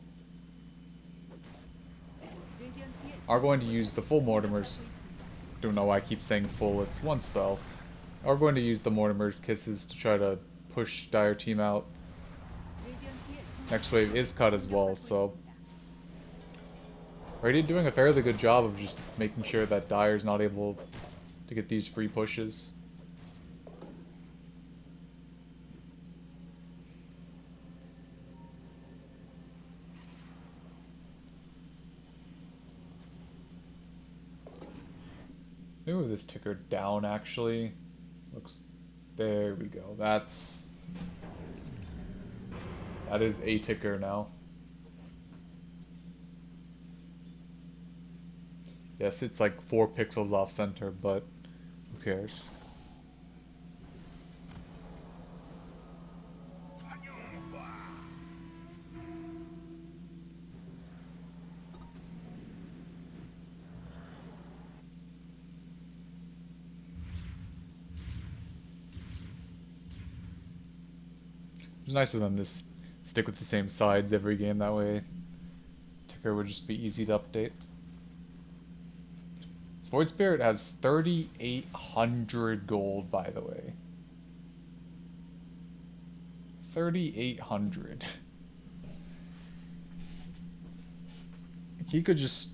Are going to use the full Mortimer's. Don't know why I keep saying full, it's 1 spell. Are going to use the Mortimer Kisses to try to push Dire Team out. Next wave is cut as well, so Radiant doing a fairly good job of just making sure that Dire's not able to get these free pushes. Maybe move this ticker down, actually. Looks... There we go. That is a ticker now. Yes, it's like 4 pixels off center, but who cares? It's nice of them to stick with the same sides every game, that way ticker would just be easy to update. This Void Spirit has 3,800 gold, by the way. 3,800. He could just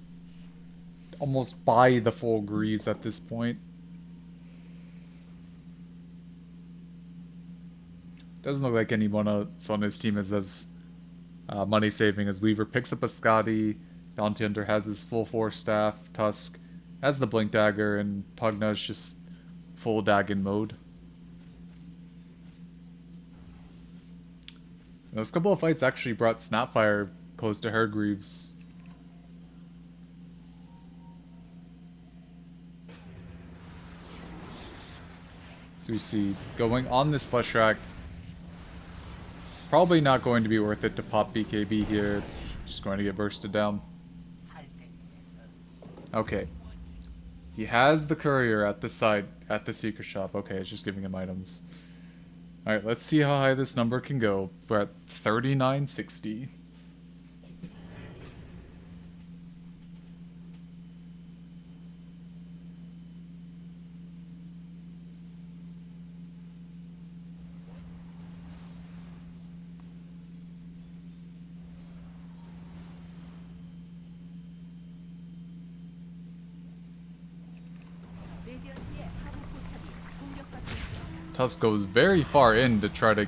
almost buy the full Greaves at this point. Doesn't look like anyone else on his team is as money saving as Weaver. Picks up a Scotty. Bounty Hunter has his full 4 staff. Tusk has the Blink Dagger, and Pugna's just full Dagon mode. Those couple of fights actually brought Snapfire close to Hargreaves. So we see going on this Leshrac. Probably not going to be worth it to pop BKB here. Just going to get bursted down. Okay. He has the courier at the side, at the secret shop. Okay, it's just giving him items. Alright, let's see how high this number can go. We're at 3960. 레디언트의 하부 포탑이 공격받고 있습니다. Tusk goes very far in to try to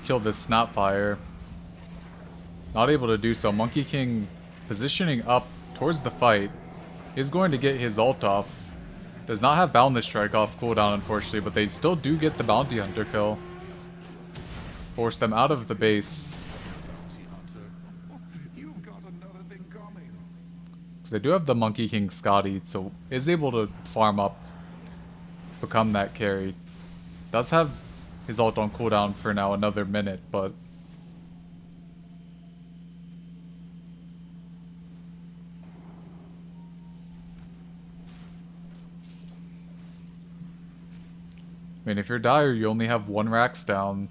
kill this Snapfire. Not able to do so. Monkey King positioning up towards the fight. Is going to get his ult off. Does not have Boundless Strike off cooldown, unfortunately, but they still do get the Bounty Hunter kill. Force them out of the base. You've got another thing coming. Because they do have the Monkey King Scotty, so is able to farm up, become that carry. Does have his ult on cooldown for now another minute, but I mean, if you're Dire, you only have one Rax down.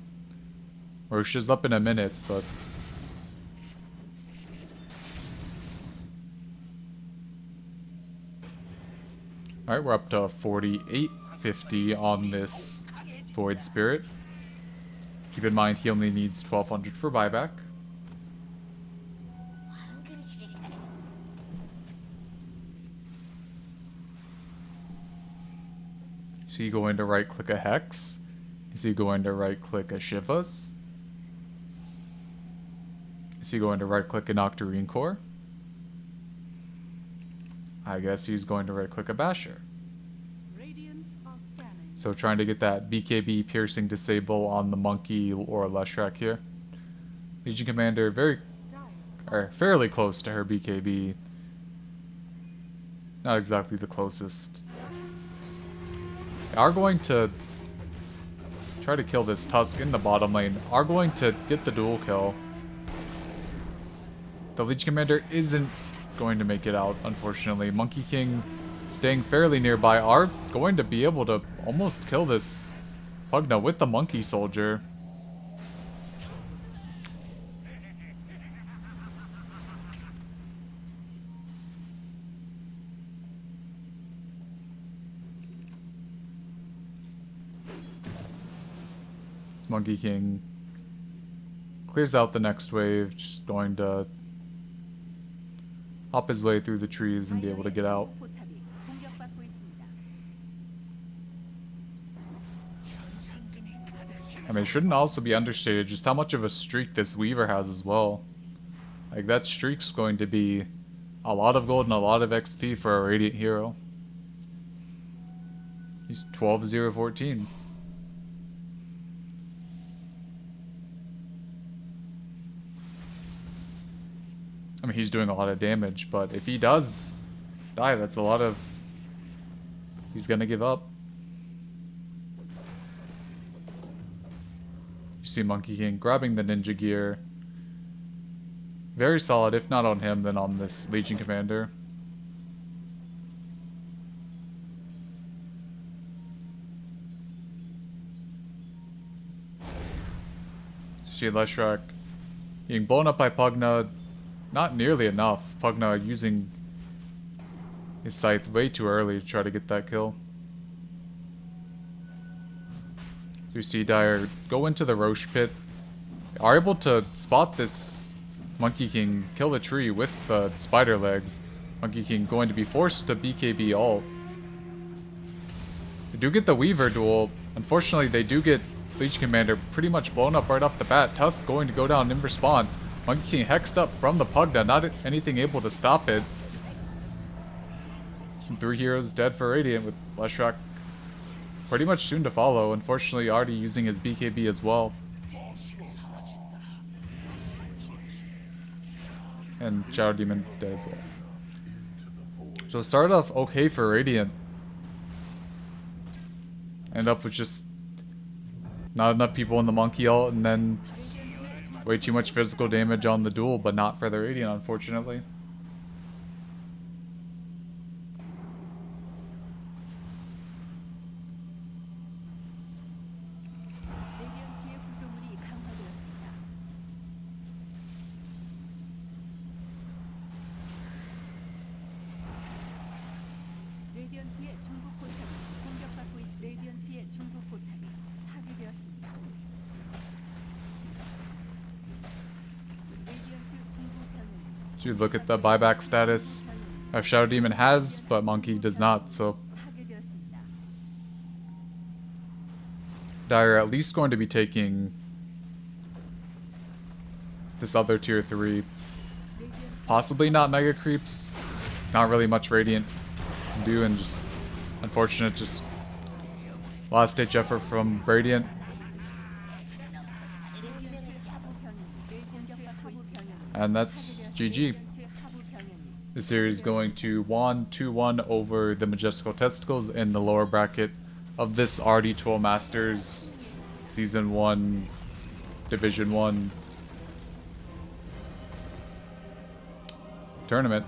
Roche is up in a minute, but alright, we're up to 4850 on this Void Spirit. Keep in mind, he only needs 1200 for buyback. Is he going to right click a Hex? Is he going to right click a Shivas? Is he going to right click an Octarine Core? I guess he's going to right click a Basher. Radiant are scanning. So trying to get that BKB piercing disable on the Monkey or Leshrac here. Legion Commander fairly close to her BKB. Not exactly the closest. Are going to try to kill this Tusk in the bottom lane. Are going to get the dual kill. The Legion Commander isn't going to make it out, unfortunately. Monkey King staying fairly nearby. Are going to be able to almost kill this Pugna with the Monkey Soldier. Monkey King clears out the next wave, just going to hop his way through the trees and be able to get out. 포탑이 공격받고 있습니다. I mean, it shouldn't also be understated just how much of a streak this Weaver has as well. Like, that streak's going to be a lot of gold and a lot of XP for a Radiant hero. He's 12-0-14. I mean, he's doing a lot of damage, but if he does die, that's a lot of... He's gonna give up. You see Monkey King grabbing the ninja gear. Very solid, if not on him, then on this Legion Commander. So you see Leshrac being blown up by Pugna. Not nearly enough. Pugna using his scythe way too early to try to get that kill. So you see Dire go into the Roche pit. Are able to spot this Monkey King kill the tree with spider legs. Monkey King going to be forced to BKB ult. They do get the Weaver duel. Unfortunately, they do get Legion Commander pretty much blown up right off the bat. Tusk going to go down in response. Monkey King hexed up from the Pugna, not anything able to stop it. Some 3 heroes dead for Radiant with Leshrac pretty much soon to follow. Unfortunately, already using his BKB as well. And Shadow Demon dead as well. So it started off okay for Radiant. End up with just not enough people in the monkey ult, and then way too much physical damage on the duel, but not for the Radiant, unfortunately. 레디언트의 구조물이 강화되었습니다. 레디언트의 중국 포탑이 공격받고 있습니다. 레디언트의 중국 포탑이 파괴되었습니다. 레디언트 중국 병력이 Should look at the buyback status of Shadow Demon has, but Monkey does not, so 파괴되었습니다. Dire at least going to be taking this other tier 3. Possibly not Mega Creeps. Not really much Radiant can do, and just unfortunate, just last ditch effort from Radiant. And that's GG. The series going to Juan 2-1 over the Majestical Testicles in the lower bracket of this rd2l Masters Season 1 Division 1 tournament.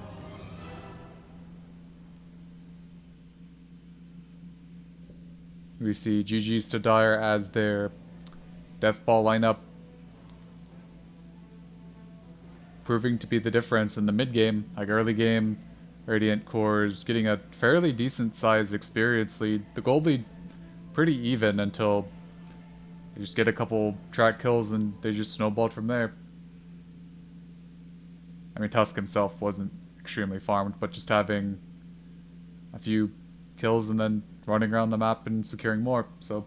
We see GG's to Dire as their Deathball lineup, proving to be the difference in the mid game. Like early game, Radiant Core's getting a fairly decent sized experience lead. The gold lead pretty even until they just get a couple track kills and they just snowballed from there. I mean, Tusk himself wasn't extremely farmed, but just having a few kills and then running around the map and securing more. So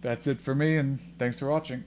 that's it for me, and thanks for watching.